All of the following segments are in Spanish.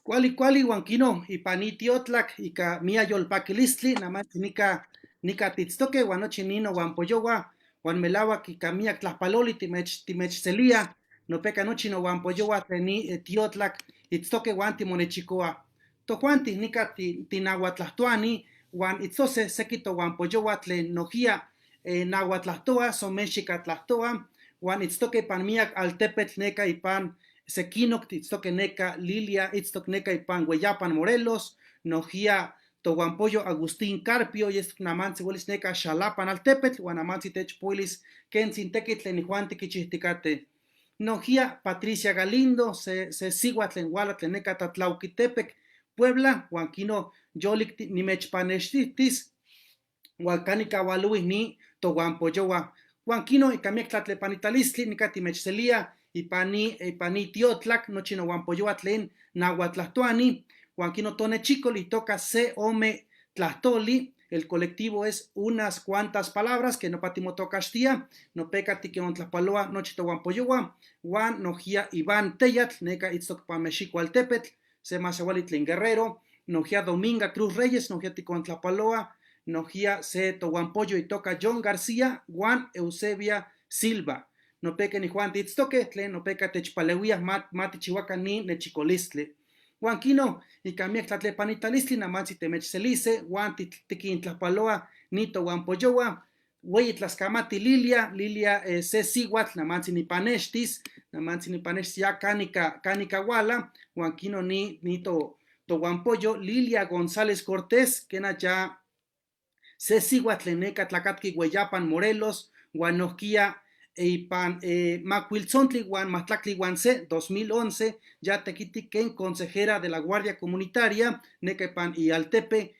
Kuali huanquino, ipani tiotlak, ika mia yolpaquilistli, namás nika titztoque, guanochi nino guampoyowa, guan melawak ika miak tlapaloli timechcelia, no peca nochi no guampoyowa teni tiotlak, itztoque guan timonechicoa. Tojuanti nika tinahuatlahtoani, guan itzose sekito guampoyowa tlen nojia nahuatlahtoa, somexicatlastoa, guan itztoque pan miak altepetl neka ipan Sequinoc, Itztoque Neca, Lilia, Itztoc Neca y Pan, Hueyapan, Morelos, Nojía, Toguampoyo, Agustín Carpio, y es Namansi, Willis Neca, Xalapan, Altepet, Guanamansi, Techpuilis, Kensin, Tequitlen, y Juan Tiquichihticate. Nojía, Patricia Galindo, se Siguatlen, Hualatlen, Neca, Tatlauquitepec, Puebla, Huanquino, Yolik, Nimechpanestitis, Hualcánica, Hualui, ni Toguampoyoa. Huanquino, y Camiectlatle Panitalisli, Nicatimechcelia, Ipani tiotlak, nochi no guampoyoatlen, nahuatlahtoani, Huanquino tone chico, li toca se ome tlahtoli, el colectivo es unas cuantas palabras que no patimo tocastia, no peca tiqueon tlapaloa, nochi to guampoyoa, Juan nojia Iván Teyat, neca itztoc pamexico altepetl, se masawalitlen Guerrero, nojia Dominga Cruz Reyes, nojia ticon tlapaloa, nojia se to guampoyo y toca John García, Juan Eusebia Silva. No peca ni Juan Titztoque, no peca techpaleuia, mati chihuaca ni nechicolistle. Huanquino, y camiac tlatlepanitalistle, namansi temechcelice, Juan tiquin tlapaloa, nito guampoyoa, Wey tlascamati Lilia se siguat, namansi ni paneshtis ya canica wala, Huanquino ni to guampoyo, Lilia González Cortés, que na ya se siguatleneca tlacatqui Hueyapan Morelos, Guanoquia Eipan Macuilzontli Guan Matlacli Guanse 2011, ya tequitiquen consejera de la Guardia Comunitaria, Nequepan y Altepe,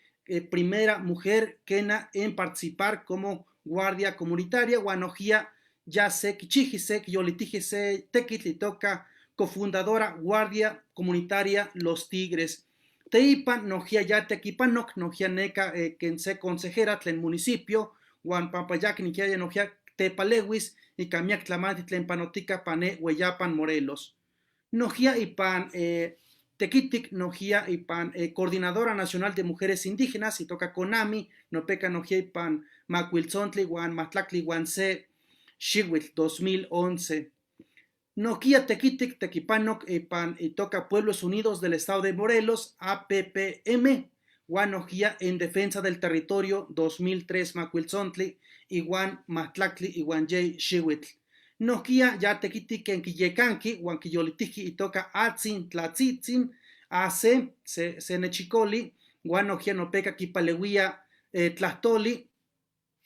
primera mujer quena en participar como Guardia Comunitaria, Guanojía ya se quichijise, yolitijise, tequitlitoca, cofundadora Guardia Comunitaria Los Tigres. Teipan, nojia ya tequipanok, nojia neca, quien se consejera tlen municipio, Juan Pampayac, ni que nojia tepalewis, y camiac tlamati tlen panotica pane, Hueyapan, Morelos. Nojia y pan, tequitic, nojia y pan, Coordinadora Nacional de Mujeres Indígenas, y toca Conami, no peca nojia y pan, Macuilzontli, Juan Matlacli, Juan C. Shiwit, 2011. Noquia Tequitic, Tequipanoc, Pan y toca Pueblos Unidos del Estado de Morelos, APPM, Guanojía en Defensa del Territorio 2003, Macuilzontli, Iguan Matlacli, Iguan J. Shiwitl. Noquia ya Tequitic en Quillecanqui, Huanquillolitiki y toca Atzin, Tlatzitzin, AC, Senechicoli, Guanojía Nopeca, Quipaleuía, Tlastoli,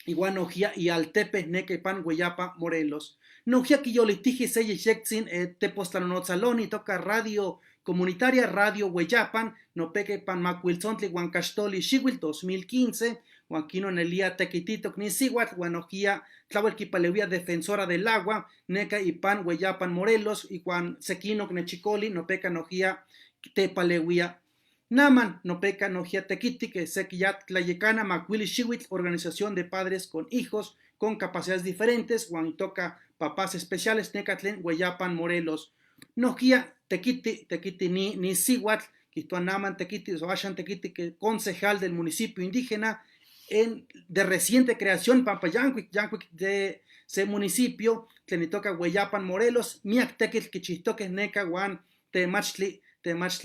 Iguanojía y Altepe, Nequepan, Hueyapa, Morelos. Nojia que yo le dije se yexexin tepostanotzaloni toca radio comunitaria radio Hueyapan, no peque pan macuilzontli huancastoli xihuil 2015, huanquino nelia tequitito knisihuat, huanojia tlahuelquipaleuia defensora del agua, neca y pan Hueyapan Morelos, y Juan sequino knechicoli, no peca nojia tepaleuia. Naman, no peca nojia tequiti, que sequiyat tlayecana macuili xihuit, organización de padres con hijos, con capacidades diferentes, Juan toca papás especiales, Necatlen, Hueyapan, Morelos. Nojia, tequiti ni Siguatl, Quituanaman, tequiti, Soashan, tequiti, que concejal del municipio indígena de reciente creación, Pampayanquic, de ese municipio, que le toca Hueyapan, Morelos, Miak tequit, que chistoque, Neca, Juan, temachli,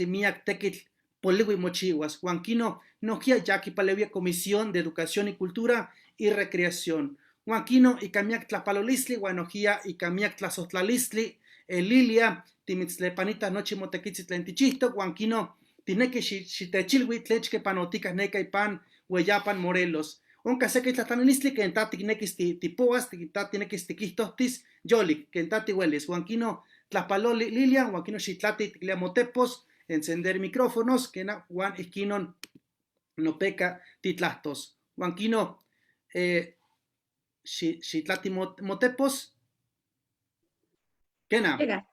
Miak tequit, Poligui Mochihuas, Huanquino, Nojia, Yaqui Palevia, Comisión de Educación y Cultura y Recreación. Huanquino y Camiac Tlapalolisli, Guanojía y Camiac Tlazotlalisli, Lilia, Timitzlepanita, Noche Motequitzitlantichisto, Huanquino, Tineque Xitechilwi, Tlechque Panoticas, Neca y Pan, Hueyapan, Morelos. Onca seque Tlatanilisli, que en tati nequis tipoas, tati nequis tiquistostis, Yolik, que en tati hueles. Huanquino Tlapaloli Lilia, Huanquino Xitlati, Ticleamotepos, encender micrófonos, que na Juan Esquinon no peca titlastos. Huanquino, Xitlati Motepos, Kena,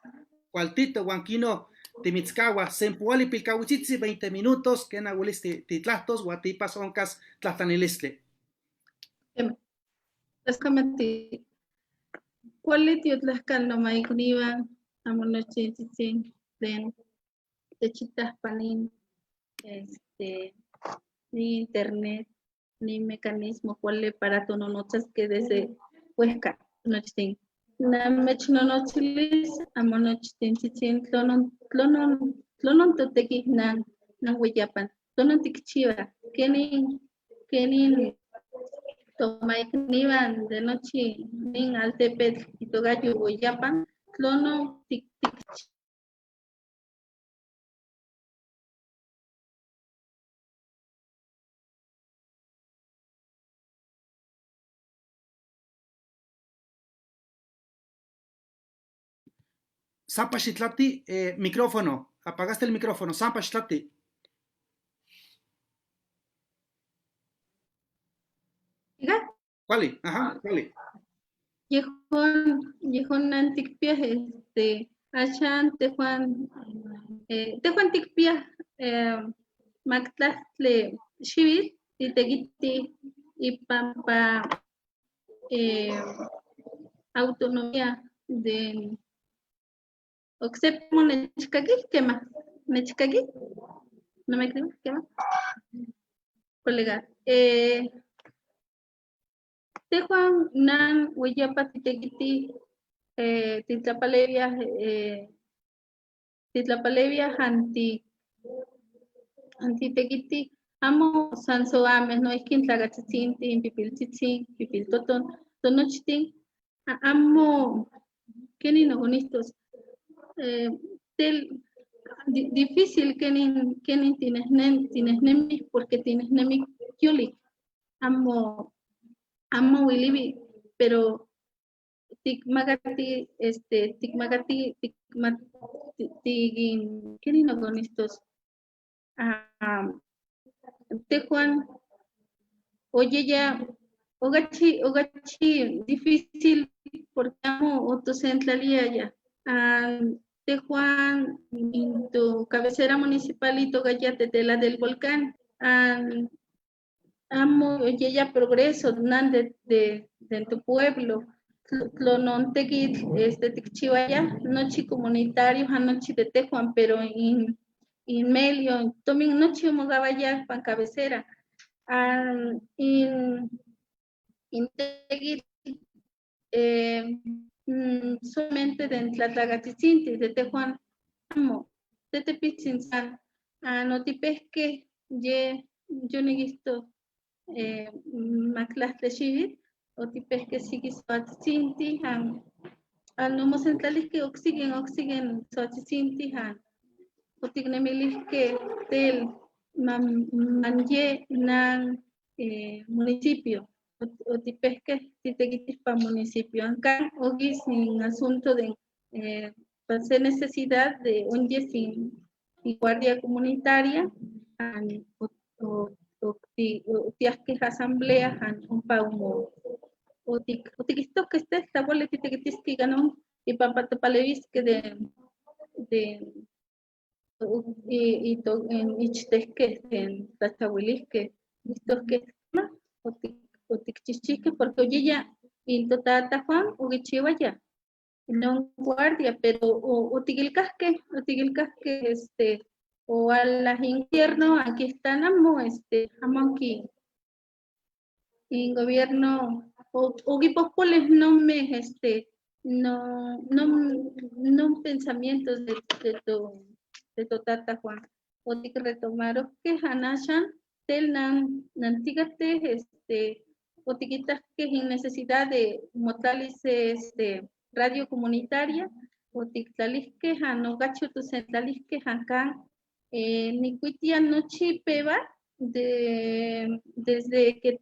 Cualtito, Huanquino, Timitzcagua, Sempuali, Pilcahuitzitzi, 20 minutos, Kena, Willis, Titlastos, Guatipas, Oncas, Tlatanilistle. Tlascamati, ¿cuál es tu tlascal no maicniva? Amonoche, den techitas panin, ni internet, ni mecanismo, cuál para tononotas que desde Huesca, nochtin. Na mechnonochilis, amonochtin, chitin, tlonon toteki nan hueyapan, tlonon tikchiva, kenin tomaiknivan de noche, nin altepet, y togayo hueyapan, tlonon tikchiva. Sampa Shitlati, micrófono. Apagaste el micrófono. Sampa Shitlati. ¿Diga? ¿Cuál? Ajá, ¿cuál? Yehon nantikpia, achan tejuan tikpia, mactlastle xivil, titegiti, y pampa autonomía de Oxepmo nechkaki, ¿qué más? ¿Nechkaki? ¿No me creo? ¿Qué más? Colega. Tejuan nan hueyapa titegiti, titlapalevia antitegiti, amo sanso ames, no es quien tlagatzitzintin, pipiltzitzin, pipiltoton, tonochtin, amo, ¿qué ni no bonistos? Difícil que ni tienes nemis porque tienes nemis yuli, amo wilibi, pero tigmagati, ¿qué ni no con estos? Tejuan, oye ya, ogachi, difícil porque amo autocentralía ya. Tejuan, tu cabecera municipalito Gallate de la del volcán. Amo, oye ya progreso, nan de tu pueblo. Tlonontequit, Tikchiwaya, noche comunitario, anoche de Tejuan, pero en medio, también noche mogabaya pan cabecera. Integuit, solamente de Tlatlagatzitzinti, de Tejuan, amo, de Tepitzinsan, no tipesque, yo no he visto maclas de Shivit, o tipesque sigis Atzinti, no centrales que oxigen, Atzinti, o tignemilis que del manje nan municipio. O tipesque titequitis para municipio. Acá, hoy sin asunto de hacer necesidad de un sin guardia comunitaria, o que asambleas, un paumo. O tiquisto que esta boleta que ganó y papato palevis que de y en ichtesque en tachahuilisque listos que más o tikchichique porque oye ya y totata Juan o ya no guardia pero o tigilcasque o a las invierno aquí están amo amo aquí en gobierno o guipópoles no me no pensamientos de totata Juan o de que retomaron que hanashan tel nantigate o tiquitas que sin necesidad de motalis radio comunitaria o tictalis que no gacho tu centralis que hankan ni cuitia noche peba desde que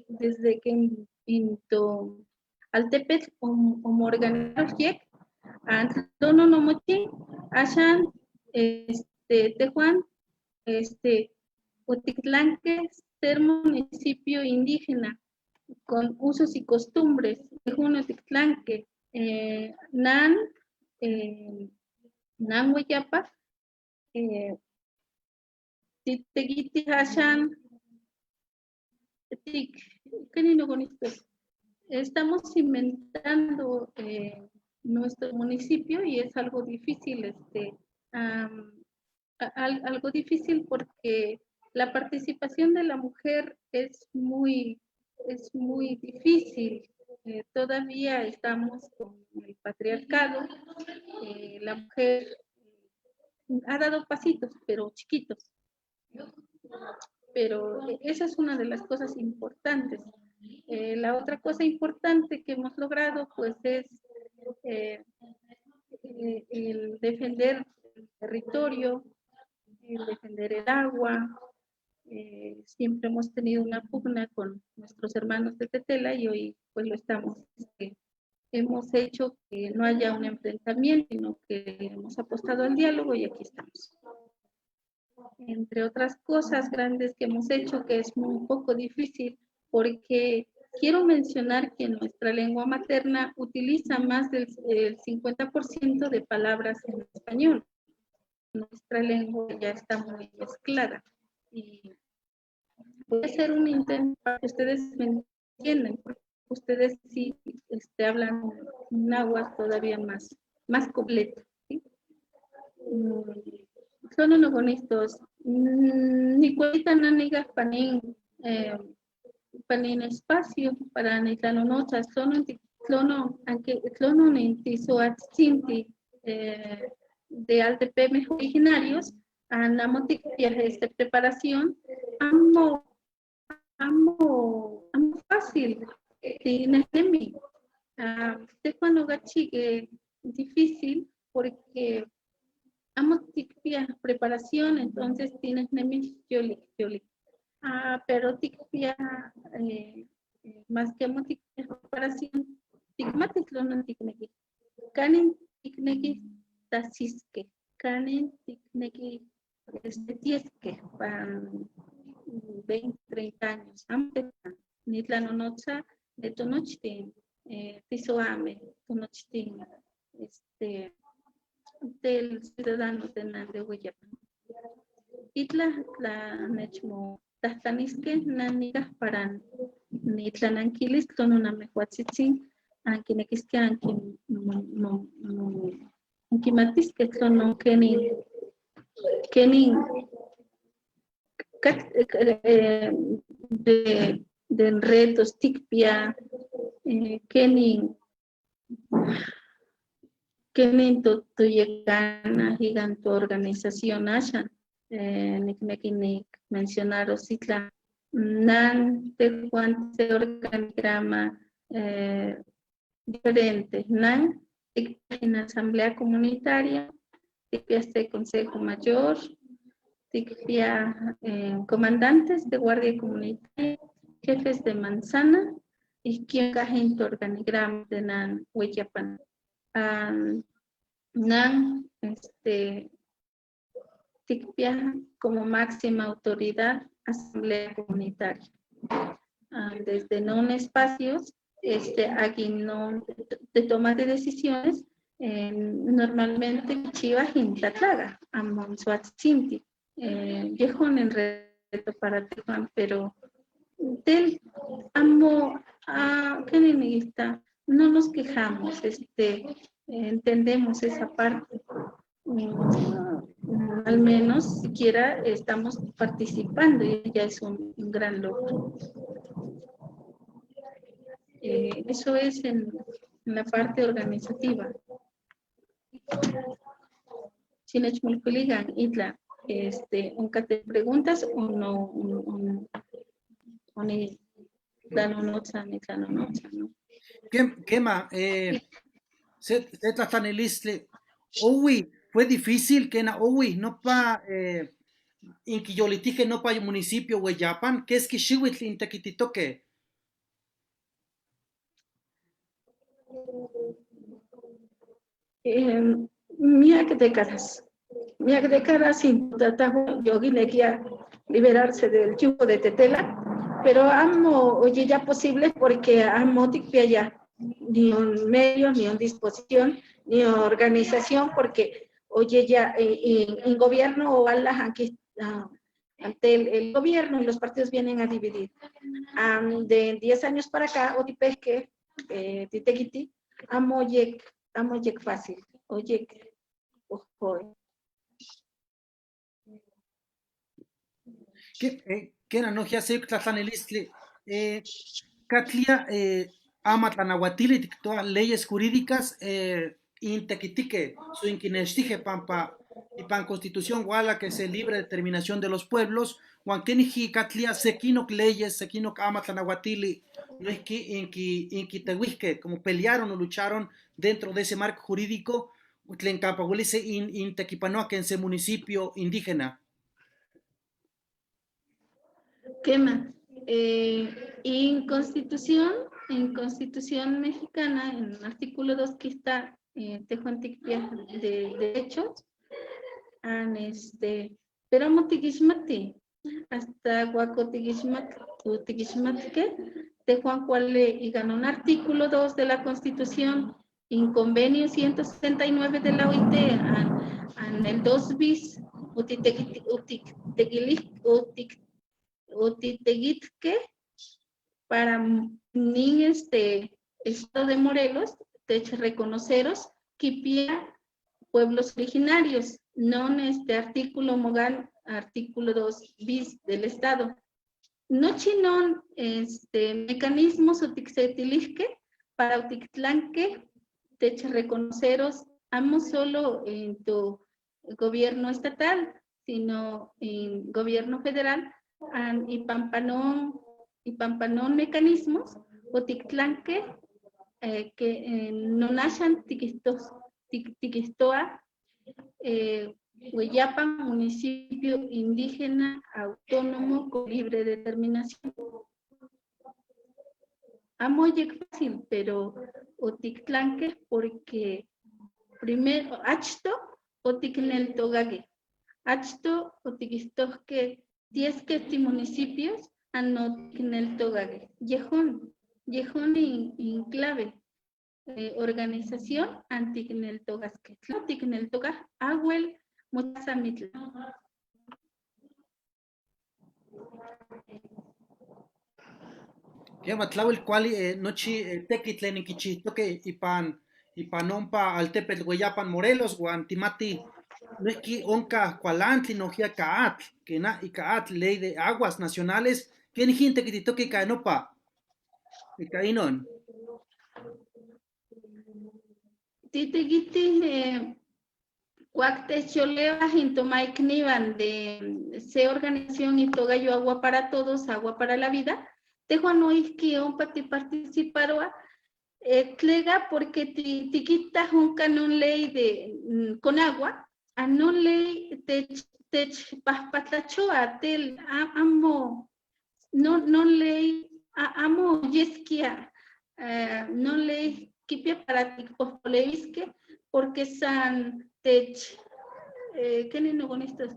desde que into Altepet o morganeros yek Antono no mochi ashan Tejuan Otictlanque ser municipio indígena con usos y costumbres Tejuan Otictlanque nan Huayapa Titeguiti Hashan, ¿qué ni no con esto? Estamos cimentando nuestro municipio y es algo difícil algo difícil porque la participación de la mujer es muy difícil. Todavía estamos con el patriarcado. La mujer ha dado pasitos, pero chiquitos. Pero esa es una de las cosas importantes. La otra cosa importante que hemos logrado, pues, es el defender el territorio, el defender el agua. Siempre hemos tenido una pugna con nuestros hermanos de Tetela y hoy pues lo estamos. Hemos hecho que no haya un enfrentamiento, sino que hemos apostado al diálogo y aquí estamos. Entre otras cosas grandes que hemos hecho, que es un poco difícil, porque quiero mencionar que nuestra lengua materna utiliza más del 50% de palabras en español. Nuestra lengua ya está muy mezclada. Y puede ser un intento para que ustedes me entiendan, porque ustedes sí hablan un náhuatl todavía más completo. ¿Sí? Son unos ni cuentan amigas panin espacio para ni noche clono ni tisoatzinti de ALTP originarios anamotic viajes de preparación amo fácil tienes de mí de cuando gachi difícil porque amo ticpia preparación, entonces tienes nemis yoli. Pero ticpia más que amo ticpia preparación, ticmatic no ticnequi. Canin ticnequi tasiske, canin ticnequi tiesque, para 20, 30 años. Antes, nitlanonocha de tonochtin, tisoame, tonochtin, del ciudadano de Hueyapan. La nechmo tahtaniske nanigas para nitlananquilis con una mehuatzitzin anquinequisque anquimatisque clono kenin de retos ticpia kenin tuyecana giganto organización ashan nik mencionar ositla nan de cuánto organigrama diferentes nan en asamblea comunitaria este consejo mayor comandantes de guardia comunitaria jefes de manzana y quien en organigrama de nan Hueyapan. Nan ticpia como máxima autoridad asamblea comunitaria. Desde non espacios, aquí no de toma de decisiones, normalmente chiva hintatlaga, amonsuatzinti, viejo en reto para Tehuan, pero del amo ¿qué necesita? No nos quejamos, entendemos esa parte. Al menos siquiera estamos participando y ya es un gran logro. Eso es en la parte organizativa. Chinechmulculigan, Itla, un cate preguntas o no, ni tlanonotza, ¿no? Quema, se tlatlanilistli, owi, fue difícil que na owi, no pa, inquiyolitije no pa municipio Hueyapan, que es que xihuitl intequititoque. Mira que décadas sin tratar yoguinequia liberarse del yugo de Tetela, pero amo, oye, ya posible porque amo ticpia ya ni un medio, ni una disposición, ni organización, porque oye, ya en gobierno o aquí ante el gobierno y los partidos vienen a dividir. De 10 años para acá, Otipesque, Titequiti, amo yek fácil, oye, ojo, Que no ya se tlatlanelistli, Catlia, Amatlanahuatili, todas leyes jurídicas, intequitique, su inquinestije, pampa, y pan constitución, guala, que se libre determinación de los pueblos, Huanqueniji, Catlia, sequinoc leyes, sequinoc Amatlanahuatili, no es que inquitehuisque, como pelearon o lucharon dentro de ese marco jurídico, Tlencapahuilice, Intequipanoa, que en ese municipio indígena. ¿Qué más? En Constitución mexicana, en el artículo 2 que está Tehuanticpia de derechos, pero motiquismati, hasta guacotiquismatque, Tehuan cuale y ganó un artículo 2 de la Constitución, en convenio 169 de la OIT, en el 2 bis, Otiteguitque, para nin estado de Morelos, reconoceros que pueblos originarios, no artículo mogal, artículo 2 bis del estado. No chinon mecanismos utixetilisque para utictlanque, reconoceros, amo solo en tu gobierno estatal, sino en gobierno federal, y pampanón mecanismos, o tictlanque, que no nashan tiquistoa, Hueyapan, municipio indígena autónomo con libre determinación. Amoyek fácil, pero otictlanque porque primero, achto, oticnel togage. Achto, otiquistosque 10 que municipios, anoticnel togage. Yejón en clave. Organización Antignel Togasque. Antignel Togas, Aguel, Mochamitl. Ya matlawil cuali nochi tequitlen iquichihtoque ipanompa altepetl Hueyapan Morelos guantimati no es que onca cualantli no gia caatl que na y caatl ley de aguas nacionales que ni gente que toque caenopa y cainon Titeguiti Cuacte Choleva Jintomaic Nivan de C organización y Togayo Agua para Todos, Agua para la Vida. Tejuanois que pati participaroa tlega porque tiquita un canon ley de con agua, a no ley tech paspatachoa tel amo no ley amo yesquia no ley kipia para tikpolevisque porque san tech ¿qué no con estos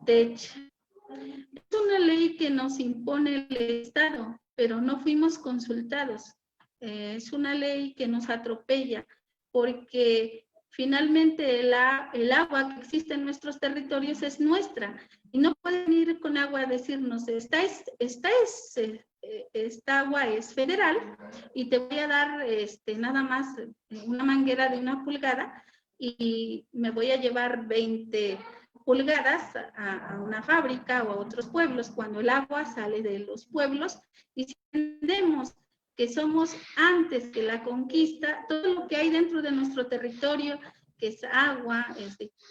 tech? Es una ley que nos impone el Estado, pero no fuimos consultados. Es una ley que nos atropella porque finalmente el agua que existe en nuestros territorios es nuestra y no pueden ir con agua a decirnos esta agua es federal y te voy a dar nada más una manguera de 1 pulgada y me voy a llevar 20 pulgadas a una fábrica o a otros pueblos, cuando el agua sale de los pueblos y si entendemos que somos antes que la conquista, todo lo que hay dentro de nuestro territorio, que es agua,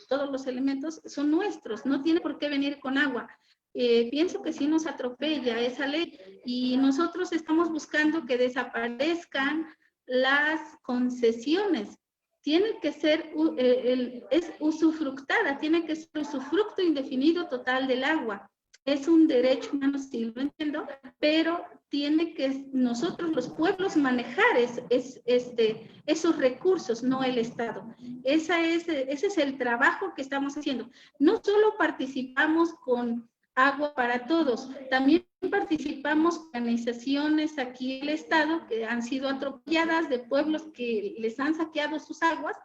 todos los elementos son nuestros, no tiene por qué venir con agua. Pienso que sí nos atropella esa ley y nosotros estamos buscando que desaparezcan las concesiones. Tiene que ser, es usufructada, tiene que ser usufructo indefinido total del agua. Es un derecho humano, sí lo entiendo, pero tiene que nosotros los pueblos manejar esos recursos, no el Estado. Ese es el trabajo que estamos haciendo. No solo participamos con Agua para Todos, también participamos organizaciones aquí en el Estado que han sido atropelladas de pueblos que les han saqueado sus aguas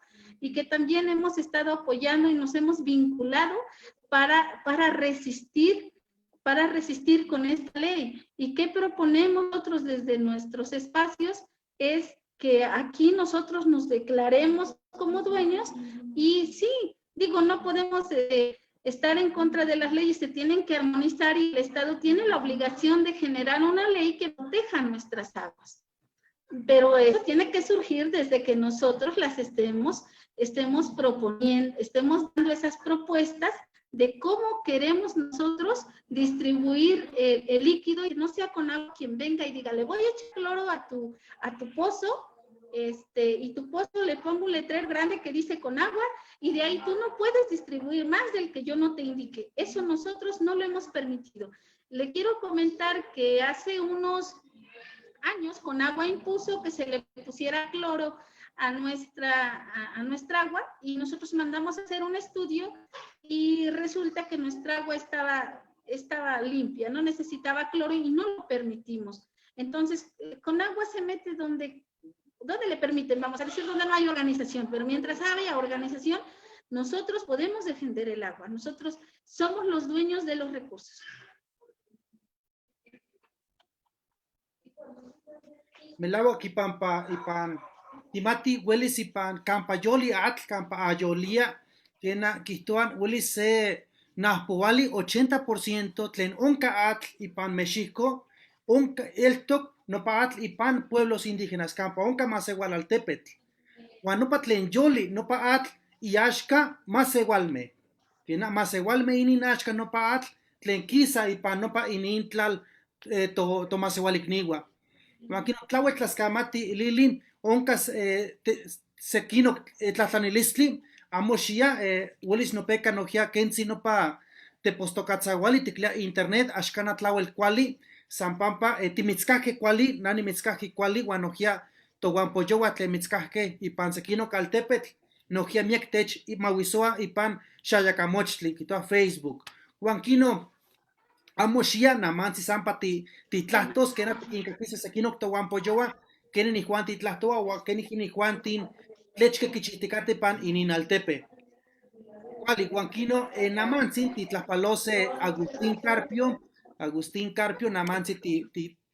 y que también hemos estado apoyando y nos hemos vinculado para resistir con esta ley. ¿Y qué proponemos nosotros desde nuestros espacios? Es que aquí nosotros nos declaremos como dueños y sí, digo, no podemos estar en contra de las leyes, se tienen que armonizar y el Estado tiene la obligación de generar una ley que proteja nuestras aguas. Pero eso tiene que surgir desde que nosotros las estemos proponiendo, estemos dando esas propuestas de cómo queremos nosotros distribuir el líquido, y no sea con agua quien venga y diga, le voy a echar cloro a tu pozo, y tu pozo le pongo un letrero grande que dice con agua, y de ahí tú no puedes distribuir más del que yo no te indique. Eso nosotros no lo hemos permitido. Le quiero comentar que hace unos años Conagua impuso que se le pusiera cloro a nuestra agua, y nosotros mandamos a hacer un estudio y resulta que nuestra agua estaba limpia, no necesitaba cloro y no lo permitimos. Entonces, Conagua se mete donde le permiten, vamos a decir, donde no hay organización, pero mientras haya organización, nosotros podemos defender el agua, nosotros somos los dueños de los recursos. Melawa kipampa ipan timati huelis ipan campa yoli atl campa ayolia kena kihtoan huelis se nahpowali 80% tlen onka atl ipan México onka eltok nopa atl ipan pueblos indígenas campa onka Masehualaltepetl huan nopa tlen yoli nopa atl iaxka Masehualme kena Masehualme inin axka nopa atl tlen kisa ipan nopa inintlal to Masehualikniua. Makino tlaue tlaskamati lilin oncas sekino tlatlanilistli amo xia uelis nopeka nojia kensi nopa tepostokatzahuali tiklia internet axkana tlauel kuali san pampa timitzkahke kuali nani mitzkahke kuali huan nojia tohuan poyoua tlen mitzkahke ipan sekino kaltepetl nojia miek tech mawisoa ipan xayakamochtli kitoa Facebook huan kino amo xia namansi sampa titlahtos kena tikinkakisa sekinok tohuan poyoua keni nijuan titlahtoa o keni nijuan tlechke kichihtikati pan ininaltepe. Kuali huan kino namansi titlahpalose Agustín Carpio namansi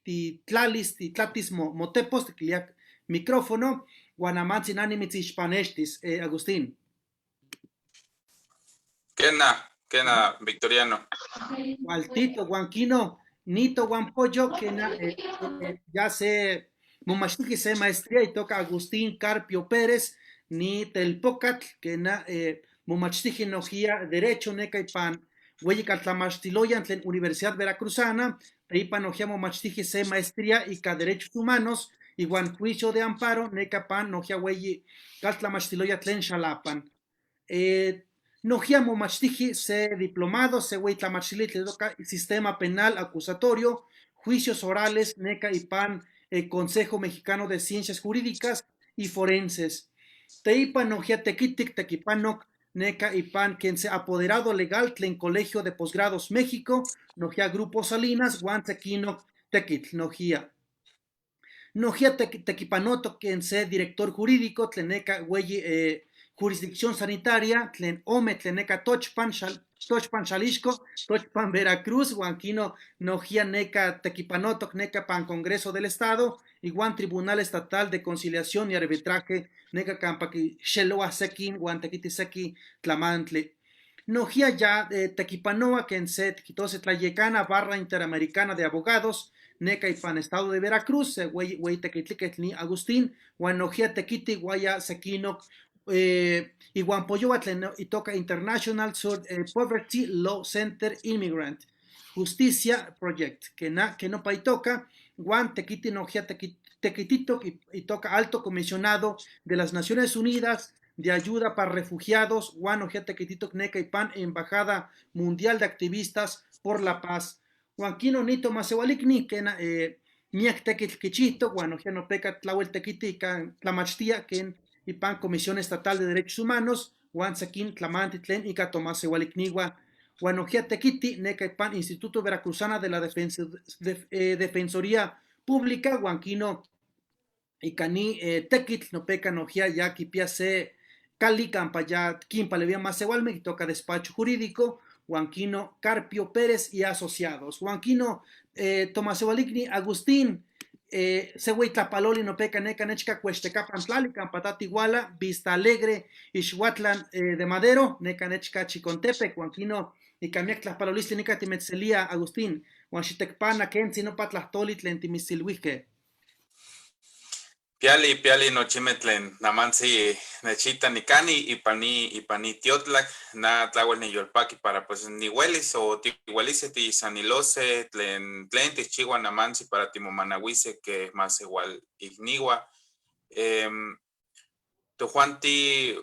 titlatis motepos tikiliak micrófono huan namansi nani mitzixpanextis Agustín. Kena, Victoriano. Waltito, Huanquino, Nito, Huanpollo, que ya se Mumachtiki se maestría y toca Agustín Carpio Pérez, ni Telpocat, que Mumachtiki nojía Derecho, Neca y Pan, Hueyicatlamachtiloyan, Universidad Veracruzana, Teipa nojía Mumachtiki se maestría y ca Derechos Humanos, y Juan Juicio de Amparo, Neca Pan, nojía Hueyi Catlamachtiloya Tlen Xalapan. Nojia Momachtiji se diplomado, se huitlamachili, le toca sistema penal acusatorio, juicios orales, NECA y PAN, Consejo Mexicano de Ciencias Jurídicas y Forenses. Teipa nojia tequitic, tequipanok, NECA y PAN, quien se ha apoderado legal tlen Colegio de Posgrados México, nojia Grupo Salinas, Guantequino, tequit, nojia. Nojia tequipanoto, quien se director jurídico, tleneca, hueyi, jurisdicción sanitaria, tlen ome, tleneca, Tochpan, Xalisco, Tochpan, Veracruz, Huanquino, Nojia, Neca, Tequipanotoc, Neca, Pan, Congreso del Estado, igual Tribunal Estatal de Conciliación y Arbitraje, Neca, Campaqui, Xeloa, Sequin, Guantequiti, Sequi, Tlamantle. Nojia ya, Tequipanoa, que en set, Quitose, Tlayecana, Barra Interamericana de Abogados, Neca y Pan, Estado de Veracruz, Güey, Tequitliquetli, Agustín, Guanojia, Tequiti, Guaya, Sequino, y Guampoyoatl y toca International Poverty Law Center Immigrant Justicia Project que no paitoca Guan Tequiti Nojia Tequitito y toca Alto Comisionado de las Naciones Unidas de Ayuda para Refugiados Guan Nojia Tequitito Neca y Pan Embajada Mundial de Activistas por la Paz Juanquino Nito Masewalikni que miak tequit kichito Guan Nojia no peca Tlawel Tequiti Tlamachtia que y PAN Comisión Estatal de Derechos Humanos, Juan Saquín, Tlamanti, Tlen, Ica, Tomás Ehualicnigua, Guanojia Tequiti, Neca y PAN, Instituto Veracruzana de la Defensoría Pública, Huanquino, Icani, Tequit, Nopeca, Nojia, Yaqui, Piase, Cali, Campa, ya, Quimpa, Levía, Masehualme, y toca despacho jurídico, Huanquino, Carpio Pérez y asociados. Huanquino, Tomás Ehualicni, Agustín, Sewey Tlapaloli no peca neca nechca cuestecapan tlalican patatihuala, Vista Alegre, Ixhuatlan de Madero, neca nechca Chicontepec, Huanquino, y camiac Tlapalolistli nica timetzelia Agustín, Huanchitecpana, Kenzi no patlahtoli tlen timisilhuique. Piali nochimetlen namansi nechita nikani ipani tiotlak na tlawel ni yolpaki para pues ni huelis o tihuelise ti sanilose tlen tichiwa namansi para timomanahuise que más igual igniwa to Juan ti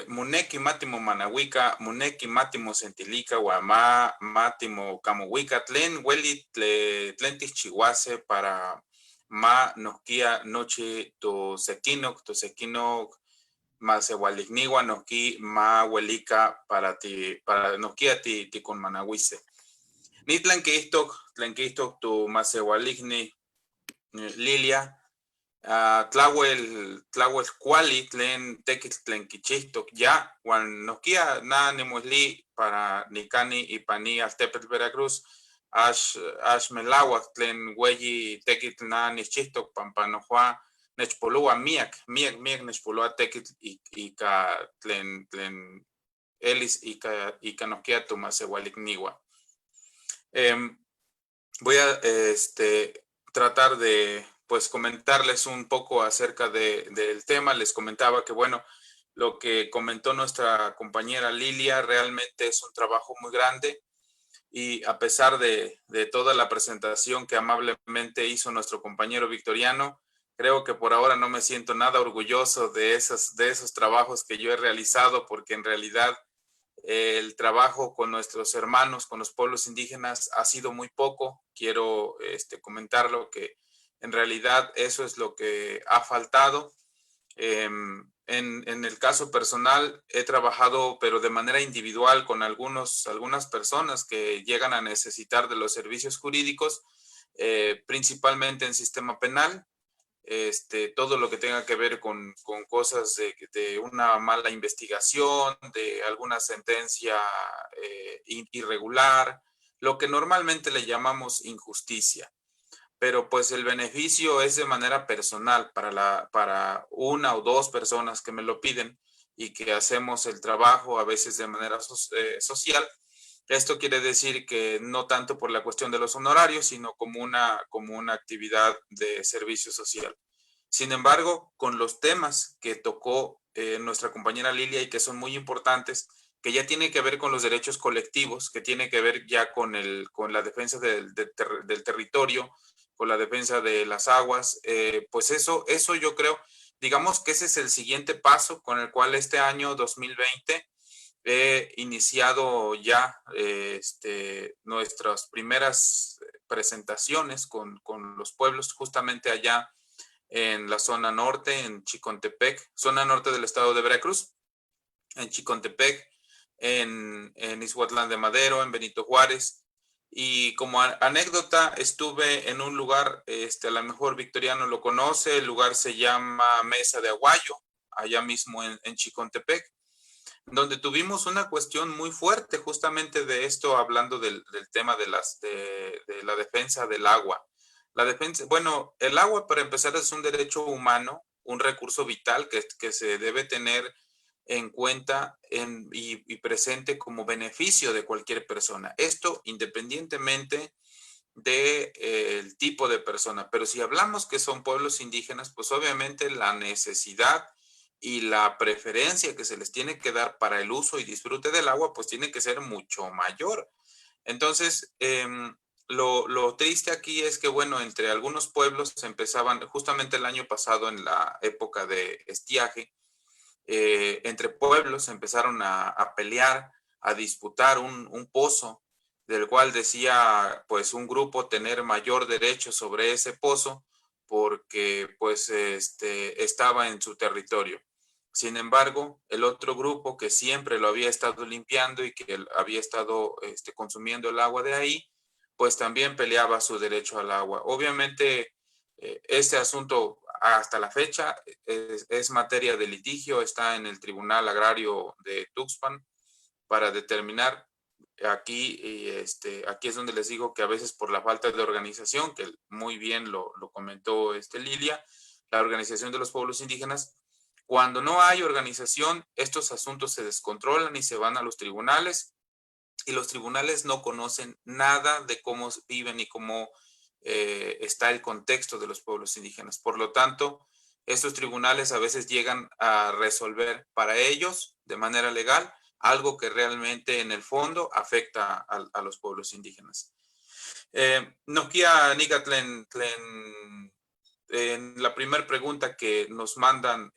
muneki matimo manawika muneki matimo sentilica guama matimo camohuica tlen hueli tlen tichihuase para ma noquia noche to sequino más igualigniwa noqui ma huelica para noquia ti con manahuise ni tlen quihtok tu más igualigni Lilia tlawel kuali tlen tekitl tlen kichihtok ya huan nokia na nimuili para nikani ipani altepetl Veracruz ax melauak tlen weyi tekitl na nichihtok pampa nohua nechpolua miak nechpolua tekitl ika tlen elis ika nokia tumaseualikniwa. Voy a tratar de pues comentarles un poco acerca del tema. Les comentaba que bueno, lo que comentó nuestra compañera Lilia realmente es un trabajo muy grande y a pesar de toda la presentación que amablemente hizo nuestro compañero Victoriano, creo que por ahora no me siento nada orgulloso de esos trabajos que yo he realizado porque en realidad el trabajo con nuestros hermanos, con los pueblos indígenas ha sido muy poco. Quiero comentarlo que en realidad eso es lo que ha faltado. En el caso personal he trabajado pero de manera individual con algunas personas que llegan a necesitar de los servicios jurídicos, principalmente en sistema penal. Todo lo que tenga que ver con cosas de una mala investigación, de alguna sentencia irregular, lo que normalmente le llamamos injusticia. Pero pues el beneficio es de manera personal para una o dos personas que me lo piden y que hacemos el trabajo a veces de manera social. Esto quiere decir que no tanto por la cuestión de los honorarios, sino como una actividad de servicio social. Sin embargo, con los temas que tocó nuestra compañera Lilia y que son muy importantes, que ya tiene que ver con los derechos colectivos, que tiene que ver ya con la defensa del territorio, con la defensa de las aguas, pues eso yo creo, digamos que ese es el siguiente paso con el cual este año 2020 he iniciado ya nuestras primeras presentaciones con los pueblos justamente allá en la zona norte, en Chicontepec, zona norte del estado de Veracruz, en Chicontepec, en Ixhuatlán de Madero, en Benito Juárez. Y como anécdota, estuve en un lugar, a lo mejor Victoriano lo conoce, el lugar se llama Mesa de Aguayo, allá mismo en Chicontepec, donde tuvimos una cuestión muy fuerte justamente de esto, hablando del tema de la defensa del agua. La defensa, bueno, el agua para empezar es un derecho humano, un recurso vital que se debe tener en cuenta y presente como beneficio de cualquier persona. Esto independientemente del tipo de persona. Pero si hablamos que son pueblos indígenas, pues obviamente la necesidad y la preferencia que se les tiene que dar para el uso y disfrute del agua, pues tiene que ser mucho mayor. Entonces, lo triste aquí es que, bueno, entre algunos pueblos se empezaban, justamente el año pasado en la época de estiaje, entre pueblos empezaron a pelear, a disputar un pozo, del cual decía pues un grupo tener mayor derecho sobre ese pozo porque pues estaba en su territorio. Sin embargo, el otro grupo que siempre lo había estado limpiando y que había estado consumiendo el agua de ahí, pues también peleaba su derecho al agua. Obviamente, este asunto hasta la fecha es materia de litigio, está en el Tribunal Agrario de Tuxpan para determinar aquí, aquí es donde les digo que a veces por la falta de organización, que muy bien lo comentó Lilia, la organización de los pueblos indígenas, cuando no hay organización, estos asuntos se descontrolan y se van a los tribunales, y los tribunales no conocen nada de cómo viven y cómo está el contexto de los pueblos indígenas. Por lo tanto, estos tribunales a veces llegan a resolver para ellos de manera legal algo que realmente en el fondo afecta a los pueblos indígenas. Nokia Nigatlen, en la primera pregunta que nos mandan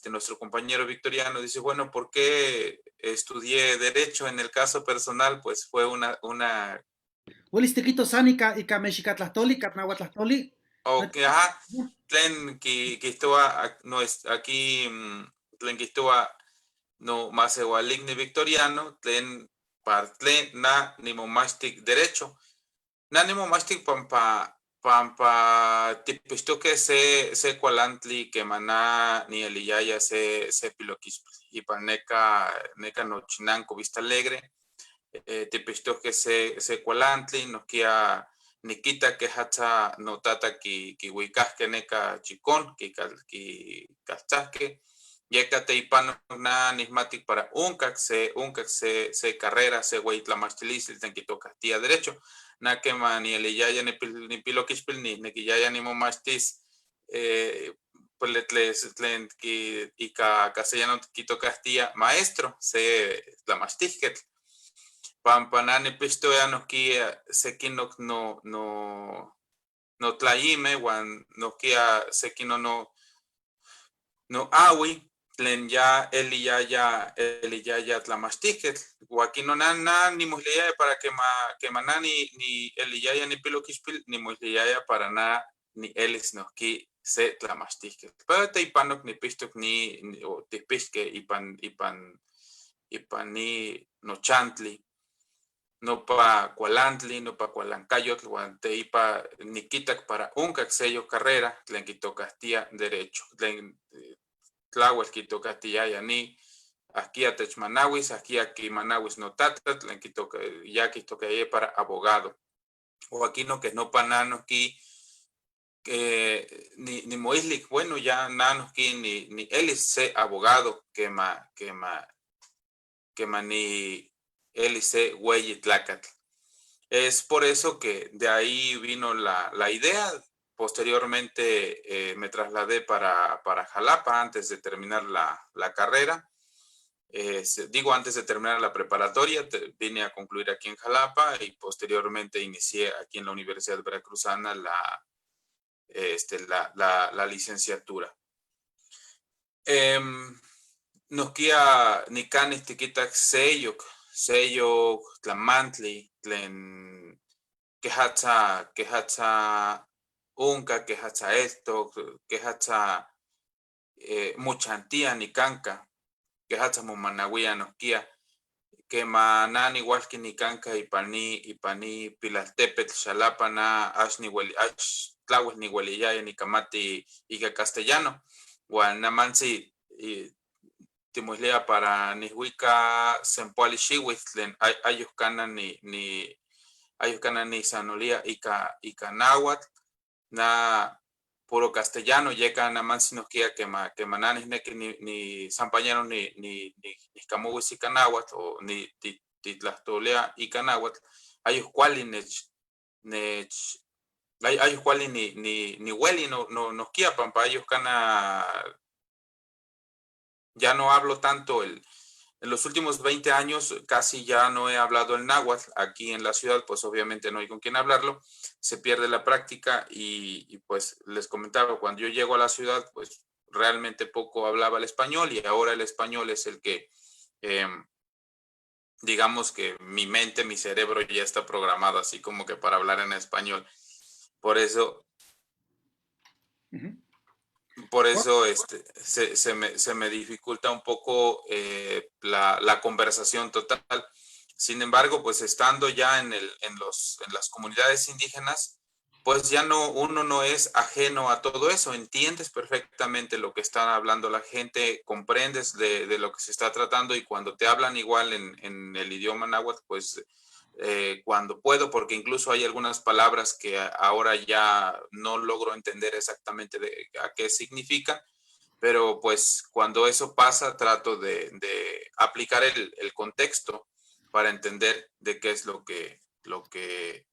nuestro compañero Victoriano, dice, bueno, ¿por qué estudié Derecho? En el caso personal, pues fue una Huelis tiquito sánica y camexicatlastoli, catnahuatlastoli. ok, ajá, tlen que estuvo no es aquí, tlen que estuvo no más igualigne Victoriano, tlen par tlen na ni momastic derecho. Nánimo mastic pampa tipisto que se cualantli que maná ni eliyaya se piloquispli y neca no chinanco vista alegre tipisto que se cualantli no kia nikita que hacha no tata ki huicasque neca chicón ki castasque yeka te ipano na nismatic para se carrera se huitlamachtilis el tenquito Castilla derecho na quema ni eliyaya ni piloquispil ni quiyaya ni momastis pues tlen que ica castellano quito Castilla maestro se tlamastisquetl pampanani pistoya nohkia seki no tlaime wan nohkia seki no awi tlen ya eliyaya tlamachtiquetl uaki no nana ni musliyaya para que manani ni eliyaya ni piloquispil ni musliyaya para na ni elis nohki se tlamachtiquetl pero te ipanok ni pistok ni o tipisque ipan ni nochantli no pa cualantli, no pa cualancayotl, te ipa niquitak para un sello carrera, tlen quito Castilla derecho, tlen tlahuel quito Castilla yani, aquí a techmanawis, aquí manawis no tata, tlen quito ya quito que para abogado, o aquí no que no panano aquí, ni moislik, bueno ya nano aquí ni elis se abogado que ni Elice Huey Tlacatl. Es por eso que de ahí vino la idea. Posteriormente me trasladé para Jalapa antes de terminar la carrera. Digo, antes de terminar la preparatoria, vine a concluir aquí en Jalapa y posteriormente inicié aquí en la Universidad Veracruzana la licenciatura. Nokia nicanes tiquitak seyok tlamantli tlen quehatza unca quehatza esto quehatza muchantía nicanca quehatza momanawia nokia quemanan igual que nicanca ipani Pilaltepetl Xalapa na ash tlawel nihueliyaya nikamati ika castellano huan namansi timuslea para nihuica sempoali xihuitl tlen ayuh kana ni sanolia ika náhuatl na puro castellano yeka namansi nohkia quemanan nisneki ni sampañero ni camuhuis ika náhuatl o ni titlahtolea ika náhuatl ayuh kuali ayuh kuali ni hueli nohkia pampa ayuh kana ya no hablo tanto en los últimos 20 años casi ya no he hablado el náhuatl. Aquí en la ciudad, pues obviamente no hay con quién hablarlo. Se pierde la práctica y pues les comentaba, cuando yo llego a la ciudad, pues realmente poco hablaba el español y ahora el español es el que, digamos que mi mente, mi cerebro ya está programado así como que para hablar en español. Por eso... Por eso se me dificulta un poco la conversación total. Sin embargo, pues estando ya en las comunidades indígenas, pues ya uno no es ajeno a todo eso. Entiendes perfectamente lo que está hablando la gente, comprendes de lo que se está tratando y cuando te hablan igual en el idioma náhuatl, pues cuando puedo, porque incluso hay algunas palabras que ahora ya no logro entender exactamente a qué significan, pero pues cuando eso pasa trato de aplicar el contexto para entender de qué es lo que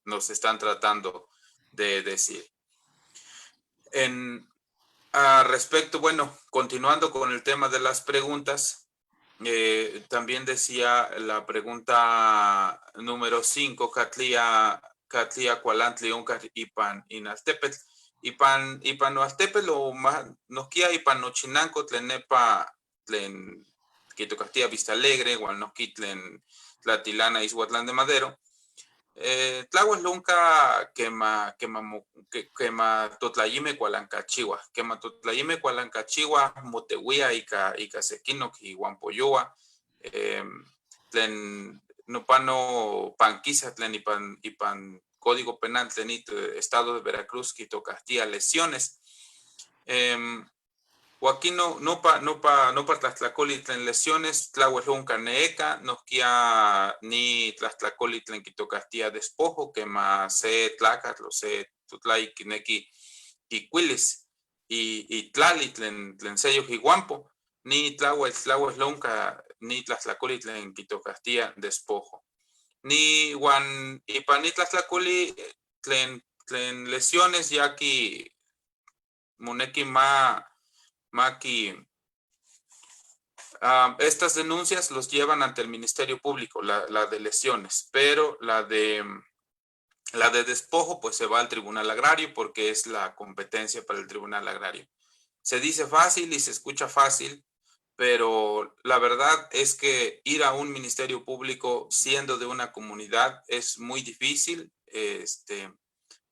nos están tratando de decir. Respecto, bueno, continuando con el tema de las preguntas, también decía la pregunta número 5, Katlia Kualantli Uncar Ipan Inaltepetl. Ipan Noaltepetl o Nosquia Ipan Nochinanco Tlenepa Tlen Quito Castilla Vista Alegre, Gualnosqui Tlen Tlatilana Izhuatlán de Madero. Tlahuas lunca quema totlayime cualancachiwa, quema totlayime cualancachiwa, motehuia ica sequino y guampoyoa, tlen nopano panquisa tlen ipan código penal tlenito estado de Veracruz, Quito Castilla, lesiones. Joaquín no pa tlaxtlacoli tlen lesiones, tlahuelonca neeca, nosquia ni tlaxtlacoli tlen Quito Castilla despojo, que más se tlacatl, se tutlai kineki tiquilis, y tlali tlen sello jiguampo, ni tlahuelonca, ni tlaxtlacoli tlen Quito Castilla despojo. Ni guan ipan ni tlaxtlacoli tlen lesiones, ya que moneki Maki, estas denuncias los llevan ante el Ministerio Público, la de lesiones, pero la de despojo pues se va al Tribunal Agrario porque es la competencia para el Tribunal Agrario. Se dice fácil y se escucha fácil, pero la verdad es que ir a un Ministerio Público siendo de una comunidad es muy difícil,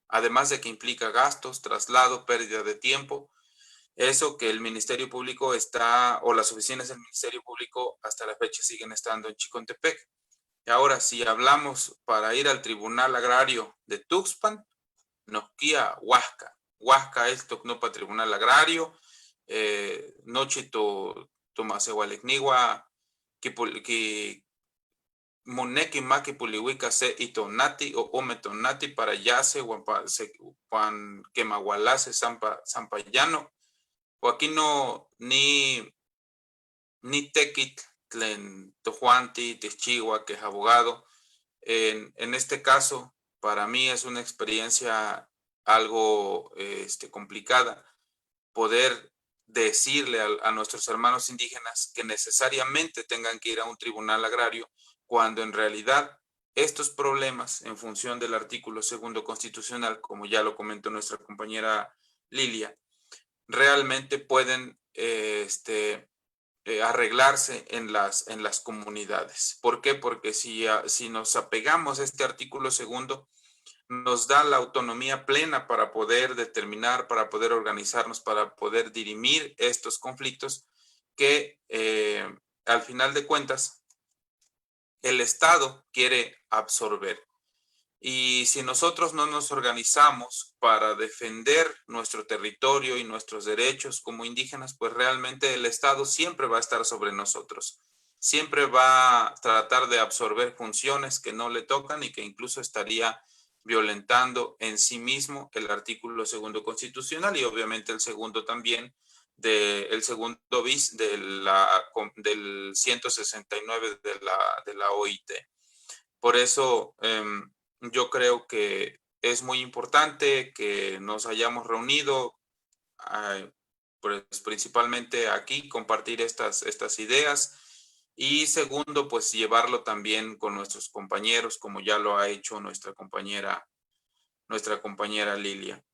además de que implica gastos, traslado, pérdida de tiempo. Eso que el Ministerio Público o las oficinas del Ministerio Público hasta la fecha siguen estando en Chicontepec. Y ahora, si hablamos para ir al Tribunal Agrario de Tuxpan, Nosquia Huasca. Huasca es Tocnopa Tribunal Agrario, Nochito Tomasehualecnigua, que Moneki Maki Pulihuica se Itonati o Ometonati para Yase, Juan Quemahualase, Zampayano. Joaquín ni tequit tlen tojuanti, techigua, que es abogado. En este caso, para mí es una experiencia algo complicada poder decirle a nuestros hermanos indígenas que necesariamente tengan que ir a un tribunal agrario, cuando en realidad estos problemas, en función del artículo 2 constitucional, como ya lo comentó nuestra compañera Lilia, realmente pueden arreglarse en las comunidades. ¿Por qué? Porque si nos apegamos a este artículo 2, nos da la autonomía plena para poder determinar, para poder organizarnos, para poder dirimir estos conflictos que al final de cuentas el Estado quiere absorber. Y si nosotros no nos organizamos para defender nuestro territorio y nuestros derechos como indígenas, pues realmente el Estado siempre va a estar sobre nosotros. Siempre va a tratar de absorber funciones que no le tocan y que incluso estaría violentando en sí mismo el artículo 2 constitucional y obviamente el segundo también, el segundo bis del 169 de la OIT. Por eso yo creo que es muy importante que nos hayamos reunido, pues principalmente aquí, compartir estas ideas, y segundo, pues llevarlo también con nuestros compañeros, como ya lo ha hecho nuestra compañera Lilia.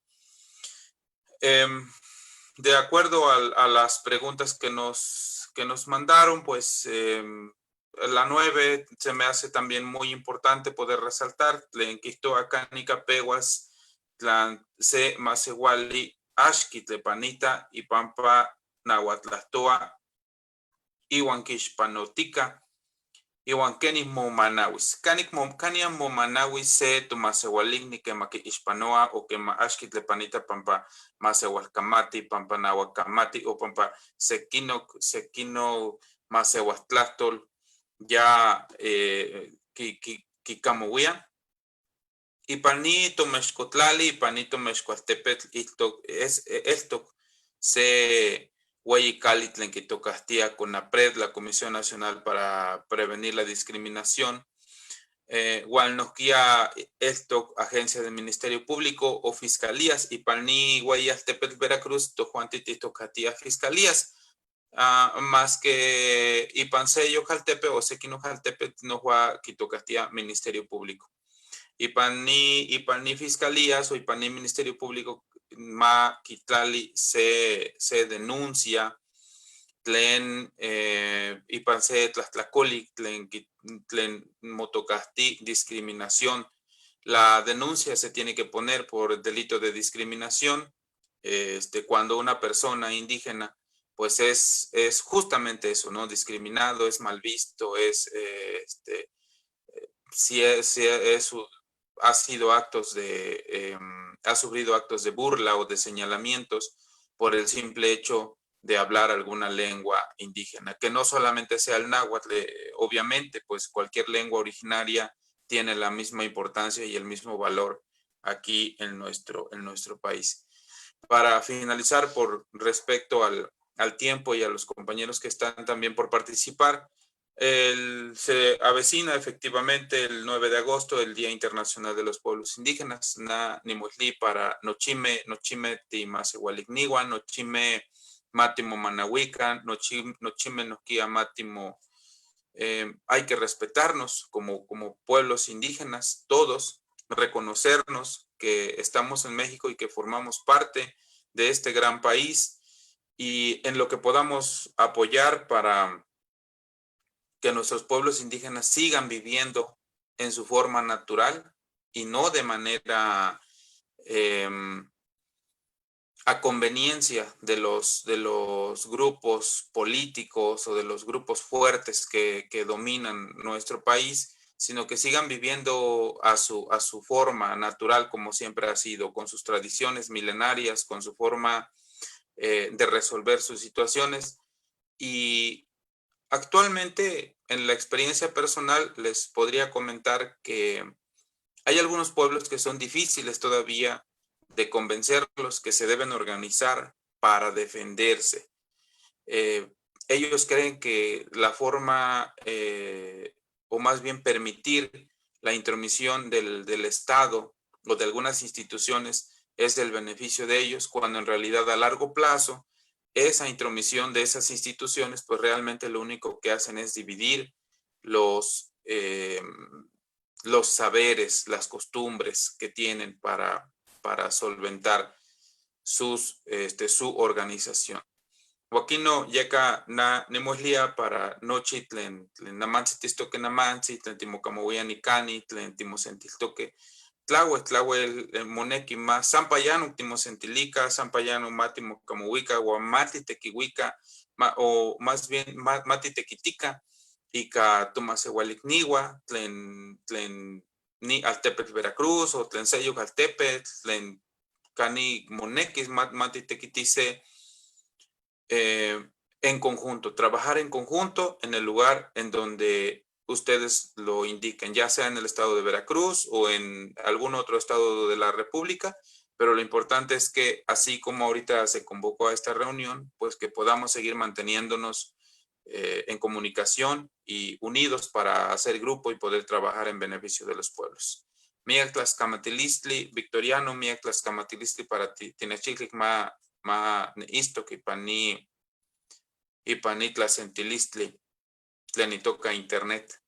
De acuerdo a las preguntas que nos mandaron, pues la 9 se me hace también muy importante poder resaltar. Tlen quito acá Nicapeguas, tlan se masewali ashki tlepanita y pampa nahuatlastoa iwan kixpanotika iwan kenih momanawis. Kanian momanawis se tomasewalini kema kixpanoa o kema ashki tlepanita pampa masewalkamati, pampa nahuakamati o pampa sekino masewaltlahtol ya Kikamowian. Ipani Tomexcotlali, Ipani Tomexcualtepetl, esto se Huayicali tlen kitokahtia CONAPRED, la Comisión Nacional para Prevenir la Discriminación, Hualnoquia esto agencia del Ministerio Público o fiscalías, Ipani Huayaltepetl Veracruz, Tojuantiti tokahtia fiscalías, más que Ipanseyo Jaltepe o Sequino Jaltepe no Hua kitokahtia Ministerio Público. Ipani fiscalías o Ipani Ministerio Público ma kitlali se denuncia tlen ipanse tlahtlacolik tlen motocasti discriminación. La denuncia se tiene que poner por delito de discriminación cuando una persona indígena pues es justamente eso, ¿no? Discriminado, es mal visto, ha sido actos ha sufrido actos de burla o de señalamientos por el simple hecho de hablar alguna lengua indígena, que no solamente sea el náhuatl, obviamente, pues cualquier lengua originaria tiene la misma importancia y el mismo valor aquí en nuestro país. Para finalizar, por respecto al tiempo y a los compañeros que están también por participar, se avecina efectivamente el 9 de agosto, el Día Internacional de los Pueblos Indígenas, na nimuihli para nochime timasehualikniwan, nochime mátimo manahuican, nochime noquia mátimo. Hay que respetarnos como pueblos indígenas, todos, reconocernos que estamos en México y que formamos parte de este gran país, y en lo que podamos apoyar para que nuestros pueblos indígenas sigan viviendo en su forma natural y no de manera a conveniencia de los grupos políticos o de los grupos fuertes que dominan nuestro país, sino que sigan viviendo a su forma natural como siempre ha sido, con sus tradiciones milenarias, con su forma de resolver sus situaciones. Y actualmente, en la experiencia personal, les podría comentar que hay algunos pueblos que son difíciles todavía de convencerlos que se deben organizar para defenderse. Ellos creen que la forma, o más bien permitir la intromisión del Estado o de algunas instituciones es el beneficio de ellos, cuando en realidad a largo plazo esa intromisión de esas instituciones pues realmente lo único que hacen es dividir los saberes, las costumbres que tienen para solventar su organización. Wakino yeka na nemueslia para nochi tlen namansi tistoque namansi, tlen timocamohuia nicani, tlen timosentiltoque tlaue el moneki más sampayano timosentilica, sampayano matimo camohuica, guamati tequihuica, o más bien mati tequitica, ica tomasehualicniwa, tlen ni Altepetl Veracruz, o tlen seyo Altepetl, tlen cani monekis mati tequitice, en conjunto, trabajar en conjunto en el lugar en donde ustedes lo indiquen, ya sea en el estado de Veracruz o en algún otro estado de la República, pero lo importante es que así como ahorita se convocó a esta reunión, pues que podamos seguir manteniéndonos en comunicación y unidos para hacer grupo y poder trabajar en beneficio de los pueblos. Miak tlaxcamatilistli, Victoriano, miak tlaxcamatilistli para ti, tinechiclic ma isto que ipani tlacentilistli, tlenitoca internet.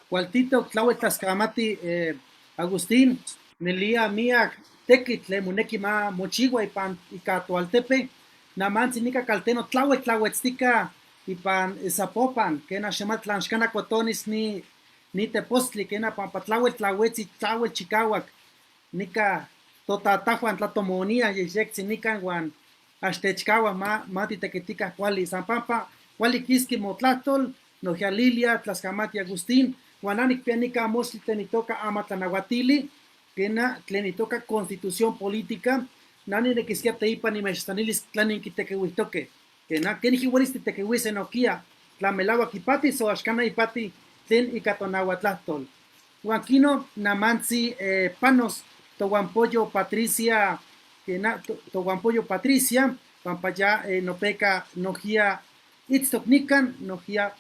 Cualtito, tlaue tlascamati, Agustín, nelia mía, tequitle, muneki ma mochigua ipan icatualtepe, namansi nica calteno, tlaue ipan zapopan, que na shemat tlanxcana cotonis ni tepostli, que na pampatlaue tlauetzi, tlaue chicahuac, nica totatahuan tlatomonia, yexexi nican guan, Achtechkawa mati tequitica cuali, Zampampa, cuali kiski motlatol, Noja Lilia, Tlascamati Agustín, Guananik Pianica Mosli Tlenitoca Amatlanahuatili, Kena Tlenitoca Constitución Política, Nani de Quisquia Teipa ni Mextanilis Tlanin Kitekehuitoque, Kena Kenjihuaris Tekehuis en Okia, Tlamelawa Kipati, so Ashkana Ipati, tlen ika tonahuatlahtol. Huanquino namantzi panos tohuampollo Patricia, tohuampollo Patricia, pampaya nopeca nojia itztoknikan, nojia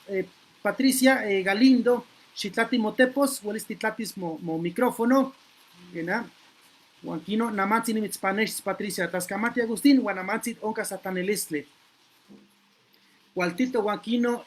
Patricia Galindo, xitlati motepos, huelis titlatis mo micrófono, Huanquino namantzi nimitzpanexis Patricia, Tascamati Agustín, huanamantzit onca satanelistle. Hualtito Huanquino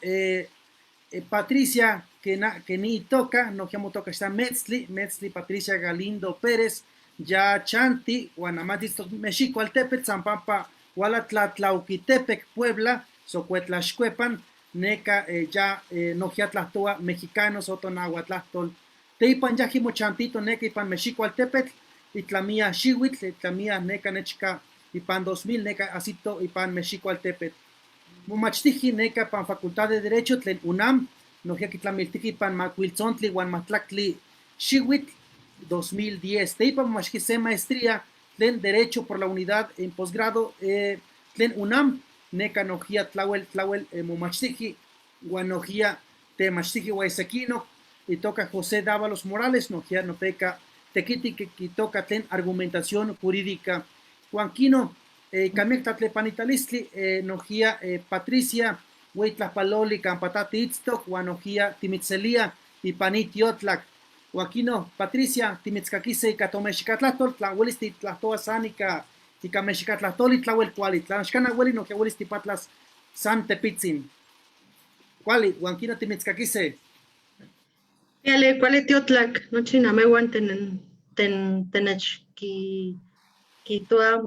Patricia que ni toca, no llamo toca, está Metzli Patricia Galindo Pérez, ya Chanti, Guanamatis Mexico Altepet, Zampampa, Hualatlatlauquitepec, Puebla, Socuetlaxcuepan, Neca, ya Nojiatlatoa, Mexicanos, Otonahuatlastol, Teipan Yajimo Chantito, Neca, Ipan Mexico Altepet, Itlamía Xihuitl, Itlamía Neca Nechca, Ipan 2000, Neca Asito, Ipan Mexico Altepet. Mumachtiji Neca pan Facultad de Derecho tlen UNAM, Nojiaquitlamiltiki pan Macuilzontli, Guanmatlactli Xihuitl 2010. Teipa mumachki maestría tlen Derecho por la Unidad en posgrado tlen UNAM, Neca Nojia Tlawel Mumachtiji, Guanojia Temachtiji Huaysequino, y toca José Dávalos Morales, Nojia Nopeca Tequiti que toca tlen argumentación jurídica. Juanquino Camectatle Panitalistli, Nojia Patricia, Huitlapaloli, Campatati Itztok, Huanojia Timitzelia y Panitiotlak. Joaquino Patricia, Timitzcaquise y Catomexicatlatol, Tlahuelis Titlatoa Sánica y Camexicatlatol y Tlahuel Cuali, Tlaxcana Hueli, Nojiahuelis Tipatlas San Tepitzin. Cuali, Huanquino Timitzcaquise. Yale, ¿cuál Teotlak? No chiname guanten tenechki kitua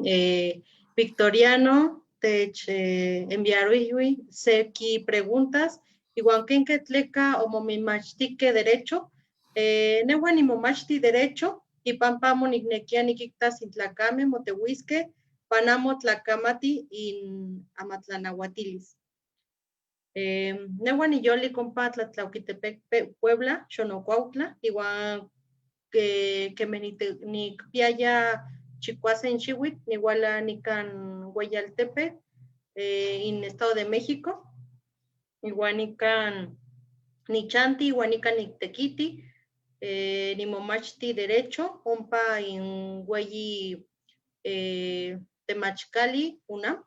Victoriano tech enviarui seki preguntas igual que tleca o momimachtique derecho nehuan y momachti derecho y pampamo nignequian ikiktas intlacame motehuisque panamo tlacamati in amatlanahuatilis. Nehuan y yoli compa Tlatlauquitepec Puebla, Xonocuautla, igual que ni piaya Chicuase en Chihuit, ni Huala Nican Hueyaltepe, en Estado de México, igual Nican Nichanti, igual Nican Nictequiti, ni Momachti Derecho, Ompa en Hueyi Temachcali, una.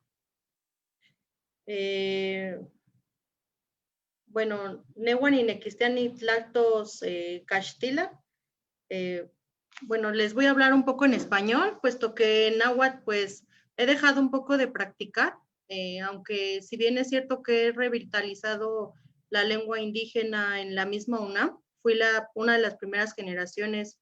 Bueno, Nehuan y Nequistiani Tlactos Cachtila. Bueno, les voy a hablar un poco en español, puesto que en náhuatl pues he dejado un poco de practicar, aunque si bien es cierto que he revitalizado la lengua indígena en la misma UNAM, fui una de las primeras generaciones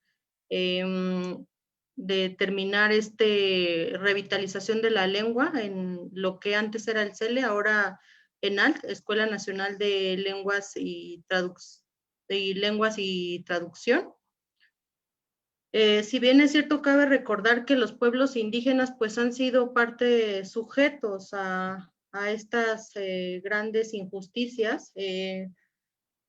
de terminar revitalización de la lengua en lo que antes era el CELE, ahora ENALT, Escuela Nacional de Lenguas y Traducción. Si bien es cierto, cabe recordar que los pueblos indígenas pues han sido sujetos a estas grandes injusticias.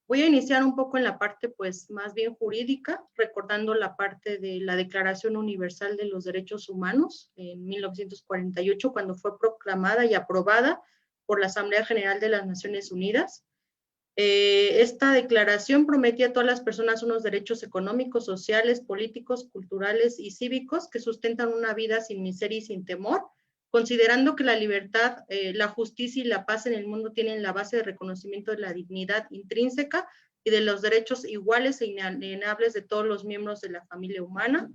Voy a iniciar un poco en la parte pues más bien jurídica, recordando la parte de la Declaración Universal de los Derechos Humanos en 1948, cuando fue proclamada y aprobada por la Asamblea General de las Naciones Unidas. Esta declaración prometía a todas las personas unos derechos económicos, sociales, políticos, culturales y cívicos que sustentan una vida sin miseria y sin temor, considerando que la libertad, la justicia y la paz en el mundo tienen la base de reconocimiento de la dignidad intrínseca y de los derechos iguales e inalienables de todos los miembros de la familia humana.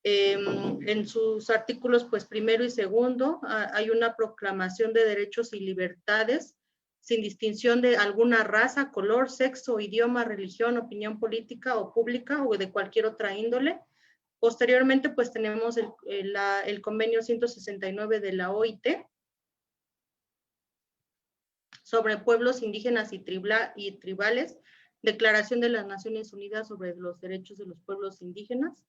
En sus artículos pues primero y segundo hay una proclamación de derechos y libertades sin distinción de alguna raza, color, sexo, idioma, religión, opinión política o pública o de cualquier otra índole. Posteriormente, pues tenemos el convenio 169 de la OIT sobre pueblos indígenas y tribales, Declaración de las Naciones Unidas sobre los Derechos de los Pueblos Indígenas.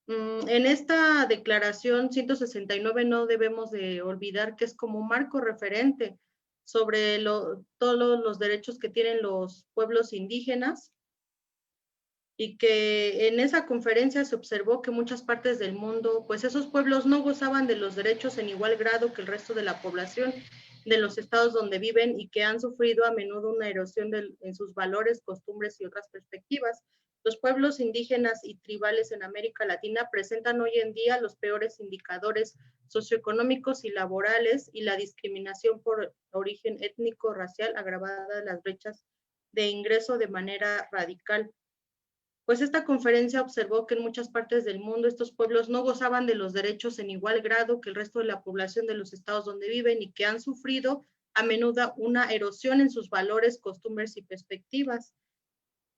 En esta declaración 169 no debemos de olvidar que es como un marco referente sobre todos los derechos que tienen los pueblos indígenas, y que en esa conferencia se observó que muchas partes del mundo, pues esos pueblos no gozaban de los derechos en igual grado que el resto de la población, de los estados donde viven y que han sufrido a menudo una erosión en sus valores, costumbres y otras perspectivas. Los pueblos indígenas y tribales en América Latina presentan hoy en día los peores indicadores socioeconómicos y laborales, y la discriminación por origen étnico, racial, agravada las brechas de ingreso de manera radical. Pues esta conferencia observó que en muchas partes del mundo estos pueblos no gozaban de los derechos en igual grado que el resto de la población de los estados donde viven, y que han sufrido a menudo una erosión en sus valores, costumbres y perspectivas.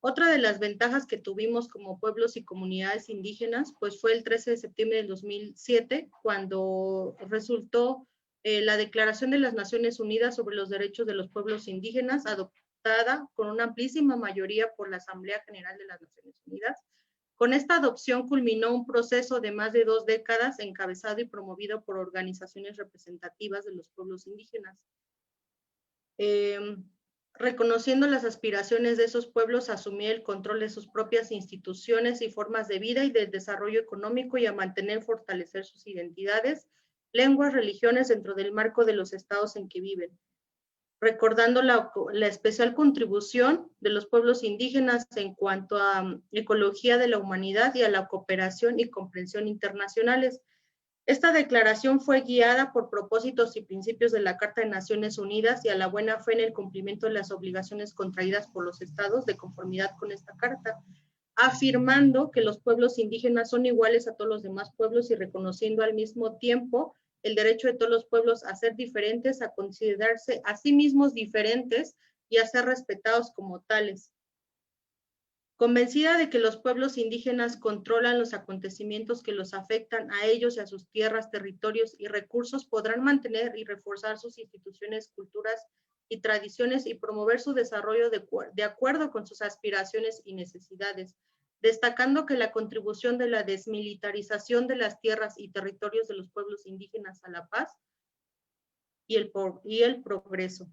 Otra de las ventajas que tuvimos como pueblos y comunidades indígenas, pues fue el 13 de septiembre del 2007, cuando resultó la Declaración de las Naciones Unidas sobre los Derechos de los Pueblos Indígenas, adoptada con una amplísima mayoría por la Asamblea General de las Naciones Unidas. Con esta adopción culminó un proceso de más de 2 décadas encabezado y promovido por organizaciones representativas de los pueblos indígenas. Reconociendo las aspiraciones de esos pueblos a asumir el control de sus propias instituciones y formas de vida y del desarrollo económico, y a mantener y fortalecer sus identidades, lenguas, religiones dentro del marco de los estados en que viven. Recordando la especial contribución de los pueblos indígenas en cuanto a ecología de la humanidad y a la cooperación y comprensión internacionales. Esta declaración fue guiada por propósitos y principios de la Carta de Naciones Unidas y a la buena fe en el cumplimiento de las obligaciones contraídas por los estados de conformidad con esta carta, afirmando que los pueblos indígenas son iguales a todos los demás pueblos y reconociendo al mismo tiempo el derecho de todos los pueblos a ser diferentes, a considerarse a sí mismos diferentes y a ser respetados como tales. Convencida de que los pueblos indígenas controlan los acontecimientos que los afectan a ellos y a sus tierras, territorios y recursos, podrán mantener y reforzar sus instituciones, culturas y tradiciones y promover su desarrollo de acuerdo con sus aspiraciones y necesidades, destacando que la contribución de la desmilitarización de las tierras y territorios de los pueblos indígenas a la paz y el progreso,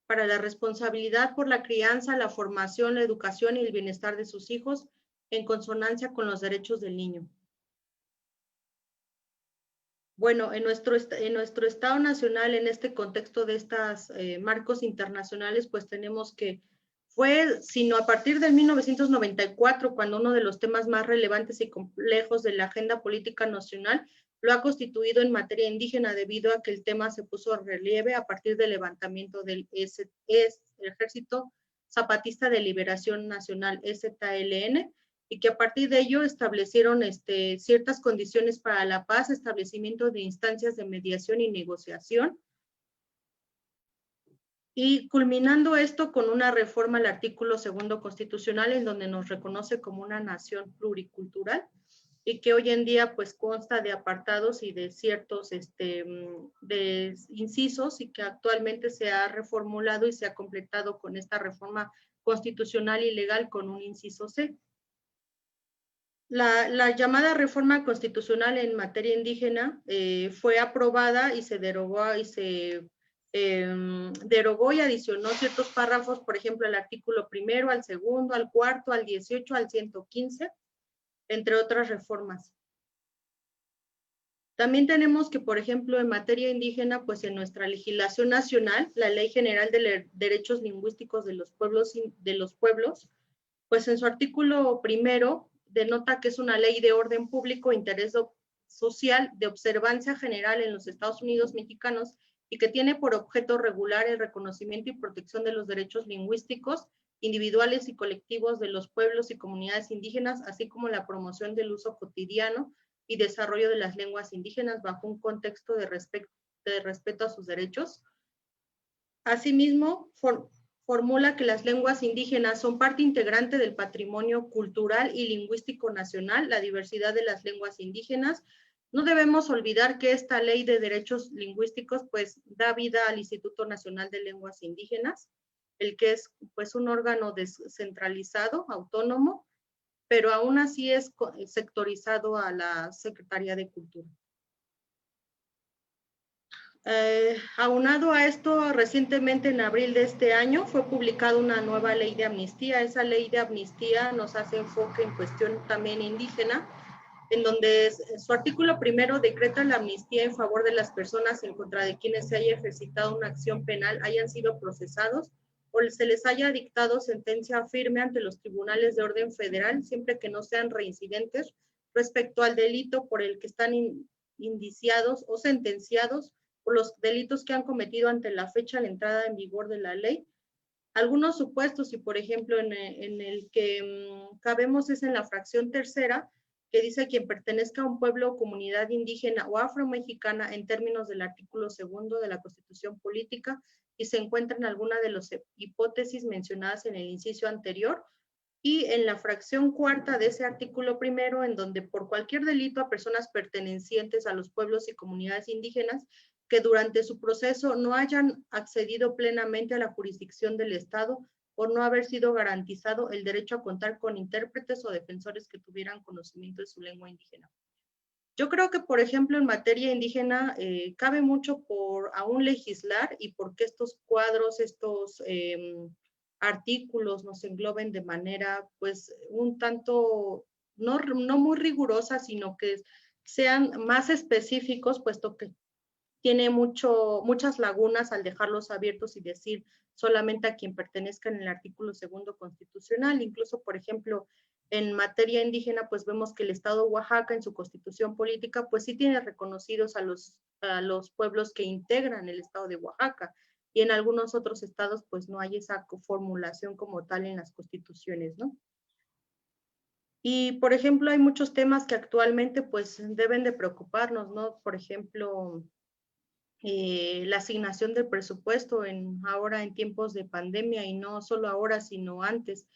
para la responsabilidad por la crianza, la formación, la educación y el bienestar de sus hijos, en consonancia con los derechos del niño. Bueno, en nuestro Estado Nacional, en este contexto de estos marcos internacionales, pues tenemos que sino a partir de 1994, cuando uno de los temas más relevantes y complejos de la agenda política nacional lo ha constituido en materia indígena, debido a que el tema se puso en relieve a partir del levantamiento del Ejército Zapatista de Liberación Nacional, EZLN, y que a partir de ello establecieron ciertas condiciones para la paz, establecimiento de instancias de mediación y negociación, y culminando esto con una reforma al artículo 2 constitucional, en donde nos reconoce como una nación pluricultural, y que hoy en día pues consta de apartados y de ciertos de incisos, y que actualmente se ha reformulado y se ha completado con esta reforma constitucional y legal con un inciso C. La llamada reforma constitucional en materia indígena fue aprobada y se derogó y adicionó ciertos párrafos, por ejemplo, al artículo 1, al 2, al 4, al 18, al 115, entre otras reformas. También tenemos que, por ejemplo, en materia indígena, pues en nuestra legislación nacional, la Ley General de Derechos Lingüísticos de los Pueblos, pues en su artículo 1 denota que es una ley de orden público, interés social, de observancia general en los Estados Unidos mexicanos, y que tiene por objeto regular el reconocimiento y protección de los derechos lingüísticos individuales y colectivos de los pueblos y comunidades indígenas, así como la promoción del uso cotidiano y desarrollo de las lenguas indígenas bajo un contexto de respeto a sus derechos. Asimismo, formula que las lenguas indígenas son parte integrante del patrimonio cultural y lingüístico nacional, la diversidad de las lenguas indígenas. No debemos olvidar que esta ley de derechos lingüísticos pues da vida al Instituto Nacional de Lenguas Indígenas, el que es pues un órgano descentralizado, autónomo, pero aún así es sectorizado a la Secretaría de Cultura. Aunado a esto, recientemente en abril de este año fue publicada una nueva ley de amnistía. Esa ley de amnistía nos hace enfoque en cuestión también indígena, en donde su artículo primero decreta la amnistía en favor de las personas en contra de quienes se haya ejercitado una acción penal, hayan sido procesados o se les haya dictado sentencia firme ante los tribunales de orden federal, siempre que no sean reincidentes respecto al delito por el que están indiciados o sentenciados por los delitos que han cometido ante la fecha de la entrada en vigor de la ley. Algunos supuestos, y por ejemplo en el que cabemos es en la fracción tercera, que dice quien pertenezca a un pueblo o comunidad indígena o afromexicana en términos del artículo 2 de la Constitución Política y se encuentra en alguna de las hipótesis mencionadas en el inciso anterior, y en la fracción cuarta de ese artículo primero, en donde por cualquier delito a personas pertenecientes a los pueblos y comunidades indígenas que durante su proceso no hayan accedido plenamente a la jurisdicción del Estado por no haber sido garantizado el derecho a contar con intérpretes o defensores que tuvieran conocimiento de su lengua indígena. Yo creo que, por ejemplo, en materia indígena cabe mucho por aún legislar y porque estos cuadros, estos artículos nos engloben de manera, pues, un tanto, no muy rigurosa, sino que sean más específicos, puesto que tiene muchas lagunas al dejarlos abiertos y decir solamente a quien pertenezca en el artículo 2 constitucional. Incluso, por ejemplo, en materia indígena, pues vemos que el Estado de Oaxaca en su constitución política, pues sí tiene reconocidos a los pueblos que integran el Estado de Oaxaca. Y en algunos otros estados, pues no hay esa formulación como tal en las constituciones, ¿no? Y, por ejemplo, hay muchos temas que actualmente, pues, deben de preocuparnos, ¿no? Por ejemplo, la asignación del presupuesto ahora en tiempos de pandemia, y no solo ahora, sino antes.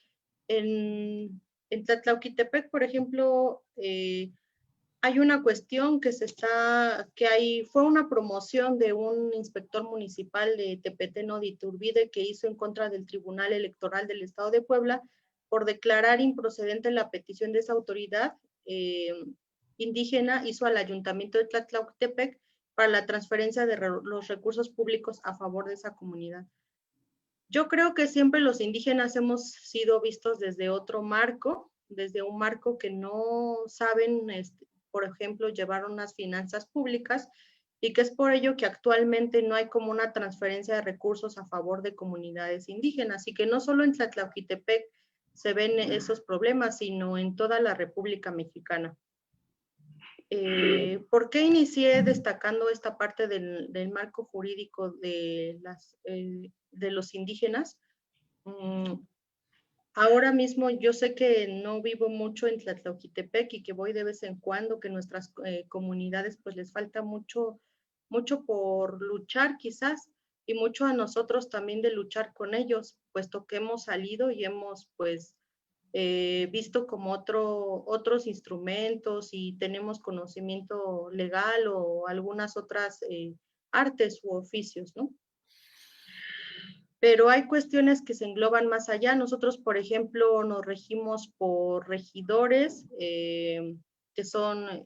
En Tlatlauquitepec, por ejemplo, hay una cuestión fue una promoción de un inspector municipal de Tepeteno de Iturbide que hizo en contra del Tribunal Electoral del Estado de Puebla por declarar improcedente la petición de esa autoridad indígena, hizo al Ayuntamiento de Tlatlauquitepec para la transferencia de los recursos públicos a favor de esa comunidad. Yo creo que siempre los indígenas hemos sido vistos desde otro marco, desde un marco que no saben, por ejemplo, llevar unas finanzas públicas, y que es por ello que actualmente no hay como una transferencia de recursos a favor de comunidades indígenas, y que no solo en Tlatlauquitepec se ven esos problemas, sino en toda la República Mexicana. ¿Por qué inicié destacando esta parte del marco jurídico de los indígenas? Ahora mismo yo sé que no vivo mucho en Tlatlauquitepec y que voy de vez en cuando, que nuestras comunidades pues les falta mucho por luchar quizás, y mucho a nosotros también de luchar con ellos, puesto que hemos salido y hemos pues visto como otros instrumentos y tenemos conocimiento legal o algunas otras artes u oficios, ¿no? Pero hay cuestiones que se engloban más allá. Nosotros, por ejemplo, nos regimos por regidores, que son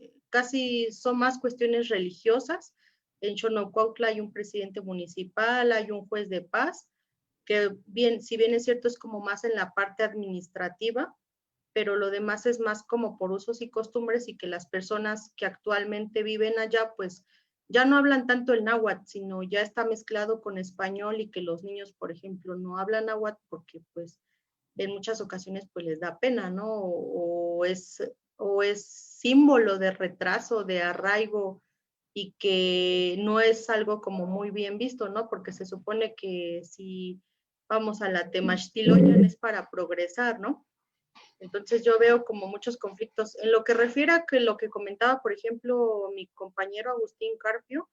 más cuestiones religiosas. En Xonocuautla hay un presidente municipal, hay un juez de paz, que si bien es cierto, es como más en la parte administrativa, pero lo demás es más como por usos y costumbres, y que las personas que actualmente viven allá, pues ya no hablan tanto el náhuatl, sino ya está mezclado con español, y que los niños, por ejemplo, no hablan náhuatl porque pues en muchas ocasiones pues les da pena, ¿no? O es símbolo de retraso, de arraigo, y que no es algo como muy bien visto, ¿no? Porque se supone que si vamos a la Temachtilian es para progresar, ¿no? Entonces yo veo como muchos conflictos. En lo que refiere a lo que comentaba, por ejemplo, mi compañero Agustín Carpio,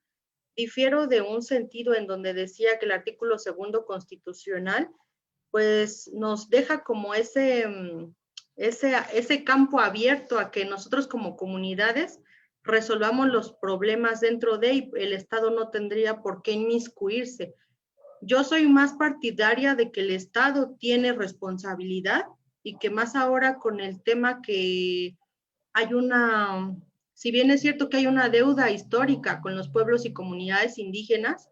difiero de un sentido en donde decía que el artículo 2 constitucional pues nos deja como ese campo abierto a que nosotros como comunidades resolvamos los problemas dentro de, y el Estado no tendría por qué inmiscuirse. Yo soy más partidaria de que el Estado tiene responsabilidad, y que más ahora con el tema que hay si bien es cierto que hay una deuda histórica con los pueblos y comunidades indígenas,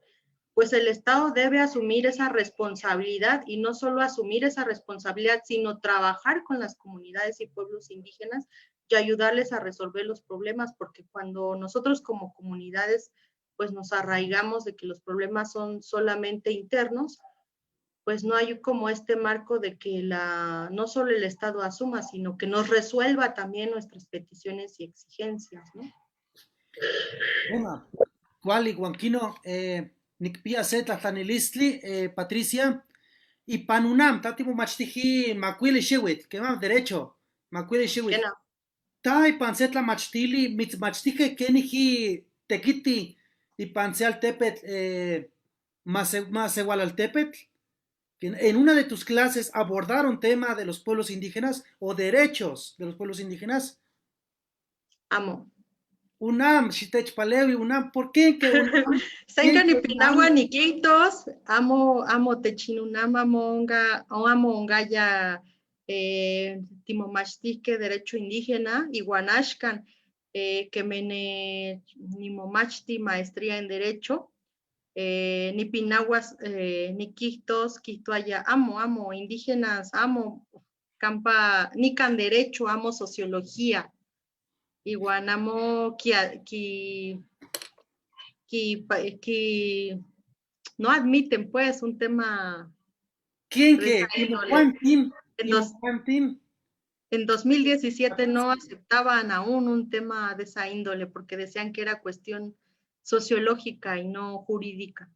pues el Estado debe asumir esa responsabilidad, y no solo asumir esa responsabilidad, sino trabajar con las comunidades y pueblos indígenas y ayudarles a resolver los problemas, porque cuando nosotros como comunidades pues nos arraigamos de que los problemas son solamente internos, pues no hay como este marco de que no solo el Estado asuma, sino que nos resuelva también nuestras peticiones y exigencias, ¿no? Bueno, cual iguanquino, nicpia se tlatlanilistli, Patricia, y panunam, tatimo machtiji, macuili shiwit, que más derecho, macuili shiwit. Kena, Tai pansetla machtili, machtije keniji tequiti, y panseal tepet, más igual al tepet. En una de tus clases abordaron tema de los pueblos indígenas o derechos de los pueblos indígenas. amo. UNAM, Shitech Palevi, UNAM, ¿por qué que UNAM? Senka ni pinagua ni quitos, amo techinunam, amo ongaya timomachtique derecho indígena, iguanashkan, que mene nimomachti maestría en derecho, ni pinaguas, ni quistos, quistoaya, amo, indígenas, amo, campa, ni can derecho, amo sociología, igual amo que no admiten pues un tema ¿Quién de que? esa índole. En 2017 no aceptaban aún un tema de esa índole porque decían que era cuestión sociológica y no jurídica.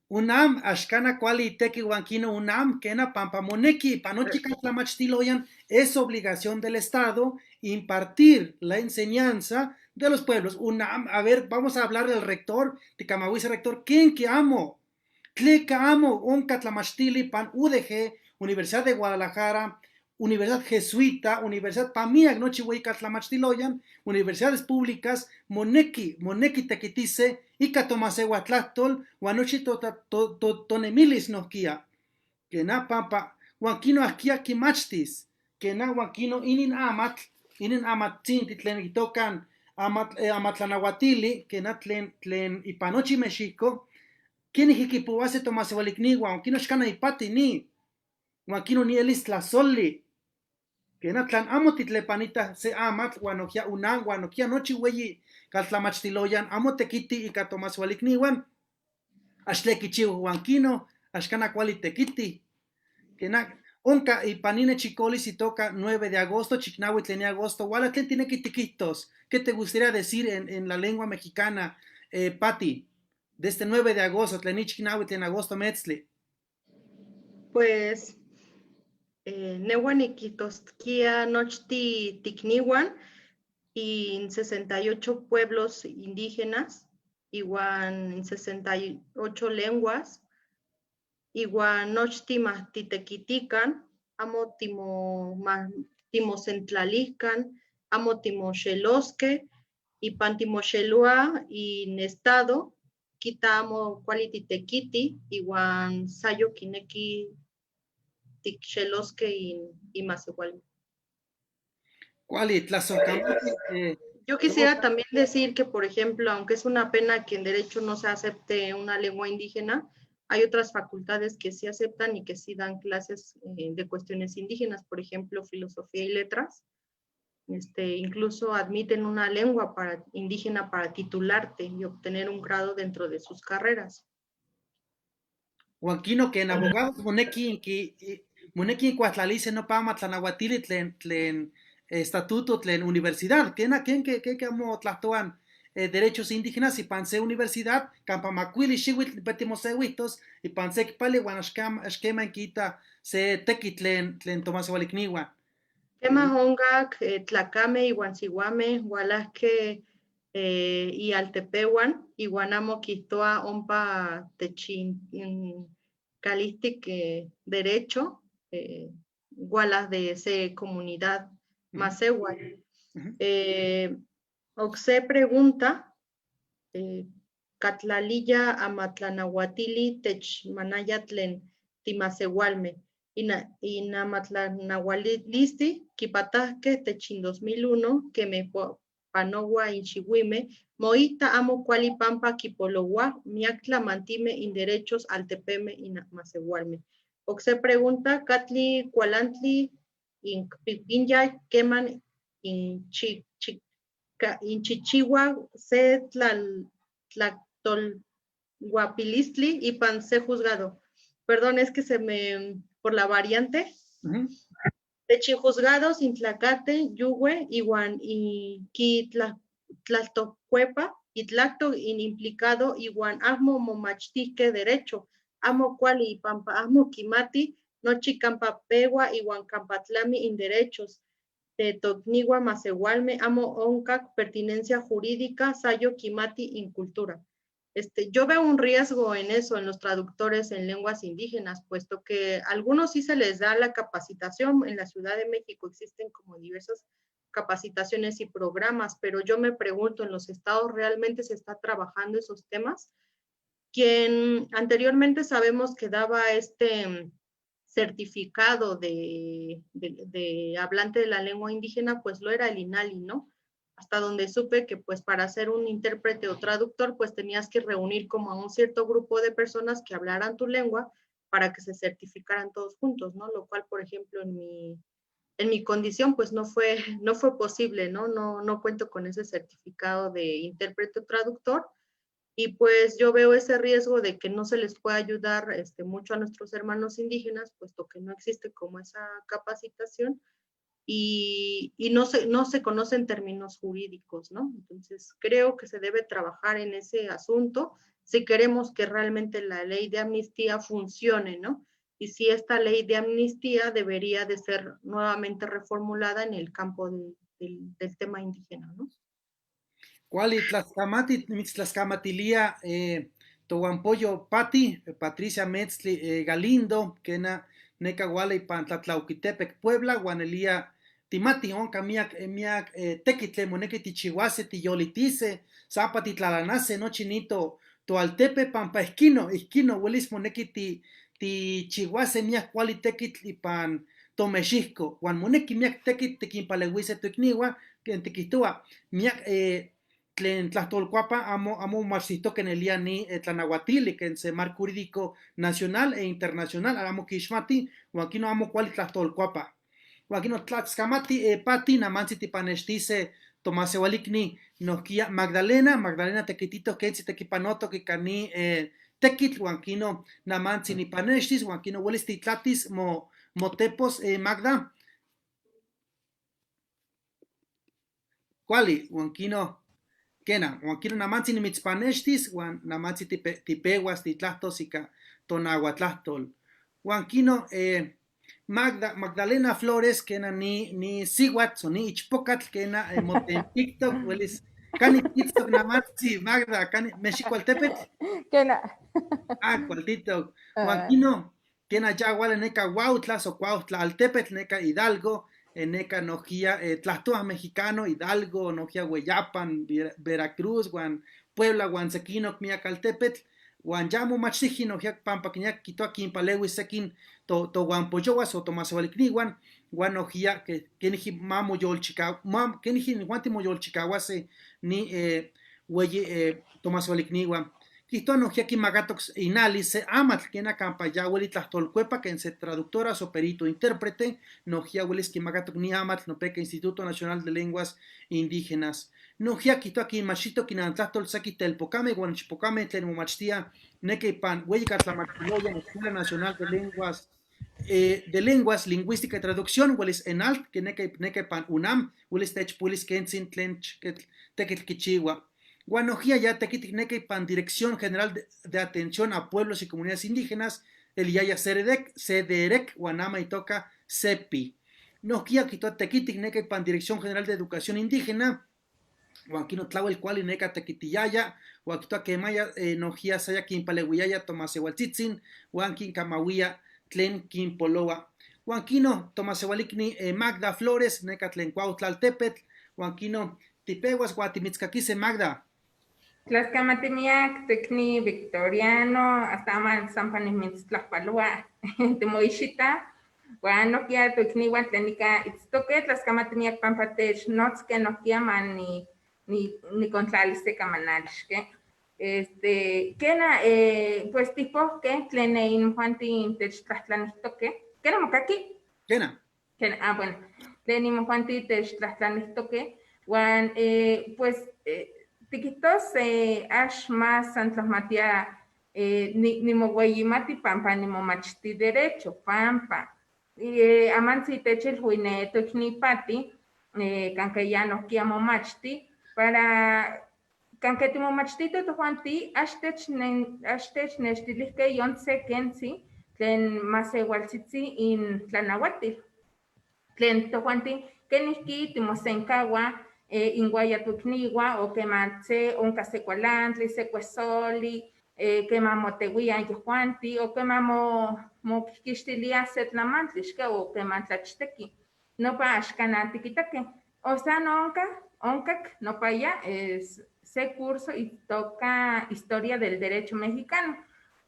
UNAM, Ashkana Kuali Teki Huanquino UNAM, Kena Pampamoneki, Panochica Tlamachtiloyan, es obligación del Estado impartir la enseñanza de los pueblos. UNAM, a ver, vamos a hablar del rector, de Camahuiza rector, ¿quién que amo? Tleca amo, Onca Tlamachstili, Pan UDG, Universidad de Guadalajara, Universidad Jesuita, Universidad Pamiak, Nochihuica Tlamachtiloyan, Universidades Públicas, Moneki Tequitice, Ika Tomasewa Tlachtol, Wanochi Tonemilis Nokia, que na pampa, Wankino Akia Kimachtis, que na Wankino Inin Amat Tlen Tokan, Amatlanahuatili, que na Tlen Ipanochi Mexico, ¿quién hikipuase Tomasewalikniwa, Wankino Shkana Ipati ni, Wankino ni Elis Tlazoli, que na tlan amo titlepanita se amat guanokia unan guanokia nochi weyi kaltlamachtiloyan amo tekiti y katomaswalikniwan ashtlekichiu huanquino ashkana kuali tekiti que na onka y panine chicolis y toca 9 de agosto chiknawi tleni agosto wala tlen tiene kitiquitos. ¿Qué te gustaría decir en la lengua mexicana, Patti, de este 9 de agosto tleni chiknawi tlen agosto metzli? Pues Nehuaniquitosquia Nochti Ticniwan y en 68 pueblos indígenas, igual en 68 lenguas, igual Nochti Mahtitequitican, amo Timocentlalican, amo Timoshelosque, y Pantimoshelua y en estado, quita amo Qualititequiti, igual Sayo Kineki Tixelosque y más igual. ¿Cuál Tlazocamati? Yo quisiera también decir que, por ejemplo, aunque es una pena que en derecho no se acepte una lengua indígena, hay otras facultades que sí aceptan y que sí dan clases de cuestiones indígenas, por ejemplo, filosofía y letras. Incluso admiten una lengua indígena para titularte y obtener un grado dentro de sus carreras. Huanquino que en abogados moneki cuatlalice no pama tlanahuatili tlen estatuto tlen universidad, que amo tlatoan derechos indígenas y panse universidad, campamacuili xihuitl petimosehuitos y panse kpali guan esquema en quita se tequi tlen tomasehualikniwa. Tema hongak, tlacame y guansiguame, gualasque y altepehuan, y guanamo quistoa ompa techin calistic derecho, gualas de ese comunidad más igual. Oxe pregunta, Catlalilla amatlanahuatili techmanayatlen timasehualme. Inamatlanawalisti, Kipatasque, Techin 2001, que me panogua inchihuime, Moita amo cualipampa kipolowa, miactla mantime inderechos altepeme inamasehualme. Oxe pregunta, Catli cualantli, Pipinya, queman Inchichihua, se tlactolhuapilistli y pan se juzgado. Perdón, es que por la variante. Techijuzgados, intlacate, yuhue, iguan, y tlaltocuepa, itlacto, inimplicado, iguan, amo momachtique derecho, amo cuali y pampa, amo quimati, nochi campa pegua, iguan campatlami inderechos, de tocnigua masegualme, amo oncac, pertinencia jurídica, sayo quimati, incultura. Yo veo un riesgo en eso, en los traductores en lenguas indígenas, puesto que a algunos sí se les da la capacitación. En la Ciudad de México existen como diversas capacitaciones y programas, pero yo me pregunto, ¿en los estados realmente se está trabajando esos temas? Quien anteriormente sabemos que daba este certificado de hablante de la lengua indígena, pues lo era el INALI, ¿no? Hasta donde supe que pues para ser un intérprete o traductor pues tenías que reunir como a un cierto grupo de personas que hablaran tu lengua para que se certificaran todos juntos, ¿no? Lo cual, por ejemplo, en mi condición pues no fue posible, ¿no? No cuento con ese certificado de intérprete o traductor y pues yo veo ese riesgo de que no se les pueda ayudar mucho a nuestros hermanos indígenas, puesto que no existe como esa capacitación y no se conocen términos jurídicos, ¿no? Entonces, creo que se debe trabajar en ese asunto si queremos que realmente la ley de amnistía funcione, ¿no? Y si esta ley de amnistía debería de ser nuevamente reformulada en el campo del tema indígena, ¿no? Cuali tlascamatilia tohuampoyo Pati, Patricia Metzli Galindo, Kena Necahuala pan Tlatlauquitepec, Puebla, Guanelia Timati, onca miak tequitle, moneque tichihuase, tiyolitice, zapati tlalanase, no chinito, toaltepe, pampa esquino, huelis moneque ti chihuase miak cuali tequitli pan tomexisco, guan moneque miak tequit tequimpalehuise tuicniwa, que tequitua, miak tlen tlahtolcuapa amo machito que nelia ni tlanahuatili que en semar jurídico nacional e internacional amo kishmati o aquí no amo cual tlahtolcuapa o aquí no tlaxcamati pati namansi tipanestise tomaseualikni nokia Magdalena tequitito kensi tequipanoto que cani tequit o aquí no namansi ni panestis o aquí no huelis titlatis motepos Magda cuali o aquí no Kena, Juanquino Namansi ni mitzpaneshtis, Juan Namansi tipeguas, titlahtos, ica tonahuatlahtol. Juanquino Magdalena Flores, Kena ni Siwat, o ni Ichpocatl, Kena moten TikTok, huelis, Cani TikTok Namansi, Magda, Cani Mexicualtepet. Kena. Cual TikTok. Juanquino, Kena ya igual neca Huautla, o Cuautla Altepet, neca Hidalgo. Neca Nojía, Tlaxtoa mexicano, Hidalgo, Nojía Hueyapan, Veracruz, Guan Puebla, Guansequino, Miacaltepetl, Guan Yamo Machiji, Nojía Pampaquiñac, Quito aquí en Palewi, Sequin, to Guanpoyoas, o Tomasevalicniwan, Guan Nojía, que Kenji Mamo Yol Chicago, Kenji Guantimo Yol Chicaguase, ni Hueye Tomasevalicniwan. Quito Nojía aquí Magatox Inalice, Amat, Kena Campaya, Hueli Tlachtolcuepa, que en se traductora o perito intérprete, Nojía Huelis Kimagatok ni Amat, Nopeca Instituto Nacional de Lenguas Indígenas. Nojía Quito aquí Machito, Kinantlastol Saki Telpocame, Guanchipocame, Tlenumachtia, Nequepan, Hueyicatlamacoloya, Escuela Nacional de Lenguas, Lingüística y Traducción, Huelis Enalt, que Nequepan UNAM, Huelis Tech Pulis Kensin, Tlench, Tequetquichigua. Guanojía ya tequiticneque pan Dirección General de Atención a Pueblos y Comunidades Indígenas, el Yaya CDEREC, Guanama y Toca CEPI. Nojía quitó tequiticneque pan Dirección General de Educación Indígena, Guanquino Tlahuel el cual y neca tequitiyaya, Guanquito Quemaya, Nojía Saya Quimpalehuiyaya, Tomasehualtzitzin, Guanquin Camahuía, Tlen Quimpoloa. Guanquino Tomasehualicni Magda Flores, neca Tlen Cuautlaltepetl, Guanquino Tipehuas, Guatimitzcaquise Magda. Tlaxcamatimiac, Tecni Victoriano, hasta Amal Sampanimits Tlaxpalua, Temoishita, Guanoquia, Tecniwan, Tlenica, Itztoque, Tlaxcamatimiac Pampatech, Notzke, Noquia, Man, ni Contraliste Camanalche. Kena, pues tipo, que Tlenein Juanti Tech Tlaxtlanitoque, ¿qué era Mocaki? Kena. Bueno. Tlenimo Juanti Techtlahtlanihtoque, Juan, pues, tiquitos, ash más Santos Matías, ni moguayimati pampa, ni momachti derecho, pampa. Amansi techel huineto pati, cancayano kia momachti, para cancati momachtito to Juanti, ashtech nechtilihke yonse kensi, tlen masewalsitzi in tlanahuatil. Tlen tojuanti kenihki timosenkawa inguaya tukniwa o kematse onka sekualantli, sekuesoli, kemamotewia yojuanti o kemamokixtilia setlamantli o kematlachteki. Nopa axkanantikitake. O sea, no onkak nopa ya es se curso y toca Historia del Derecho Mexicano.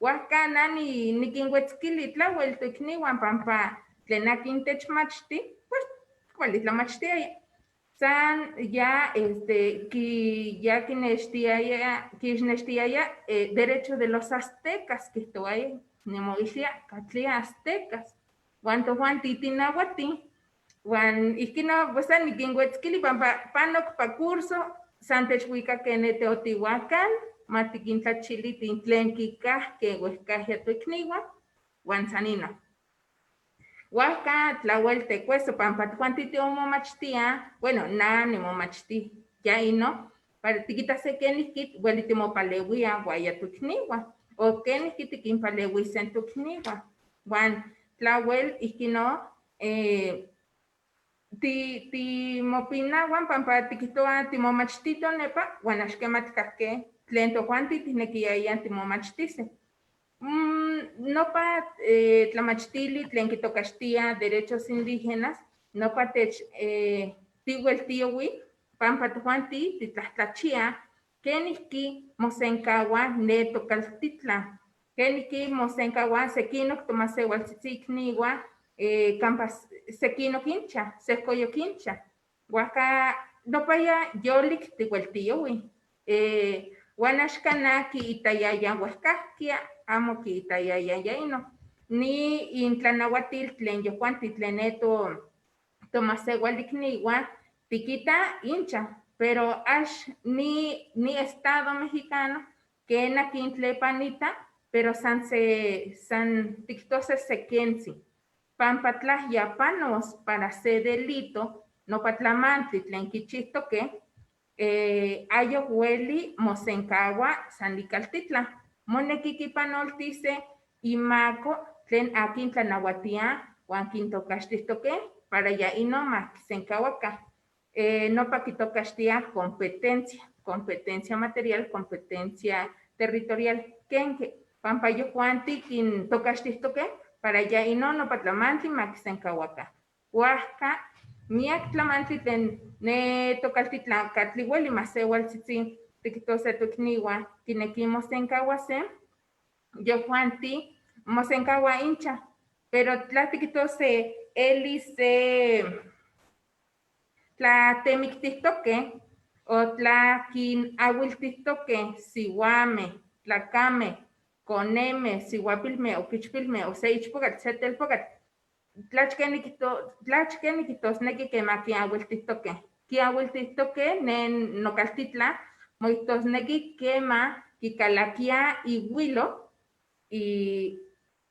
Huasca nani nikinhuetzkili tlauel tukniwan pampa tlenakin techmachti, pues cuál es la machtiaya. San ya ya kinextiaya derecho de los aztecas que estoy nemoisia catlia aztecas. Cuanto Juan titinahuati, Juan iskino pues nikinhuetzkili pampa panok pa curso santechhuica kene Teotihuacán, matikintlachili tintlenkikah que huescajia tuikniwa, Juan sanino. Huasca tlauel tecueso pampa Juan momachtia, bueno, ni momachti, ya ino, para tiquita se kenihkit, huelitimo palewia, guaya tuikniwa, o kenihkit tikinpalewi sen tuikniwa. Juan tlauel iskino, timopinahuan pampa tikitoa timomachtito nepa, Juan axkematkahke, tlen tojuanti tihnekiyayan timomachtise. Nopa tlamachtili tlen kitokaxtia derechos indígenas, nopa tiueltiowi, pampa tojuanti titlahtlachia, kenihki mosenkawa ne tokaltitlan, kenihki mosenkawa sekinok tomasewaltzitzikniwa, campa sekinok incha, sehkoyok incha. Huaca nopaya yolik tiueltiowi. Juan axkana kiitayaya huescahkia, amo kiitayaya yaino. Ni intlanahuatil tlen yojuanti tleneto tomasewaltikniwa tikita incha, pero ni Estado mexicano kena kintlepanita, pero san tiktose sekensi. Pampatlah ya panos para hacer delito, no patlamantli tlen kichihtoke, ayo hueli mosenkawa sandikaltitla. Monekikipanoltise imako tlen akin tlanahuatia huan kintokaxtihtoke para ya ino makisenkawaka. No pa kitokaxtia competencia material, competencia territorial. Kenke, pampa yojuanti kintokaxtihtoke para ya ino no patlamantli makisenkawaka. Huasca miak tlamantli tlen ne tokaltitlan katlihueli masewaltzitzin tikitose tukniwa kineki mosenkawase yojuanti mosenkawa incha, pero tlatikitose elise tlatemiktiktoke o tlakinawiltiktoke sihuame, tlakame, koneme, sihuapilme o kichpilme o se ichpokat, se telpokat. Tlachkenikitosneki kemakiawiltiktoke. Kiawiltiktoke nen nokaltitla moitosneki kema kikalakia ihuilo y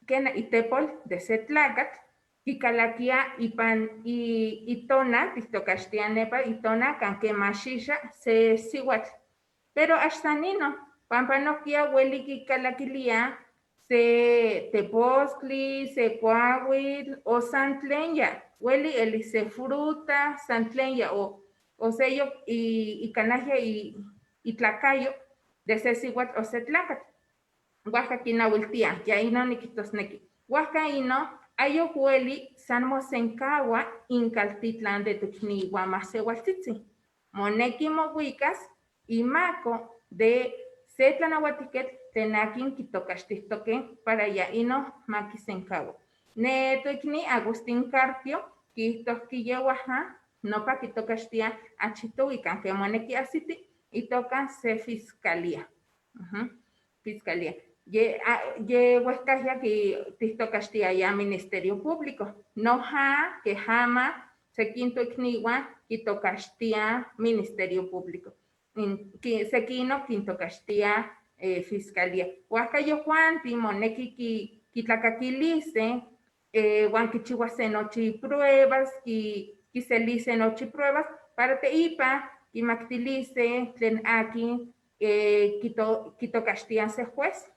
kena itepol de se tlakatl kikalakia ipan itona tiktokaxtia nepa itona kan kemaxisha se sihuatl. Pero axsanino pampa nohkia ueli kikalakilia se tepostli, se kuawitl o santlenya. Hueli eli se fruta, santlenya o sello y canajia y tlacayo de se sihuatl o se tlacatl. Huaca kinawiltia, ya ino nikitosneki. Huaca ino ayo hueli san mosenkawa inkaltitlan de tukniwa masewaltzitzi. Moneki mohuicas imako de se tlanahuatiketl tenakin kitokaxtihtoke para ya ino makisenkawa. Ne toikni Agustín Carpio kihtohkiyeuaja nopa kitokaxtia achitoikan que moneki asiti itoka se fiscalía. Fiscalía. Ye huescajia que tihtokaxtia ya Ministerio Público. Noja que jama sequinto ikniwa kitokashtia Ministerio Público. Sequino kintokashtia Fiscalía. Huacayo Juan timoneki kitlacakilice, Juan kichihuase nochi pruebas, kiselice nochi pruebas, para te ipa, kimaktilice, tlen aquí, kitokashtiase juez.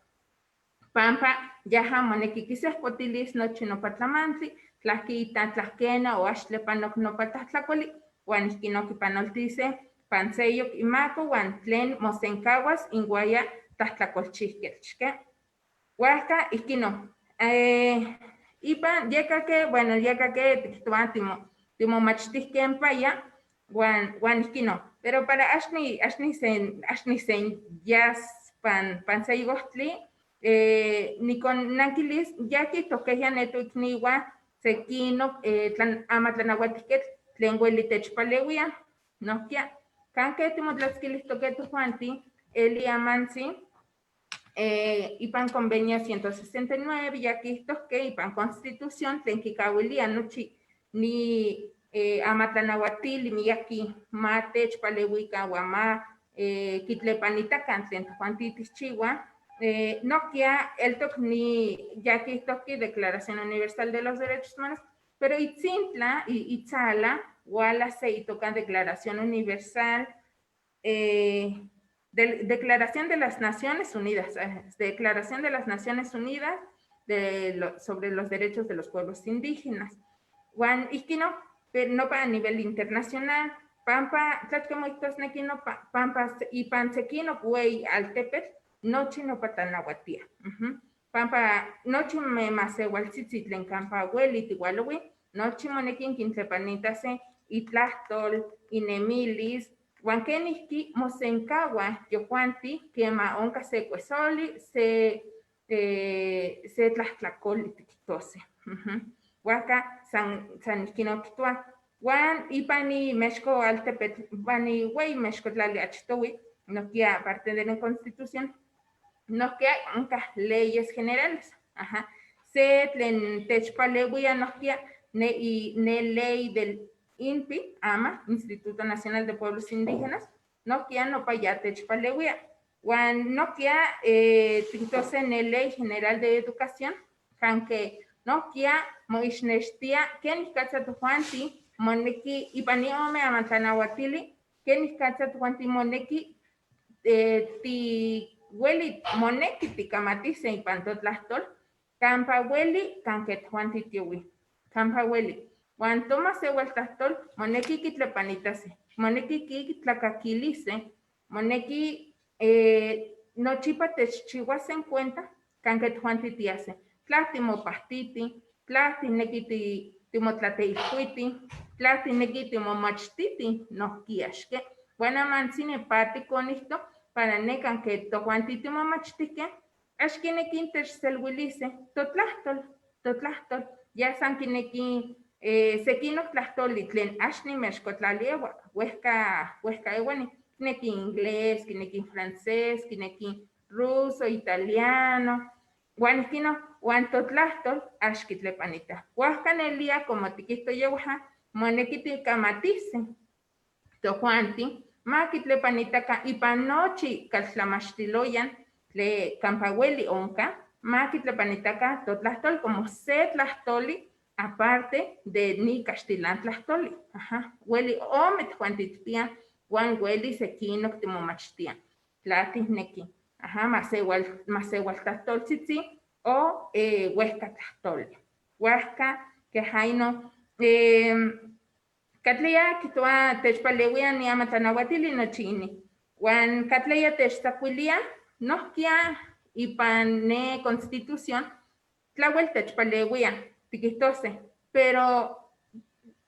Pampa, yaha moneki kisehpotilis nochi nopatlamantli, tlahkita, tlahkena, o ashlepanok nopatlahtlakuali, Juan iskinokipanoltice, panseyok imako, Juan tlen mosenkawas, inguaya, tlahtlakolchihkelchke. Huasca, iskino. Ipa, yeka que timo machtihken paya, Juan iskino. Pero para ashni sen yas panseygohtli, nikon nankilis, yaki tokeja neto ikniwa, sekino, tlan amatlanahuatihket, tlen hueli techpalewia, nohkia. Kanke timotlatzkilis toketo Juanti, Eli Amansi, ipan convenio 169, ya que estos que ipan constitución, tlen kikawilia nochi ni amatlanahuatili miyaki matech palewika guama kitlepanitakan tlen Juantitischiwa, nokia el toc ni ya que estos que Declaración Universal de los Derechos Humanos, pero itzintla y itzala wala se itocan Declaración Universal Declaración de las Naciones Unidas, Declaración de las Naciones Unidas sobre los derechos de los pueblos indígenas. Juan Iskino, pero no para nivel internacional, Pampa, Tlachtcamoitos Nequino, Pampa y Pansequino, Güey, Altepet, Nochi no patanahuatía. Pampa, Nochi me masewaltzitzitlen Campa, Güey, Tigualowi, Nochi monequin Quintlepanitase, Itlachtol, Inemilis, Huanqueniski, Mosencawa, Yocuanti, Quema Onca Secuesoli, se Tlachtlacoli, Tiquitose. Huaca, San Isquinoquitua, Juan Ipani, Mexco, Altepet, Bani, Güey, Mexco, Tlali, Achtowi, no que aparte de la Constitución, no que hay leyes generales. Se tlen techpalewia, no que ne ley del INPI, AMA, Instituto Nacional de Pueblos Indígenas, Nokia no payatech palewia. Juan Nokia, entonces en Ley General de Educación, que Nokia, Moishnestia, Ken Katzat Juanti, Moneki, Ipaniome Amantanahuatili, Ken Katzat Juanti Moneki, ti Weli, Moneki, Tikamatice y Pantotlastol, Campa Weli, Canket Juanti Tiwi, Campa Weli. Juan Tomás Ewaltastol, moneki kitlepanitase, moneki kitlacakilice, moneki nochipa techchihuas en cuenta, canquet Juan titiase, tlatimo pastiti, tlatineki timotlateifuiti, tlatineki timomachtiti, no kiashke, buena mancine pati con esto, para necan que to Juan titimomachtike, ashkineki interselwilice, totlastol, ya sankineki. Sequino tlastoli tlen ashni mexcotlalewa, huesca ewani, kineki inglés, kineki francés, kineki ruso, italiano, huaniquino, huantotlastol, ashkitlepanita. Huascanelia, como tiquisto yewaja, monekiti kamatice, tojuanti, maquitlepanita ka ipanochi caltlamastiloyan, le campahueli onca, maquitlepanita ka totlastol, como se tlastoli, aparte de ni Castilán Tlastoli. Hueli omet Juantitía, Juan Hueli Sequino Timomachtia. Tlatis neki. Masewal Tlastoltzitzi o Huesca Tlastoli. Huesca que jaino. Catleya Kitua Techpalewia ni Amatanahuatili no chini. Juan Catleya Techtaquilia, Nokia y Pane Constitución, Tlahuel Techpalewia. Tiquitose, pero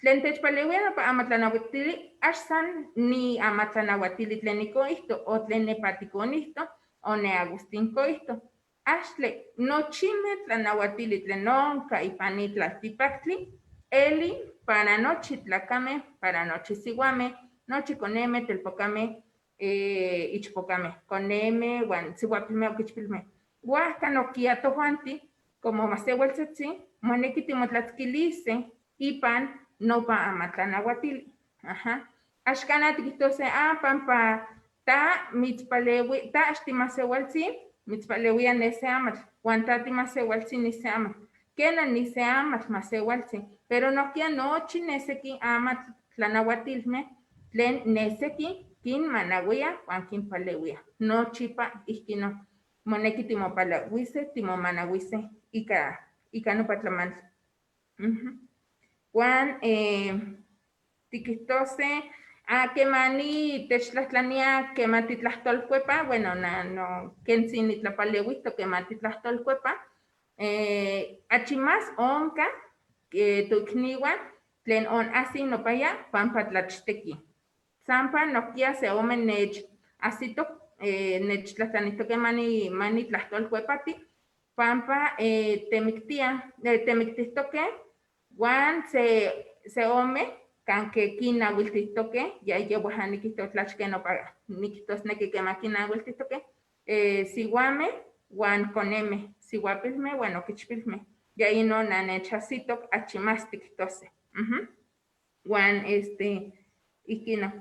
tlen techpalewia amatlanahuatili axsan ni amatlanahuatili tleniko isto o tlen nepatiko isto o ne agustinko isto axtle nochime tlanahuatili tlen onka ipan itlaltipaktli eli para nochi tlacame, para nochi sihuame, nochi coneme telpocame, ichpocame, coneme huan sihuapilme o quichpilme huasca nokia tohuanti como masewaltzitzi moneki timotlatzquilice ipan no pa amatlanahuatili. Ajá. Axkanah tikihtoseh, pampa ta mitzpalewi, ta axtimasewaltzin, mitzpalewia nese amatl, uan ta timasewaltzin nise amatl. Kenan nise amatl masewaltzin, pero nohkia nochi neseki amatl tlanauatilmeh tlen neseki kinmanauia uan kinpalewia. Nochipa ihkino moneki timopaleuiseh, timomanauiseh ika nopa tlamantli. Uan tikihtoseh kemani techtlahtlania keman titlahtolkuepa, bueno, no kentzin nitlapaleuihtok keman titlahtolkuepa, achi más onka toikniuan tlen onahsin nopaya pampa tlachteki. Sampa nohkia se ome nechahsitok nechtlahtlanihtok mani tlahtolkuepati pampa temiktihtoke uan se ome kanke kinauiltihtoke, ya yeuahan nikihtos tlachke nopa nikihtosneki keman kinauiltihtoke, siuameh uan konemeh, siuapilmeh uan okichpilmeh. Ya inon nechahsitok achi más tikihtoseh. Uan ihkino.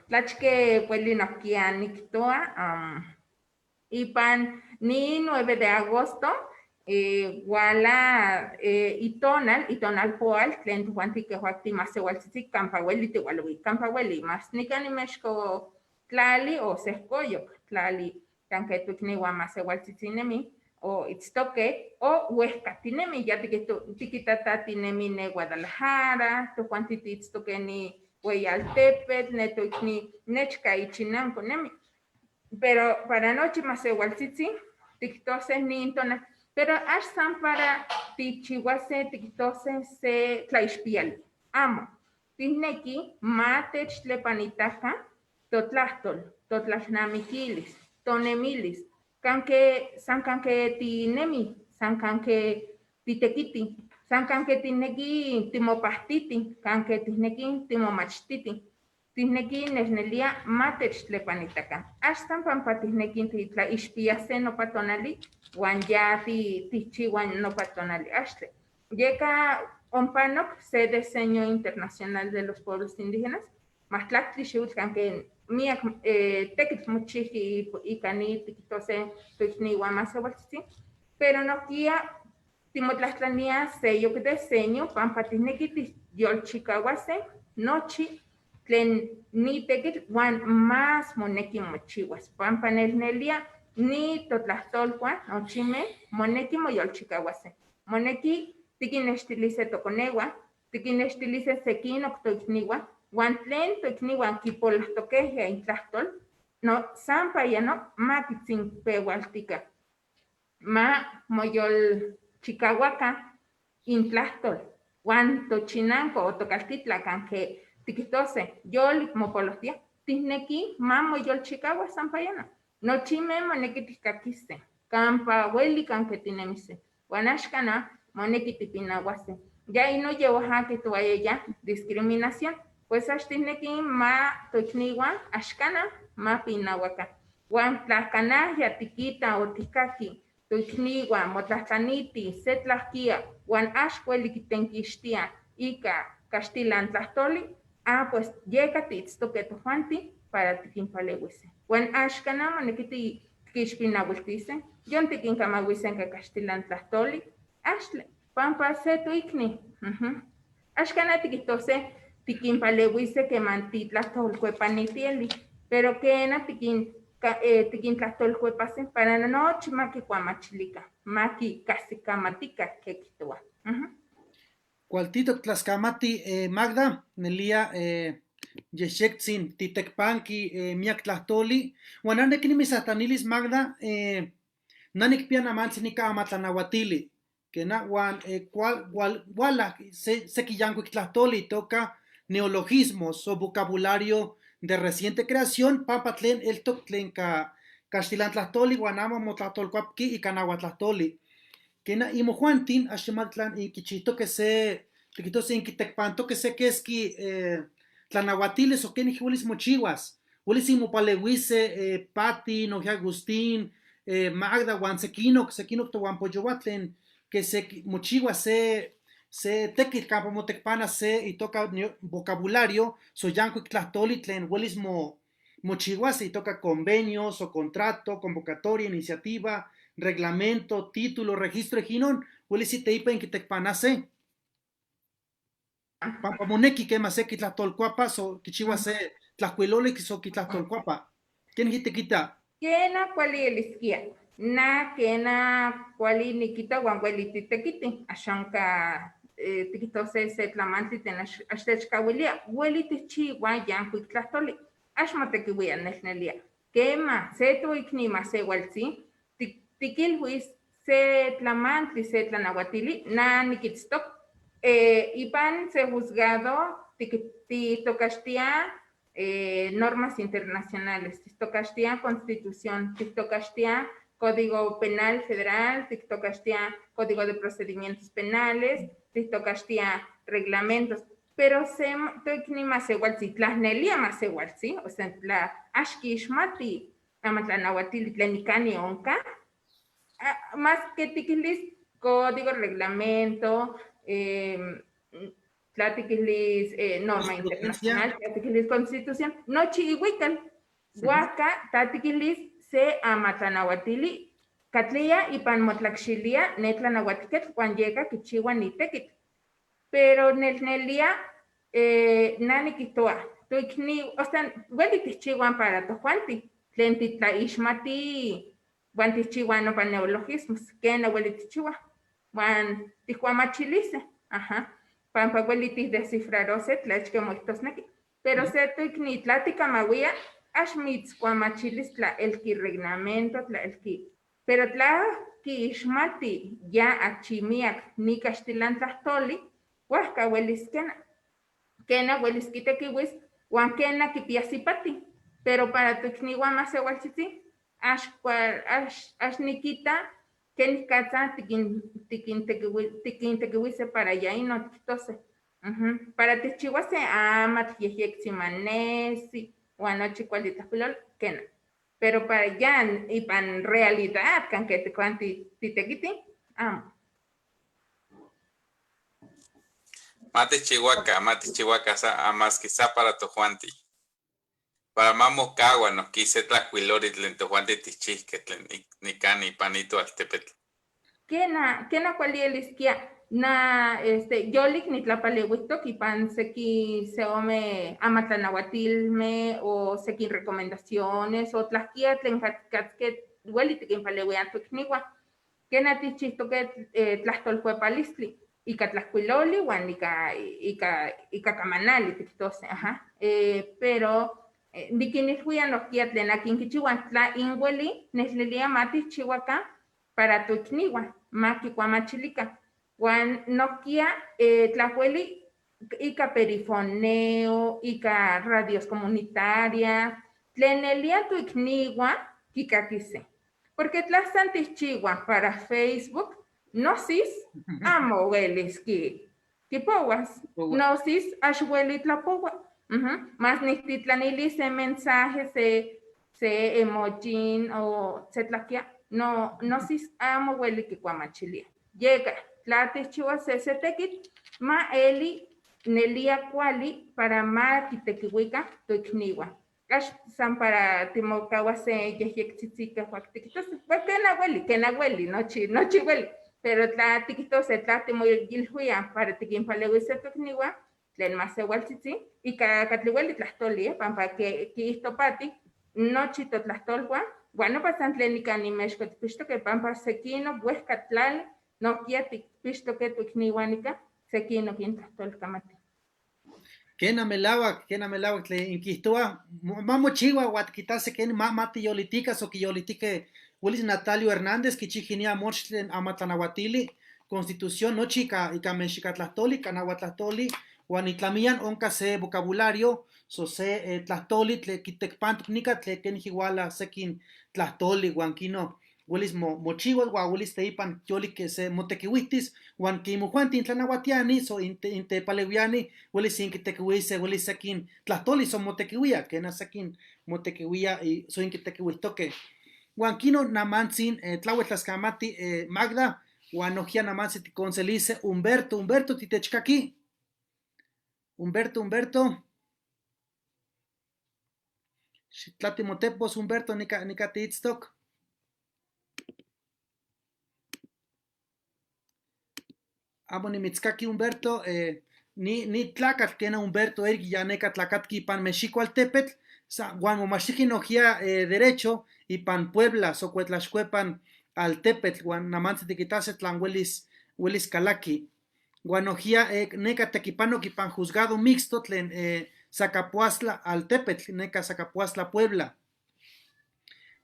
Tlachke ueli nohkia nikihtoa ipan ni 9 de agosto wala itonal poal tlen tojuan tikehua timasewaltzitzik kampa ueli tiualaui, kampa ueli mas nikan nimexko tlali o sehkoyok tlali kanke toikniuan masewaltzitzinemi o itztoke o uehkatinemi, ya tikitatatinemi ne Guadalajara, tojuan tititztoke ni Ueyaltepetl, ne toikni nechka ichinanko nemi. Pero para nochi masewaltzitzin tikihtoseh nin tonal, pero axsan para tichiuaseh tikihtoseh se tlaixpiali. Amo, tihneki ma techtlepanitakan totlahtol, totlalnamikilis, tonemilis, san kanke tinemi, san kanke titekiti, san kanke tihneki timopahtiti, kanke tihneki timomachititi. Tihneki nehnelia ma techtlepanitakan. Axsan pampa tihneki titlaixpiaseh nopa tonali uan ya tihchiuan nopa tonali axtle. Yeka onpanok se diseño internacional de los pueblos indígenas, mahtlahtli xiutl kanke miak tekitl mochihki ika ni tikihtoseh toikniuan masewaltzitzin, pero nohkia timotlahtlanía se yok diseño pampa tihneki tiyolchikauaseh nochi tlen ni tekitl uan más moneki mochiuas. Pampa nelnelia ni totlahtolkuan nochimeh moneki moyolchikauaseh. Moneki tikinnextiliseh tokoneuan, tikinnextiliseh sekinok toikniuan, uan tlen toikniuan kipolahtokeh intlahtol, no sampa yano ma kitzinpeualtika. Ma moyolchikauakan intlahtol, uan tochinanko o tokaltitla kanke tikihtoseh yolik mopolohtia, tihneki ma moyolchikaua sampa yano. Nochimeh moneki tihkakiseh, kampa ueli kanke tinemiseh, uan axkanah moneki tipinauaseh. Ya ino yeuahan kihtoaya ya discriminación, pues axtihneki ma toikniuan axkanah ma pinauakan. Uan tlahkanah ya tikita o tihkaki toikniuan motlahtlaniti se tlahkia uan axueli kitenkixtia ika kaxtilan tlahtoli, pues yeka tiitztoke tojuanti para tikinpaleuiseh. Uan axkanah moneki tikixpinauiltiseh, yon tikinkamauiseh ka kaxtilan tlahtoli, axtle, pampa se toikni. Axkanah tikihtoseh tikinpaleuiseh keman titlahtolkuepanitieli, pero kena tikintlahtolkuepaseh para nochi makikuamachilikan, makikahsikamatikah ke kihtowa. Cualtito tlaskamati Magda, nelia yexektzin titekpanki miak tlahtoli, uan aneki nimisahtanilis Magda, nanikpia namantzi nika amatlanauatili, kena uan wala seki yankuik tlahtoli toca neologismos o vocabulario de reciente creación, pampa tlen eltok tlen kaxtilan tlahtoli uan amo motlahtolkuapki ika nahuatlahtoli. Kena imojuantin axtimatlan kichihtoke se tikihtoseh inkitekpantoke se keski tlanauatiles o kenih uelis mochiuas, uelis inmopaleuiseh Pati, nohia Agustín, Magda wan sekinok to wan poyohuatlen que se mochiwa se tekit campo motekpana se y toca vocabulario so yanko tlahtoli tlen huelis mochihuasi y toca convenios o contrato, convocatoria, iniciativa, reglamento, título, registro ejinon huelis iteipen kitekpana se pampa moneki que más se kitlahtolcuapa so kichiwa se tlahuiloli so kitlahtolcuapa ¿quién quita? Kena kuali eliskia. Na kena kuali nikita wan kuali titekiti. Ashanka tikito se tlamantli ten ashtechkawilia. Weli tichi wan yan kuiktlahtoli. Ashmatekiwia nesnelia. Kema se tuiknima se walsi. Tikilhuis se tlamantli se tlanahuatili. Na nikitztok. Ipan se juzgado titokashtia normas internacionales, tistokashtia constitución, tistokashtia código penal federal, tistokashtia código de procedimientos penales, tistokashtia reglamentos, pero se toikni masewalsi, tlasnelia masewalsi, o sea, la ashkishmati, amatlanahuatili tlenikani onka, más que tikilis código, reglamento, Tlatiquilis norma internacional, Tlatiquilis constitución, no chihuican, huaca, Tlatiquilis se amatlanahuatili, Catlia y panmotlaxilia, netlanahuatiquet, Juan llega, Kichiwa ni tequit. Pero nelnelia, nani quitoa, tuikni, o sea, hueli tichihuan para tojuanti, tlentitla ishmati, Juan tichihuano para neologismos, que no hueli tichihuan. Juan tijuamachilice, ajá, pampa huelitis descifrarose, tlachke moitosneki, pero se tuikni tlatica mawia, ashmitz cuamachilis tla elki reglamento, tla elki, pero tla ki ishmati ya achimiak ni castilan tlahtoli, huasca huelis kena huelis kitekiwis, huan kena kipiasipati, pero para tuikni guamase hualchiti, ashnikita, Ken katsa tikin tekiwise para allá y no titose. Para tichihuase amat yexieximanesi o anoche cualita pilol kena. Pero para allá y pan realidad kan que te cuanti titekiti amo. Mate chihuaca sa amas quizá para tojuanti. Para mamo cagua nos quise tlacuilori tlen tojuanti tichihque tlen nicani panito altepetl. Kena cuali elisquia na yolik ni tlapaleuitok ipan seki seome amatlanahuatilme o seki recomendaciones o tlaquia tlen katzke hueli tikinpaleuian tuikniwa. Kena tichihtoke tlahtolcuepalistli ika tlacuiloli huan ika kamanali tiktose, ajá. Pero nikinilhuian nohkia tlen akin kichiuan tla inhueli neslilia matichihuaca para tuikniwa. Maki cuamachilica. Juan noquia tlahueli ica perifoneo, ica radios comunitarias, tlenelia tuikniwa kikakise. Porque tlasantichigua para Facebook, no sis amo huelis kipowas, no sis ashhueli tlapowa. Más nihtitlanili se mensaje, se emojin o se tlaquia. No sis amo hueli que cuamachilia. Llega, tlatechua se tequit, ma eli nelia cuali para ma kitekiwika tuikniwa. Ash san para timokawa se yexyexitzica huactiquitos. Pues que na hueli, no chi hueli. Pero tlatiquitos se tlatimoyilhuia para tiquimpalewise tuikniwa, tlen más se hualtzitzi, y catlihueli tlahtoli, pampa que istopati, no chito tlahtolhua. Bueno, pasan ni mexco pisto que pampa sequino, huescatlal, no quieti pisto que tu iknihuanica, sequino quinta tolcamate. Kena melawak tle inquistua, mamo chiwa huatquitase ken mati yolitica so que yolitique Willis Natalio Hernández que chiquinia mochtlen amatlanahuatili, constitución no chica y kamexicatlatoli, canahuatlatoli, Juanitlamian onca se vocabulario, so se tlahtoli, tle quitekpantunica, tle kenjiwala sekin tlahtoli, guanquino, Willis mochiwas, Willis teipan yoli que se motequiwitis, Juan kimujuanti tlanahuatiani, so inte palewiani, Willis inquitequiwise, Willis sekin tlahtoli, so motequiwia, kena sekin motequiwia y so inquitequiwistoque. Huanquino namantzin, tlahuetlascamati, Magda, Huanojia namantzin ticonselice, Humberto, titechkaki. Humberto. Tlatimotepos, Humberto, nika titztok. Amo nimitzkaki, Humberto, ni tlacat tiene Humberto, ya neka tlacatki pan Mexico al tepetl, Juan Momashiki nojia derecho, y pan Puebla, socuetlaxcuepan al tepetl, Juan Namantze tiquitase tlan Willis Kalaki. Juan nojia neka tequipano ki pan juzgado mixto tlen Zacapuazla al tepetl, neka Zacapuazla Puebla.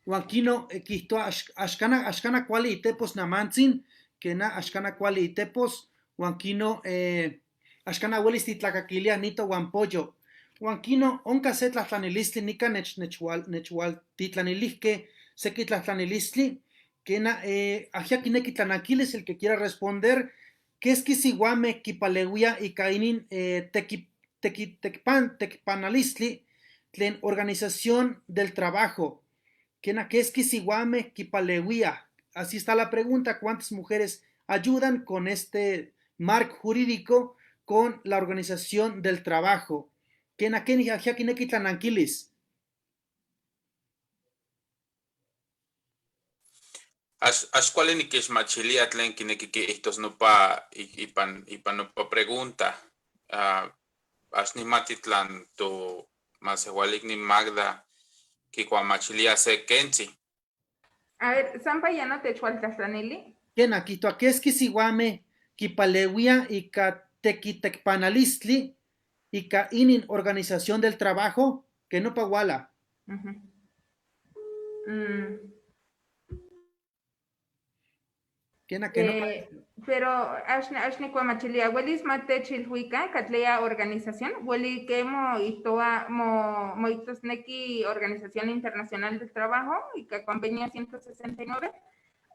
Juan kino quito ashkana kuali itepos namantzin, que na ashkana kuali itepos, Juan kino ashkana Willis titlacaquilia nito Juan pollo. Huanquino, onca se tlatlanilistli nika nechwal titlanilihke seki tlatlanilistli, que na ajiaquineki tlanaquiles el que quiera responder, que es que si guame kipaleuia y cainin tequipanalistli tlen organización del trabajo, que na que es que si guame kipaleuia. Así está la pregunta, ¿cuántas mujeres ayudan con este marco jurídico con la organización del trabajo? Que na ken ajiaquineki tlananquilis. Axcuali niquixmachilia tlen kineki kiihtos nopa ipan nopa pregunta. Axnimati tlan to maseualik ni Magda kikuamachilia se kentzi. A ver, Sampa ya no te chualtlaslanili. Ken akito akeski siwame kipaleuia ika tequitekpanalistli ika inin organización del trabajo que no paguala. Ken que no Pero ashni kuamachilia, huelis mate chilhuica, catlea organización, hueli que mo itosneki Organización Internacional del Trabajo y que convenio 169,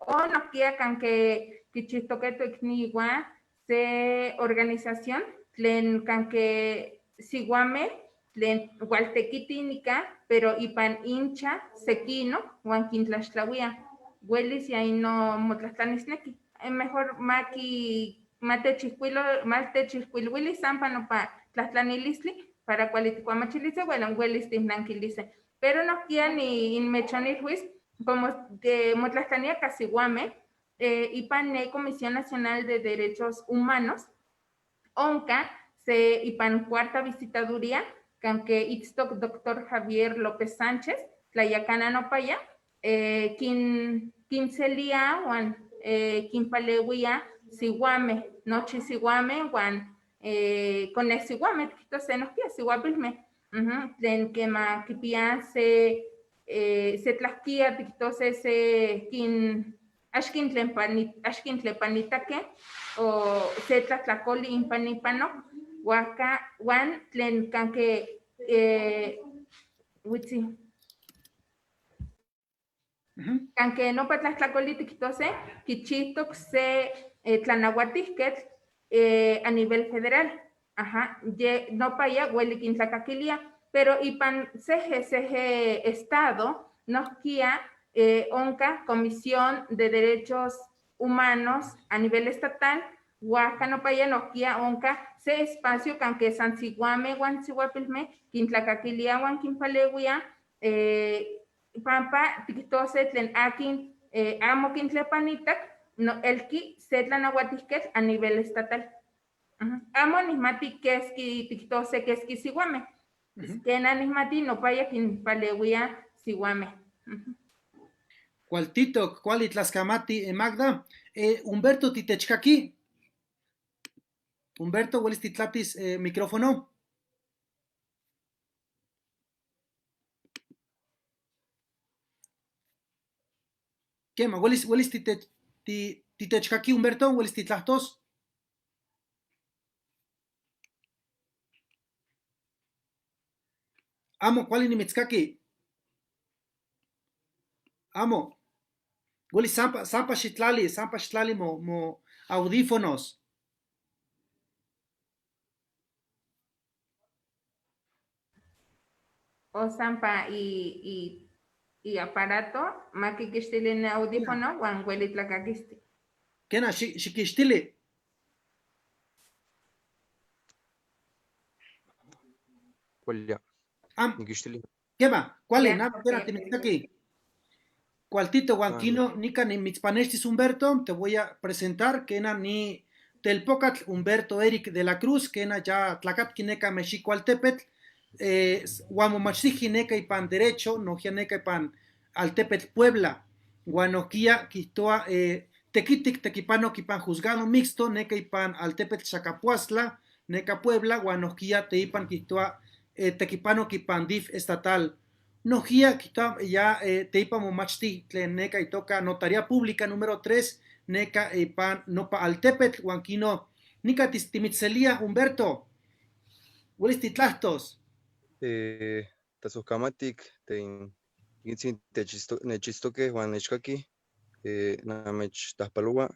o nos quieran que chistoqueto ixniwa se organización, tlen canque siguame, tlen hualtequitínica, pero ipan hincha, sequino, huanquintlaxtlawia, huelis y ahí no motlastanisneki. Mejor mate chihcuilhuili sampa no pa tlatlanilisli para cualiticuamachilice, bueno, huelis timnanquilice. Pero no quieren ni inmechanilhuis, como de motlastania casiguame, ipan Comisión Nacional de Derechos Humanos, onca se ipan cuarta visitaduría, canque itztoc doctor Javier López Sánchez, tlayacana no paya, quin selia Juan Kimpalewia, Siguame, Nochi Siguame, Juan, con el Siguame, se nos queda Siguapilme, tlen que ma kipia se tlasquia, se kin ashkin tlepanitake, o se tlatlacoli impanipano, huaca, Juan, tlen canque, witsi. Canque no patlaxtlacoliti quitose, quichistoc se tlanahuatisquetl a nivel federal. Ajá, no paya hueli quintlacaquilia, pero ipan seje estado nos quia onca Comisión de Derechos Humanos a nivel estatal, Oaxaca no paya nos quia onca se espacio canque sansiguame, guansihuapilme, quintlacaquilia, guanquimpaleuia, Pampa, tiquitose tlen akin, amo quintlepanitak, no, elki se tlanahuatisquet a nivel estatal. Amo nismati keski tiquitose keski siguame. Kena nismati no paya quinpaleuia siguame. Cualtito, cualitlascamati, Magda, Humberto titechkaki. Humberto, huelis titlatis micrófono. ¿Qué más? ¿Huelis titechkaki, Humberto? ¿Huelis titlahtos? Amo, ¿cuál inimetzkaki? Amo. ¿Huelis sampa shitlali mo audífonos? O sampa y y aparato, maquiquistili audífono, wan huelitlacaquisti. Kena shikishtili. ¿Cuál ya? Am, Nikishtili. Kema, ¿cuál es? Ya, Nada, kena ya, timitzaki. Cualtito guanquino, nica ni mitzpanestis Humberto, te voy a presentar, kena ni telpocat Humberto Eric de la Cruz, kena ya tlacat kineca mexicualtepetl, guamomachiji neca y pan derecho, nogia neca y pan altepetl Puebla, guanoquia quitoa tequitic tequipano kipan juzgado mixto, neca y pan altepetl Chacapuazla, neca Puebla, guanoquia teipan quitoa tequipano kipan DIF estatal. Nojía, ya teipa momachti, neca y toca notaría pública número 3, neca y pan, nopa altepet, huanquino, nica timitzelia, Humberto, huelis titlastos. Tasoscamatic, Gitzin nechistoque, Juan Nechkaki, Namech Taspalua,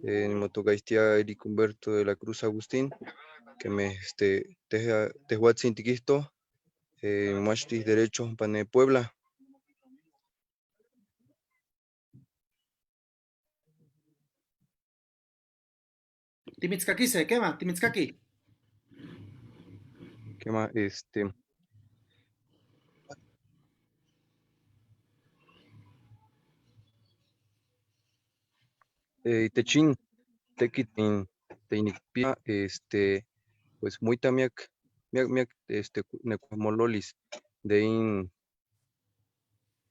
Motocaistia Eric Humberto de la Cruz Agustín, que me Tehuatzin Tiquisto, Machtis Derecho, Pane Puebla. Timitzkaki se quema, Timitzkaki. ¿Qué más? Techin, Tequitin, Teinicpia, pues muy tamiac, miac, Necuamololis, de in,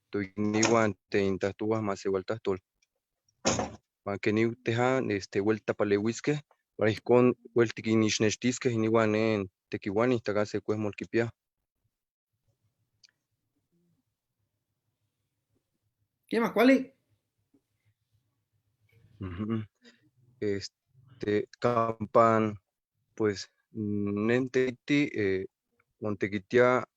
Toiniwan, Tein Tatuas más igual Tastol. Mankeniu tejan, vuelta palehuisque, Pariscon, Vueltiquinishnechtisque, Iniwan en Tequiwani, Tagase Cuesmolquipia. Quema, ¿cuál? Campan, pues, Nenteiti, Montequitia,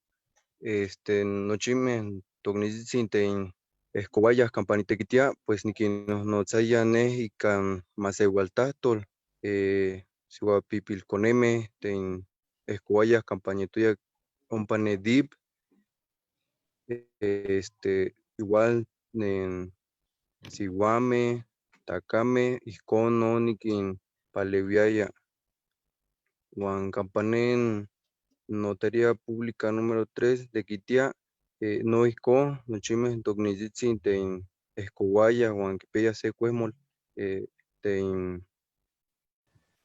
Nochimen, Tognizintein, Escobayas, Campanitequitia, pues, Niquinos Notzayanes y Can Masegualtastol, Sihuapipil Coneme, Ten Escobayas, Campañetuya, Compane Dip, igual, en Sihuame, Takame, Icono, Niquin, Paleviaya, Juan Campanen, Notaría Pública número 3 de Quitia, no Isco, Nochimes, Tognizitzin, Tein Escobaya, Juan Quipeya Secuesmol, Tein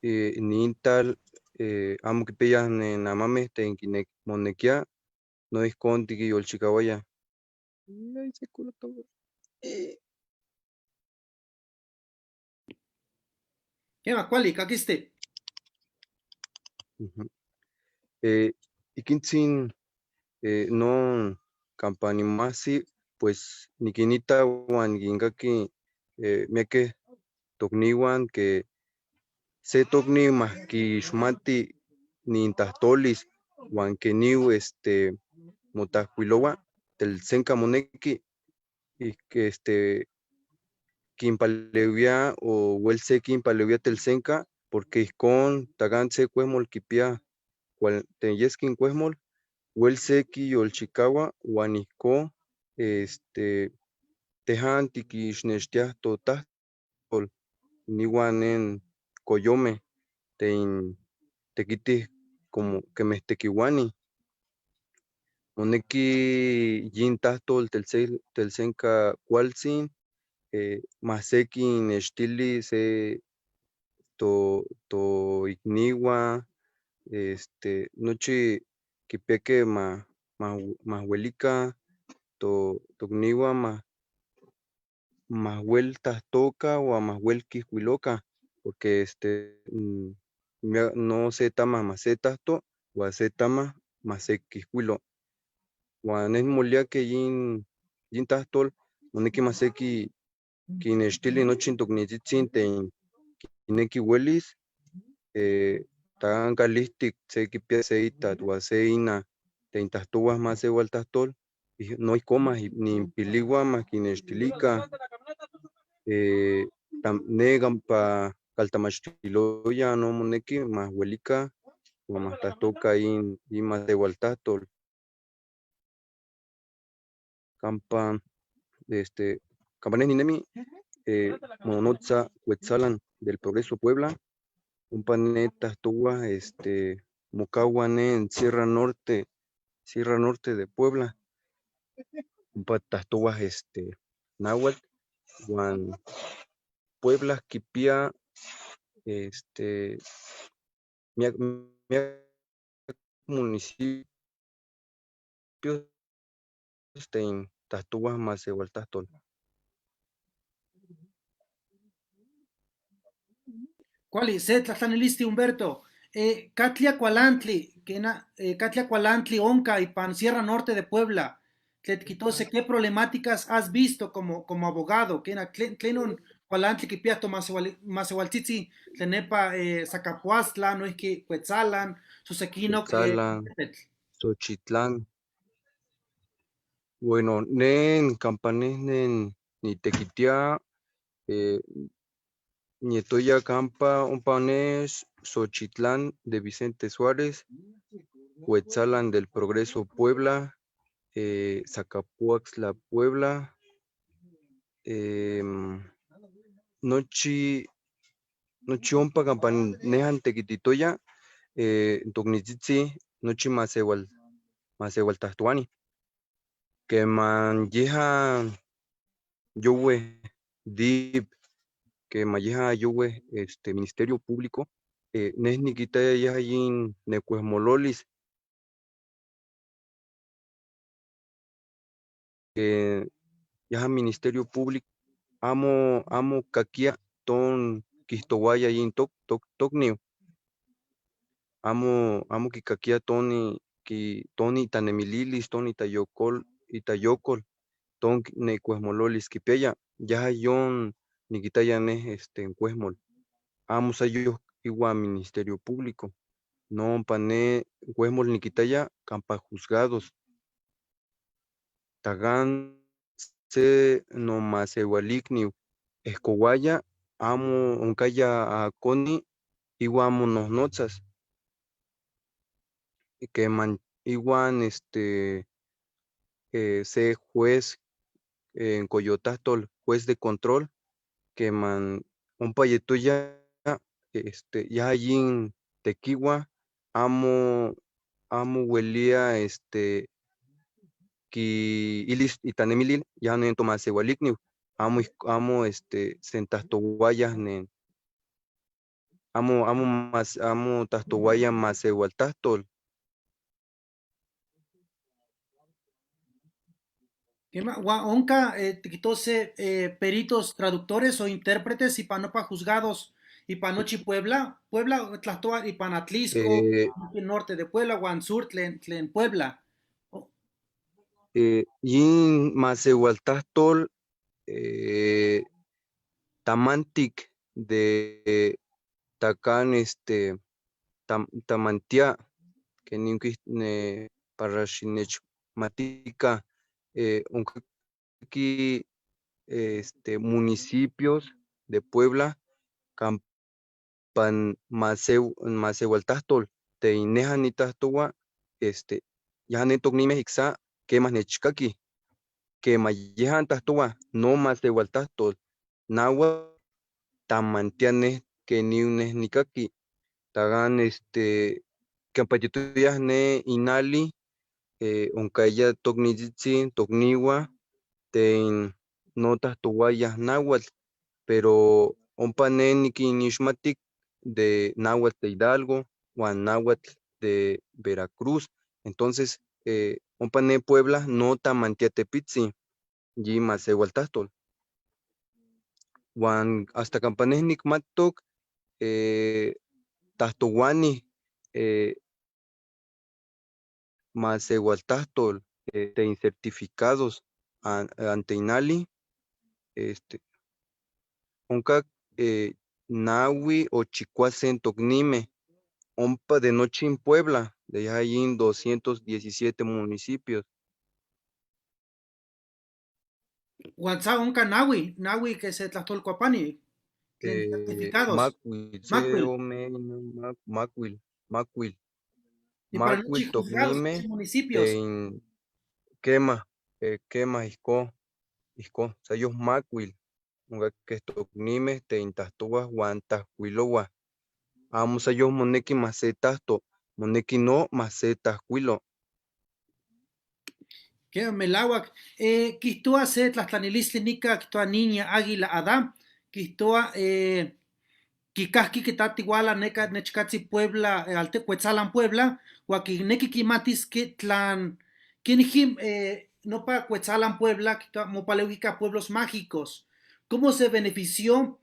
Nintal, Amo Quipeya Nenamame, Tein Quinek Monequia, no Isco, Tiki Olchicabaya. Ay, se culo todo. Quema, ¿cuál? Caquiste. Ikintzin, no campanimasi, pues nikinita wan gingaki miake tokniwan que se tokni mahki xmati nintahtolis wan que niu motahkuilowa telsenka moneki y que quimpalewia o huelse quimpalewia telsenka porque iscon tagan se cuesmol kipia cual teyeskin cuesmol Huelseki Yolchicawa, Huanisco, Tejan Tiquixnechtia Totastol, Niwanen Coyome, Tequiti como que me tequiwani. Moneki Yintastol Telsenka Cualzin, Maseki Nechtili se to Igniwa, Nochi Quipeque más huelica, togniwa más vueltas toca o a más huelquis huiloca, porque no se tama más setasto o a se tama más sequis huilo. Juan es molia que yin tastol, moneki más sequi quinestili nochin tognizitzin kineki huelis, tan calistic se quipia seita o a seina teintastuas más igual tastol, no hay comas ni piligua más quinestilica, negan pa caltamachiloya no moneki más huelica o más tastoca y más de igual tastol. campa, campanes ninemi, monotza, Cuetzalan del Progreso Puebla, un paneta tuwa, Mocahuane en Sierra Norte de Puebla, un patatuwa, Náhuatl, Juan Puebla, Quipía, miak municipios, en Tatuwa, Macehualtastol. Cuali, se tlatlanilisti Humberto. Catlia Cualantli, Catlia Cualantli, Onca y Pan Sierra Norte de Puebla. Tletquitose, ¿qué problemáticas has visto como abogado? Tlenon Cualantli que piato Macehualtitzi, Tlenepa Zacapuastla, no es que Cuetzalan, Susequino, Quetzalan, Xochitlán. Bueno, nen campanes nen ni tequitia, Nietoya Campa, un panés, Xochitlán de Vicente Suárez, Cuetzalan del Progreso Puebla, Zacapuaxtla Puebla, Nochi Ompa Campanejan Tequititoya, Tocnitzitzi, Nochi Macehualtahtuani, que man yeja Yowe Dip, que mayeja Yowe Ministerio Público, Nes Nikitaya Yahayin Necuesmololis, yaha Ministerio Público, amo Kakia Ton Quistowaya Yin Tocniu, amo Kikakia Toni Tanemililis, Toni Itayocol, Ton Necuesmololis Kipeya, yaha Yon Nikitaya Nes en Cuesmol, amo Sayo Igua Ministerio Público, no pane Cuesmol Nikitaya Campa Juzgados, Tagan se no Macehualicniu, Escoguaya, amo Oncaya a Coni, Igua amo Notzas, que man iguan se juez en Coyotastol, juez de control, que man un payetuya ya allí en Tequigua, amo huelía ki ilis itanemilil ya no en Tomasehualicniu, amo sentastoguayas nen amo tastoguaya Macehualtastol. Onca, quitose peritos traductores o intérpretes y panopa juzgados y panochi Puebla, Tlaxtoa y Panatlisco, el norte de Puebla, Guansur, Tlen Puebla. Yin Macehualtastol, Tamantic de Tacan, Tamantia, que ni Parashinech Matica, aquí municipios de Puebla, Campan Macehualtastol, te inejan itastoa, ya netocnime ixa, que más nechkaki, que mayejan tastoa, no Macehualtastol, Nahua, Tamantianes, que ni unes nikaki, tagan Campayutuyas ne Inali, Oncaya Tocnitzitzi, Tocniwa, ten notas tuwayas náhuatl, pero ompa ne niquinixmatic de náhuatl de Hidalgo, Juan náhuatl de Veracruz. Entonces, ompa ne Puebla no tamantiatepitzi, yi Macehualtastol. Juan hasta campanés nicmatok, Tahtowani, Macehualtastol, de certificados ante Inali, onca Nahui o Chicuacen Tocnime, ompa de noche en Puebla, de ahí en 217 municipios. Guanza Onca Nahui que se Tlaxtolcuapani, certificados. Macuil, Y para nochi juzgados, Tocnime, municipios. Quema, quema isco, sayos macuil, unga que estocnimes te intastúas guantascuilowa. Amo sayos moneki macetasto, moneki no macetacuilo. Que melawak, Quistua se tlahtlanilistli nika, Quistua niña águila Adam, Quistua Kikahki kitatiwala neka nechkatzi Puebla, alte Cuetzalan Puebla, huaki neki kimatis que tlan, kinjim nopa Cuetzalan Puebla, mopaleuica pueblos mágicos. ¿Cómo se benefició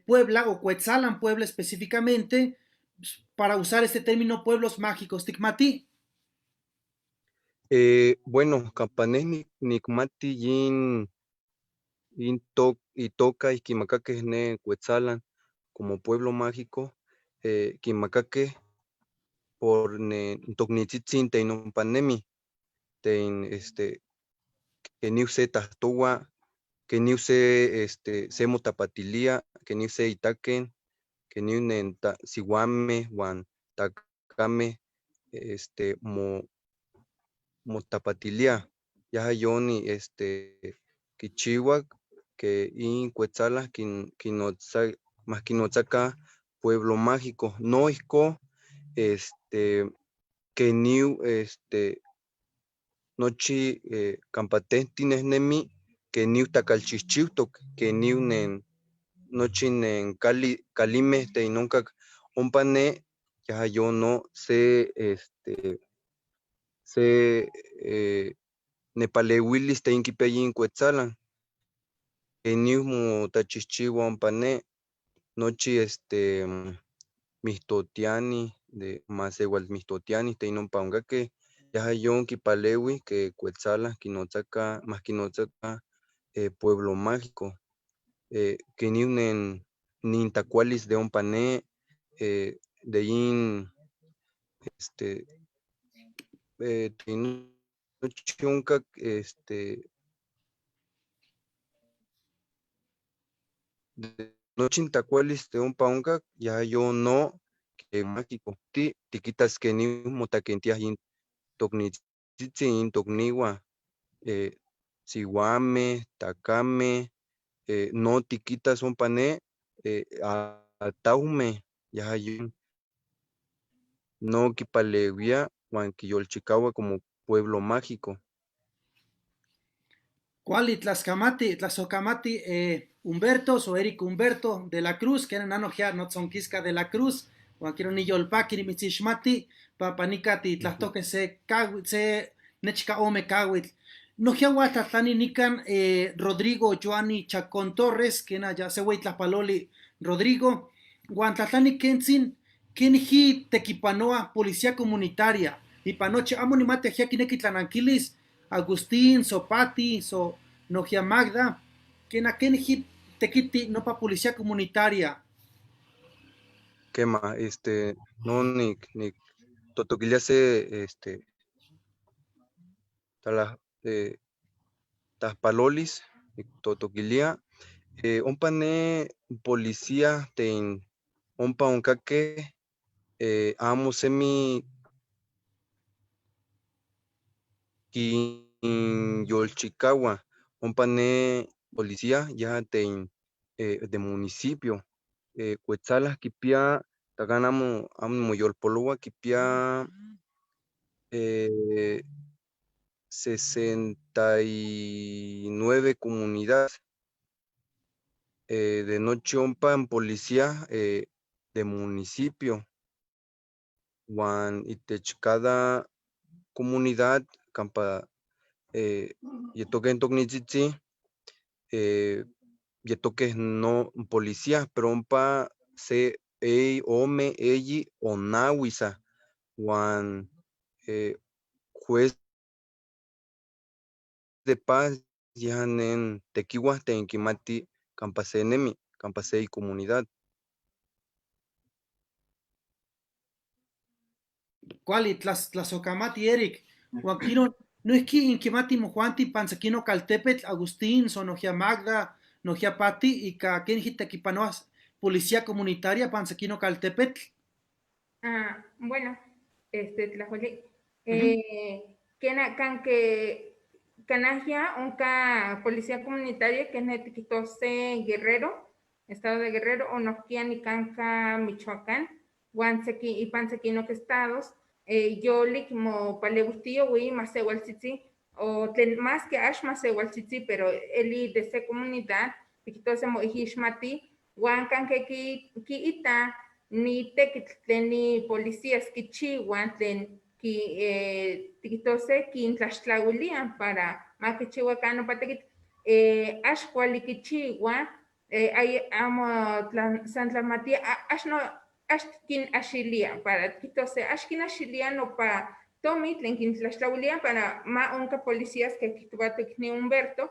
Puebla o Cuetzalan Puebla específicamente para usar este término pueblos mágicos? Tikmati. Bueno, campanes nikmati yin itoca y Quimacaque ne Cuetzalan como pueblo mágico, Quimacaque por ne tocnitzitzin tein panemi, tein que niu se tahtowa, que niu se motapatilia, que niu se itaquen, que niu nen siwame, wan takame, motapatilia, ya yoni, kichiwak, que in Cuetzalan, más quinotzaca pueblo mágico, no isco, que niu, nochi, campatentines nemi, que niu tacalchichiutoc, que niu nen, nochi nen calime, te inoncac, ompane, ya yo no se, nepaleuilis te inquipeyin Cuetzalan, que niu mo tachichiwa ompane, nochi, mistotiani, de más igual mistotiani, te inompa que ya yon kipalewi, que Cuetzalan, kinotzaca, más kinotzaca, pueblo mágico, que ni unen nintacualis de ompane, de in, tinochionca, nochintacualis de ompa ya yo no, que mágico, tiquitas que ni motaquentias in tocnitzitzi in tocniwa, siwame, takame, no tiquitas ompane, ataume, ya yo no quipaleuia, huan quiyolchicaua como pueblo mágico. Cuali Tlasocamati Humberto o Eric Humberto de la Cruz, que eran anojia notzonquisca de la Cruz, Juan quiero ni yolpaki ni mitzishmati, papanicati tlastoque se nechka ome kawit. Nojiagua tlatlani nican Rodrigo Joani Chacón Torres, que ya se wey tlapaloli Rodrigo, Juan tlatlani kentzin, kenji tequipanoa policía comunitaria, y panoche amonimate jiakineki tlananquilis, Agustín, Sopati, Nogia Magda, que na kenji tequiti no pa policía comunitaria. Quema, no ni totoquiliase, taspalolis, totoquilia, ompane policía tein, ompa oncaque, amo semi yolchicaua, ompane policía ya tein, de municipio, Cuetzalas quipia, tagan amo yolpoloa quipia, 69 comunidades, de noche ompa en policía, de municipio, Juan itech cada comunidad, campa, yetoque en tocnitzitzi, yetoque no policía, pero ompa se ome, eyi, onawisa, Juan, juez de paz, ya en tequiwa, tenquimati, campasenemi, campasei comunidad. Cuali Tlasocamati Eric, Juan quiero no es que inquimati mojuanti pansaquino caltepet, Agustín, Sonogia Magda, Nogia Pati, y ka kenji tequipanoas policía comunitaria pansaquino caltepet. Bueno, Tlajoli, que Canajia, unca policía comunitaria que es Guerrero, estado de Guerrero, o Noquia, Nicanca, Michoacán, Guanseki y Pansequino que estados, yo como palebustillo, güey, más igual o más que ash más igual pero eli de esa comunidad, Tikitose mo ihishmati, Guancan que ki ita, ni tekitlen ni policías que chihuan, ki tikitose kin tlaxtlauilian para makichihuacano patekit axkuali kichiwa ay amo san tlamatía axno axkin axilia para tikitose axkin axilia no pa tomi tlen kin tlaxtlauilian para ma onka policías que kituatek ni Humberto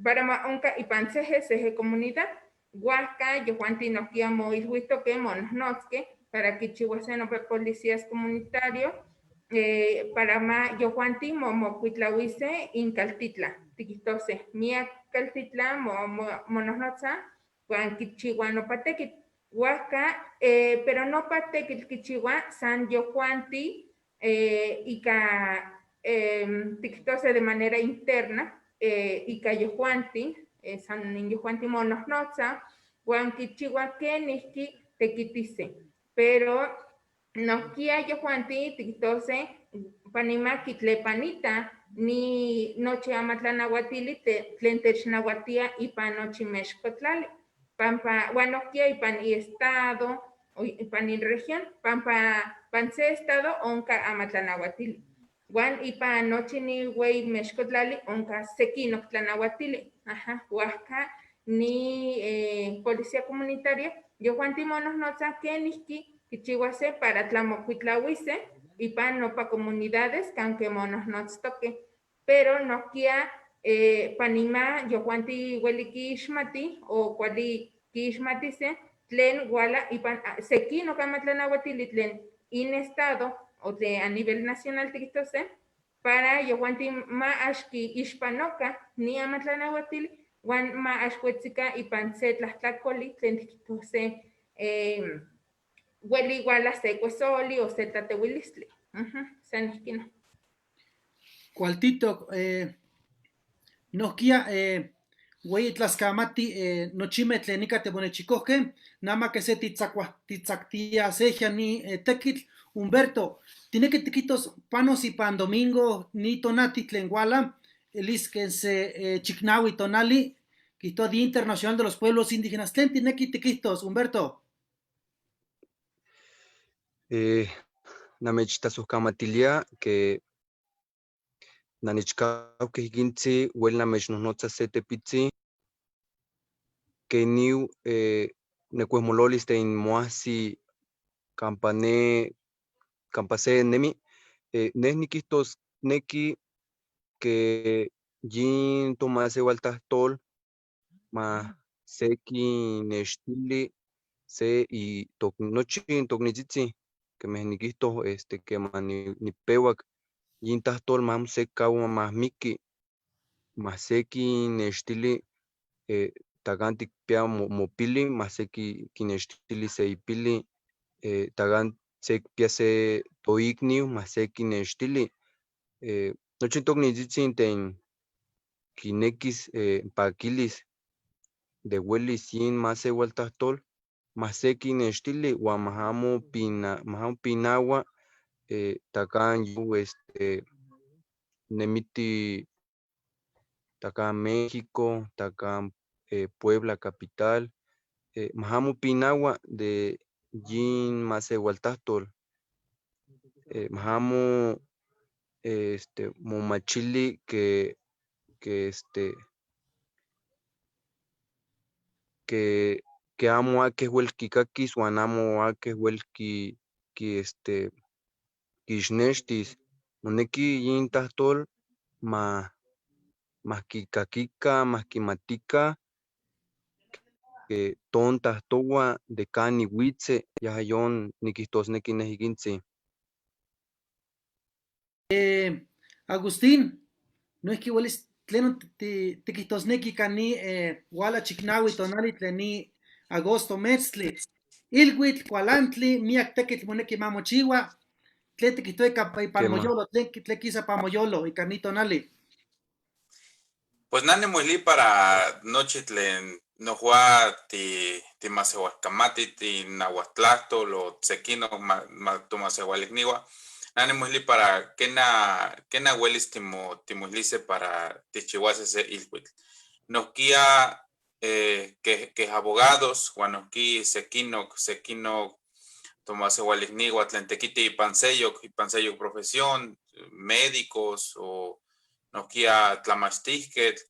para ma onka ipanseje seje comunidad huasca yohuanti nokia moilhuito que mononotzke para kichihuase no policías comunitarios para ma yohuanti momocuitlahuise incaltitla, tiquitose, mia caltitla monohnotza, guan kichihuan no patequit, huaca, pero no patequit kichihuan san yohuanti, ica tiquitose de manera interna, ica yohuanti, san yohuanti monohnotza, guan kichihuan kenihki tequitise, pero no kia yohuanti tiquitose panima kitlepanita ni noche amatlanahuatili tlen technahuatia ipan nochi mexcotlali pampa guanoquia ipan i estado ipan in región pampa panse estado onca amatlanahuatili guan ipan nochi ni güey mexcotlali onca sequino tlanahuatili ajá huasca ni policía comunitaria yohuanti monohnotza kenihki kichihuase para tlamocuitlahuise y pan no pa comunidades canque monohnotztoque, pero no kia panima yohuanti hueli kixmati o cuali kixmatise tlen wala y pan seki no kamatlanahuatili tlen in estado o de a nivel nacional tiquitose para yohuanti ma axki ixpanoca ni amatlanahuatili wan ma axcuetzika y pan se tlahtlacoli tlen tiquitose hueli igual se cuesoli o se tatehuilistli. San esquina. Cualtito, noquia, güey, tlascamati, nochime tlenica te bonechicoque, nama que se titzactia seja ni tequitl, Humberto, tiene que tiquitos panos y pan domingo, ni tonati tlenguala, elis que se chicnawi tonali, quito Día Internacional de los Pueblos Indígenas, tiene que tiquitos, Humberto. Namechtasojkamatilia que nanichkauke hikintzi uel namechnohnotza se tepitzi que niu nekuehmololis tein moahsi campase nemi neh nikihtos neki que yin tomase waltahtol ma seki nextili se y nochi toknitzitzi que meh nikihtos que nipeuak yin tahtol mam se kaua mahmiki mah seki nextili takan tikpia mopili mah seki kinextili se ipili takan se kipia se toikniu mah se kinextili nochi toknitzitzin ten kinekis pakilis de huelis yin mas sewaltahtol mah se kinextili uan mah amo pinaua takan yu nemiti takan México, takan Puebla capital, mah amo pinaua de yin mas sewaltahtol mah amo momachili que amo akeh uel kikakis uan amo akeh uel kixnextis moneki yin tahtol mah kikakikan mah kimatika que ton tahtoua de kan niuitze yaha yon nikihtosneki neh ikintzi. Agustín, no es que huelis tleno tiquihtosneki cani wala chicnawi tonali tleni agosto metztli ilhuitl cualantli miak tequitl moneki mamochiua tlen tiquihtoua ipan moyolo tlen quisa pa moyolo ica ni tonali Pues nane muili para noche tlen nohua ti masehualkamati ti nahuatlahto lo tsequino tomasehualikniwa. Nane muili para kena huelis timuilise para tichihuase se ilhuitl. Nohkia que abogados, guanohki sequino tomasehualikniwa tlen tekiti ipanseyoc profesión, médicos o nohkia tlamachtisquetl,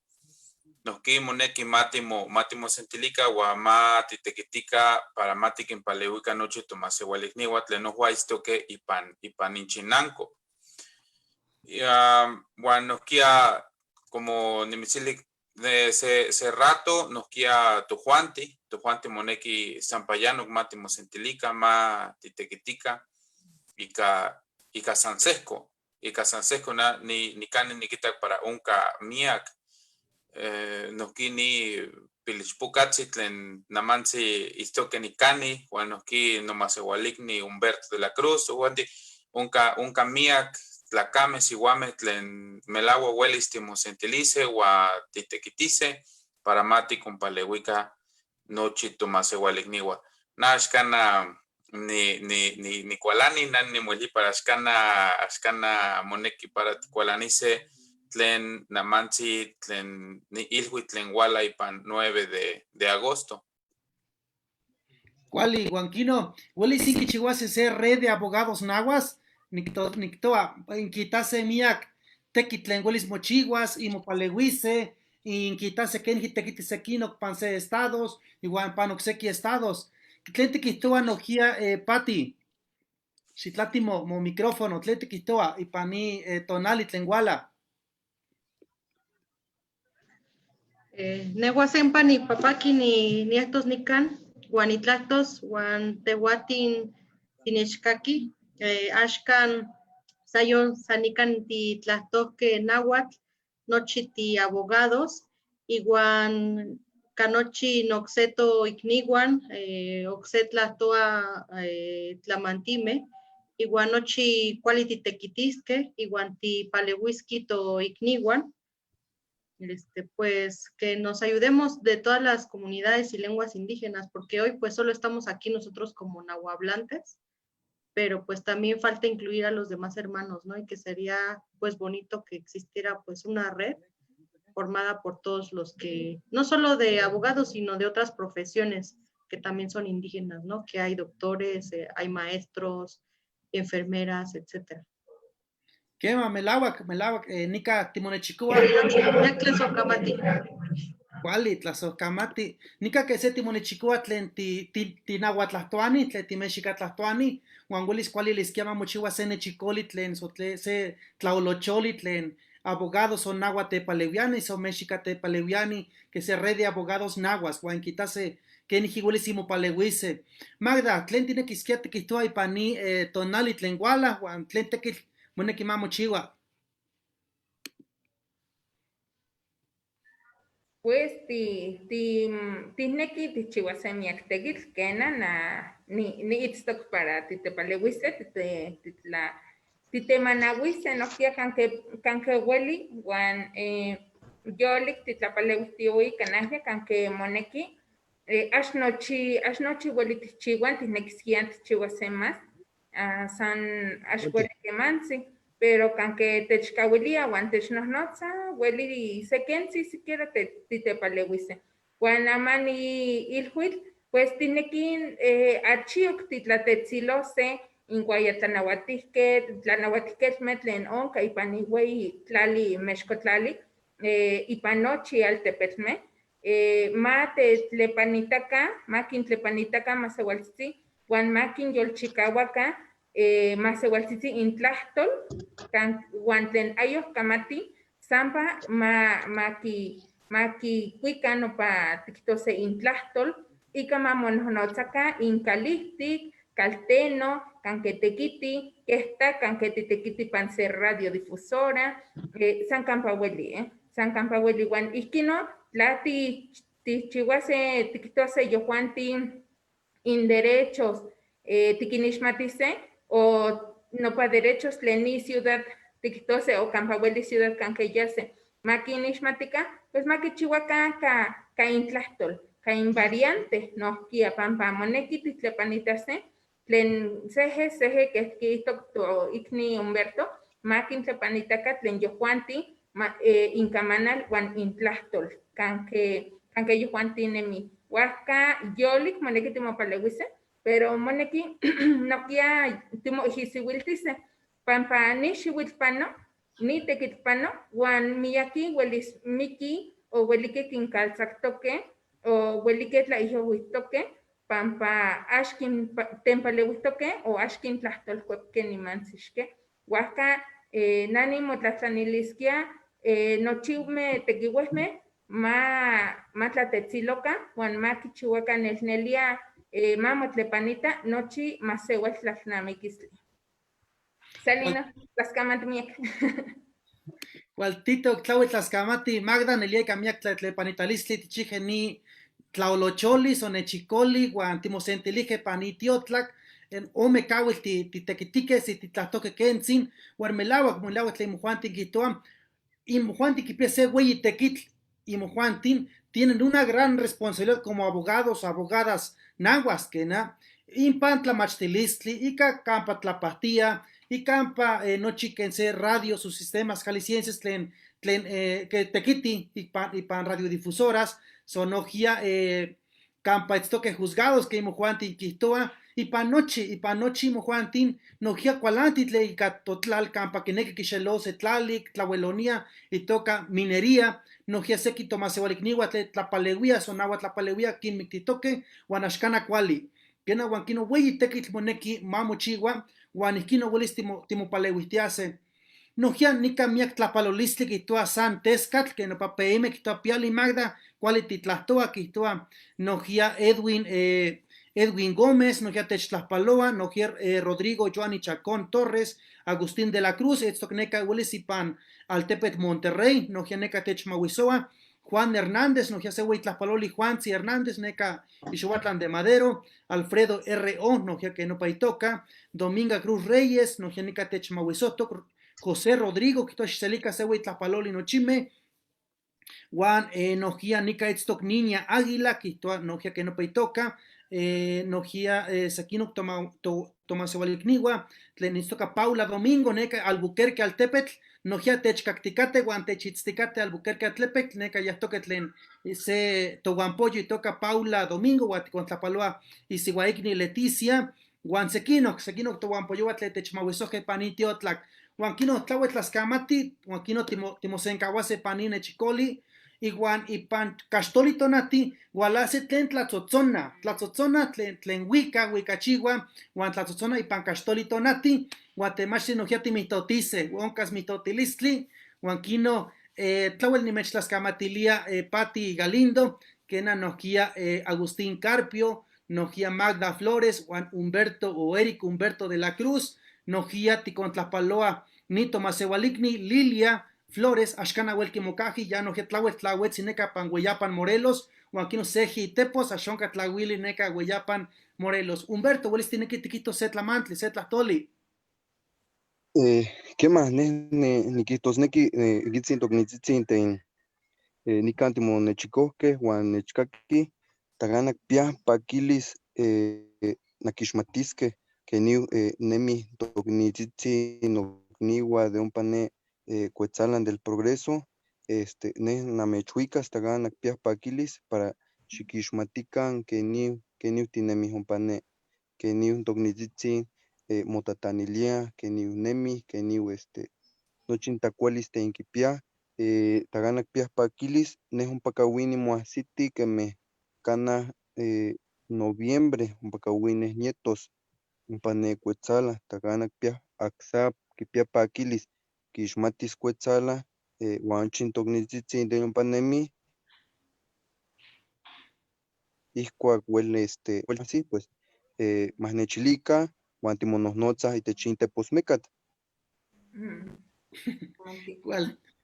nohki moneki matimo sentilica ua matitequitica para matiquinpaleuica nochi tomaseualikniua tlen nohua istoque ipan inchinanco. Uan nohkia como nimitzilic de se rato nohkia tojuanti moneki sampayanoc matimosentilica matitequitica ica sansesco. Ika sansesco ni cani nikitac para unca miac nohki ni pilixpucatzi tlen namantzi istoque ni cani uan nohki nomaseualikni Humberto de la Cruz uanti unca miac tlacameh siuameh tlen melahua uelis timosentilice ua titequitise para maticonpaleuica nochi tomaseualikniua. Axcana ni kualani nimuili para axcana moneki para tikualanise tlen namantzi tlen ni ilhui tlen uala ipan 9 de agosto. Kuali, Huanquino, huelis inquichihuase se red de abogados nahuas, nictoa, inquitase miac tequitlen huelis mochiguas y mopaleuise, inquitase ken tequitise quinoc panse estados, igual panoxequi estados. Tlen tiquihtoa nohkia Pati, xitlati mo micrófono, tlen tiquihtoa ipani tonali tlen uala. Nehua sempa ni papaki ni actos nican, uan itlactos, uan tehuatin tinechcaqui, axcan sayon sanican ti tlactoque nahuatl, nochi ti abogados, iguan canochi noxeto icniguan, oxetlatoa tlamantime, iguan nochi cuali titequitisque, iguan ti paleuisqui to icniguan, pues que nos ayudemos de todas las comunidades y lenguas indígenas, porque hoy pues solo estamos aquí nosotros como nahuablantes, pero pues también falta incluir a los demás hermanos, ¿no? Y que sería pues bonito que existiera pues una red formada por todos los que, no solo de abogados, sino de otras profesiones que también son indígenas, ¿no? Que hay doctores, hay maestros, enfermeras, etcétera. Quema, melawak, nika timonechikua. Kuali, tlasocamati. Nika que se timonechikua tlen tinahuatlahtoani, tlen timexikatlahtoani, uan uelis kuali lisquiama mochiua se nechikoli tlen se tlaolocholi tlen abogados son nahuatepaleviani, son mexicatepaleviani, que se red de abogados nahuas, uan quitase que ni uelis imopaleuise. Magda, tlen tinequisquia tiquihtoa ipani tonali tlen uala, uan tlen tequil moneki mamochiua. Pues tineki tichihuase miak tequitl kena ni itztok para titepaleuise, titemanahuise nohkia kanke ueli, uan yolik titlapaleuistioui kanahya kanke moneki, ax nochi ueli tichihuan, tinekisquian tichihuase más, san ax ueli kemantzi. Pero kanke techkawilia uan technohnotza, ueli sekentzi siquiera titepaleuise. Uan amani ilhuitl, pues tinekin archiok titlatetzilose inguaya tlanahuatihquetl tlen onka ipan iueyi tlali mexcotlali, ipan nochi altepetl ma makintlepanitaka maseualtzitzi, uan makinyolchikauaka maseualtzitzi intlahtol, uan tlen ayoh kamati, sampa makikuikan opa tiktose intlahtol, ika mamonhonotzaka inkalihtik, kalteno, kanke tekiti, kehta kanke titekiti pan ser radiodifusora, san kampa ueli, uan ihkino, tla tichihuase tiktose yohuanti inderechos tikinixmatise, o no pa derechos tlen ni ciudad tiktose o kampa ueli ciudad kanke yase, makinixmatika, pues maquichihuacán ka intlahtol, ka invariante, no kia pampa moneki titlepanitase, tlen seje que itok to ikni Humberto, makin tlepanitaka tlen yohuanti, incamanal wan intlahtol, kanke yohuanti nemi. Huasca yolik moneki timopalewise, pero moneki no kia timo hisiwiltise, pampa ni xiwilpano, ni tequitpano, wan miyaki huelis miki o huelique quincalzactoque o huelique tlaijohuistoque, pampa ashkin tempaleuistoque o ashkin tlahtolcuepque ni mansixque. Huasca nani motlatlanilisquia nochiume tequihuesme ma tlatetziloca, wan ma kichihuaca nelnelia ma motlepanita nochi maseual tlalnamiquistli. Salina, las camatmiek. Waltito tlaue tlaskamati Magda nelia kamiak tletlepanitalisli tichije ni tlaolocholis o nechicoli wan timosentilige panitiotlak en ome kawil titequitiques y titlahtoque kentzin wan melawak tlen mojuantin kihtoa imojuantin kipia se güey tequitl imojuantin tienen una gran responsabilidad como abogados, abogadas nahuas que na impan tlamachtilistli ika campa tlapahtia y campa nochi quense radio sus sistemas jaliscienses tlen que tequiti y pan radiodifusoras sonogia campa estoque juzgados que imojuantin quihtoa y pan nochi mojuantin nogia cualanti tle ika totlal campa que neque quixelose tlalik tlahuelonia y toca minería nogia seki tomaseualikniua tlapaleuia sonaua tlapaleuia quinmictitoque wan axcana cuali kena wan kino weyi tequitl moneki mamochiua wan ihkin ouelis timopaleuihtiase nohia nika miak tlapalolistli kihtoa san teskatl que nopa peime kihtoa piali Magda kuali titlahtoa kihtoa nohia Edwin Gómez nohia techtlahpaloa nohia Rodrigo Joani Chacón Torres Agustín de la Cruz esto neka ouelis ipan altepetl Monterrey nohia neka techmahuisoa Juan Hernández, no ya se güey Tlapaloli Juan C. Hernández, neca Ixhuatlan de Madero, Alfredo R.O., no ya que no paitoca, Dominga Cruz Reyes, no ya nica techmahuisoto, José Rodrigo, que toxicelica se güey Tlapaloli no chime, Juan no ya nica etztok Niña Águila, que no ya que no paitoca, no ya Saquino Tomasewalikniwa, Tlenistoca Paula Domingo, neca Albuquerque Altepetl, nohia techcacticate guan techitzticate Albuquerque Atlepec, neca ya toque tlen se toguampollo y toca Paula Domingo, guan tlapaloa y siguaicni Leticia, guan sequino toguampollo atle techmahuisoje panitiotlak, guan kino tlaue tlascamati, guan kino timosencahuase panine chicoli, iguan ipan caxtoli tonati, gualase tlen tlatzotzona tlen huicachigua, guan tlatzotzona ipan caxtoli tonati, Guatemachi nohia timitotise, oncas mitotilistli, huanquino tlauel nimechtlascamatilia Pati Galindo, quena nohia Agustín Carpio, nohia Magda Flores, Juan Humberto o Eric Humberto de la Cruz, nohia ticontlapaloa Nito Maseualikni, Lilia Flores, Ashkana Huelki Mocaji, ya nohia tlauel tlauet sineca pan Hueyapan Morelos, huanquino Seji Tepos, Ashonca Tlahuili neca Hueyapan Morelos. Humberto, hueles tiene que tiquito setlamantli, setlatoli. ¿Qué más? Nikitosneki gitzintok nitzitzin nikantimo nechikohke Juan nechkaki taganak pia pakilis nakixmatiske que niu nemi toknitzitzin nokniwa de ompane Cuetzalan del Progreso ne namechuicas taganak pia pakilis para xikixmatikan que niu tinemi ompane que niu toknitzitzin motatanilia, que ni unemi, que ni nochin tacualis te inquipia, taganak pias paquilis, nehun pacawini moasiti, que me cana noviembre, un pacawines nietos, un pane cuetzala, taganak pias axap, que pia paquilis, que ismatis cuetzala, wanchin tognitzitzi de un panemi, iscuac huele así, pues, más nechilica, Guantimonoznotza y techinte posmecat.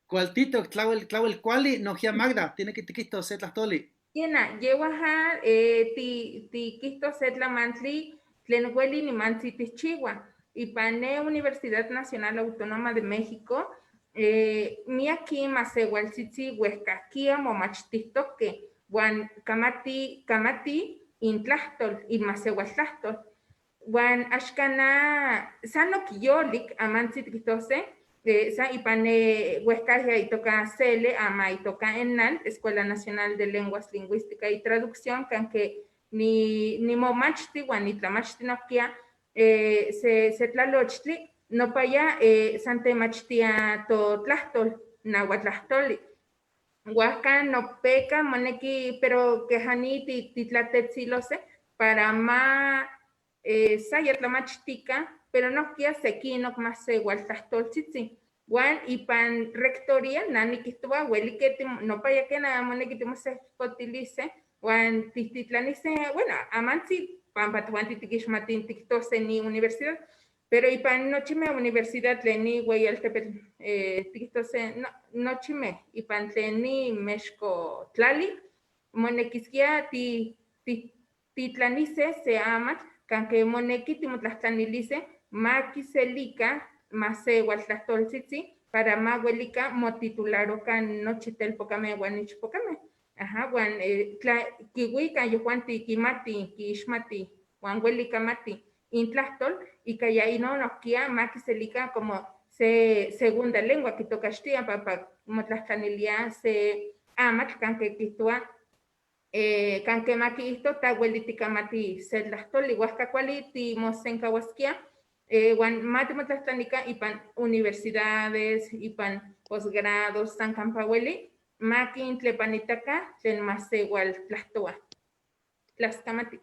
¿Cuál tito? Clauel cuali, nohia Magda, tiene que tiquito setlastoli. Yena, yewaha, ti quisto setla mantli, tlenhueli ni mantli tichigua. Y pane Universidad Nacional Autónoma de México, Miaki masewaltzitzi huescaquia momachtihtoque, Juan kamati intlahtol y masewaltlahtol. Juan ashkana sanokiyolik amantzit kitose, sa ipane huescaja y toca cele ama y toca enal, Escuela Nacional de Lenguas, Lingüística y Traducción, que ni momachti, Juan ni tlamachtinapkia, se tlalochtli, no paya sante machtia to tlahtol, nahuatlahtoli. Huasca no peca, moneki, pero que haniti titlatetzilose, para ma sayatlamachtica, pero no kia sequino más se igual chichi. Juan y pan rectoría, nani que estuvo abueli que no paya que nada moneki te se utilice, Juan titlanice, bueno, amansi, pan patuan titikishmatin tiktose ni universidad. Pero y pan nochime universidad leni güey el tepetose nochime y pan leni mexco tlali monekiskia titlanice se amat canque moneki timotlastanilice maquiselika mase hualtlastoltzitzi para mahuelica motitularo can nochitel pocame guanich pocame. Ajá, guan kiwika yo juan tikimati kishmati guan huelica mati intlastol y que ya no nos queda más que se liga como segunda lengua que toca estia para motlastanilia se amat canque quitua canque maquisto ta huelitica mati se lastol iguasca quality mosenca huasquia wan mati motlastanica y pan universidades y pan posgrados san campahueli maqui tlepanitaca tlen más igual tlastua tlascamati.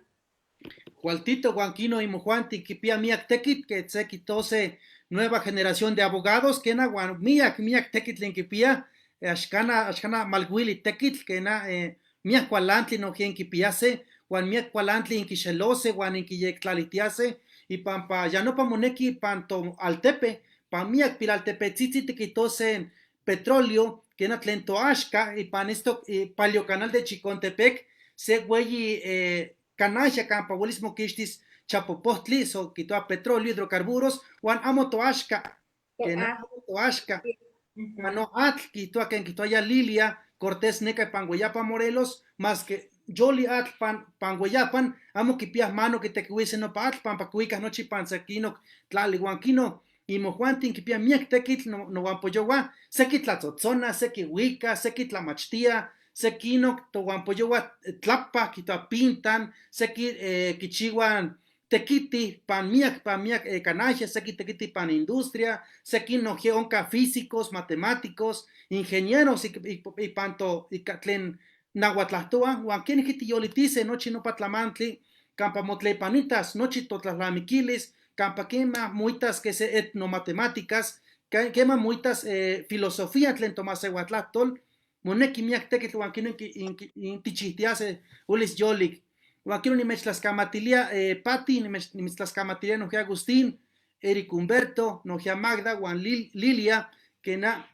Jualtito, Juanquino y Mojuanti, Kipia Miak Tekit, que se quitose nueva generación de abogados, que na Miak Tekit Linkipia, Ashkana Malguili Tekit, que na Miak Kualantli no quien Kipiase, Juan Miak Kualantli in Kishelose, Juan in Kiyeklalitiase, y Pampa, ya no pamoneki panto Altepe, Pamiak Pilaltepe, Titi te quitose petróleo, que na Tlento Ashka, y pan esto, Palio Canal de Chicontepec, se güey, Canasha campabolismo quistis chapopostli, so quitó a petróleo, hidrocarburos, Juan amo toashka, que no amo toashka, no atl, quitó a quien quitó allá Lilia, Cortés, Neca, Panguayapa, Morelos, más que Joli atl, Panguayapan, amo que pias mano que te cuise no pa atl, Pampacuicas, no chipanzaquino, Tlalihuanquino, y Mojuantin, que pia miak tequit, no guampoyowa, sequit la tzotzona, sequi huica, sequit la machtia, Sekino, Toguampoyowa, Tlapa, Quito Pintan, Seki, Kichiwan, Tequiti, pan miak, canaja, Seki Tequiti, pan industria, Seki no geonca físicos, matemáticos, ingenieros, y panto, y catlen nahuatlahtoa, Huanquien Hitiyolitice, Nochi no patlamantli, Campa Motlepanitas, Nochi Totlamiquilis, Campa quema, muitas que se etnomatemáticas, quema muitas filosofía, Tlen Tomás Ehuatlatol, Moneki miak tekit Huanquino in tichihtiase ulis yolik. Huanquino ni mechlascamatilia Pati, ni mechlascamatilia no Agustín, Eric Humberto, no Magda, Juan Lilia, que na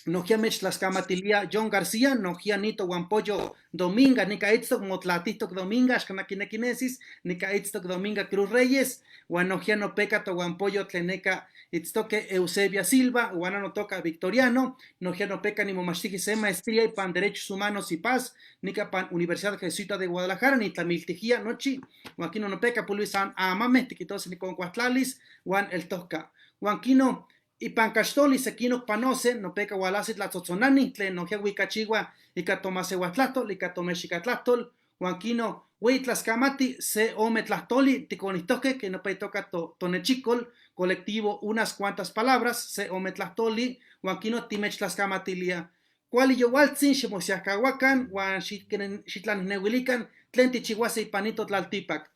no mechlascamatilia John García, no Nito Huanpollo Dominga, nica itztok motlatito Dominga, Ashkanakinekinesis, nica itztok Dominga Cruz Reyes, Juan no peca to Huanpollo Tleneca itztoque Eusebia Silva, Juan no toca Victoriano, no peca ni momastigi se maestría y pan derechos humanos y paz, nica pan Universidad Jesuita de Guadalajara, ni tlamiltijía nochi, Juanquino no peca puluisan amame, tiquitos ni con cuatlalis, Juan el toca, Juanquino y pancastoli sequino panose, no peca gualasit la tzotzonani, tlen no huicachigua, y catomase huatlatol, y catomexicatlatol, Juanquino, huitlascamati, se ometlatoli, ticonitoque, que no pe toca tonechicol, colectivo unas cuantas palabras, se ometlatoli, Juanquino timechlascamatilia. Cual yo waltzin, shemosiacahuacan, Juan shitlan nehuilican, tlen tichihuase y panito tlaltipac.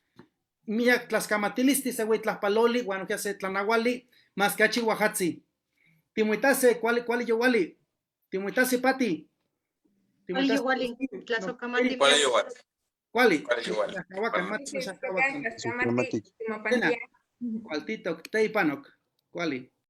Mia tlascamatilisti, se huitlaspaloli, Juan ya se tlanahuali, más que Oaxaca. Timuitase, ¿cuál yo wali? Timuitase Pati. ¿Cuál yo wali? Tlazocamati. ¿Cuál es igual? ¿Cuál? ¿Cuál es igual? ¿Cuál? Tito, Teipanok. ¿Cuál?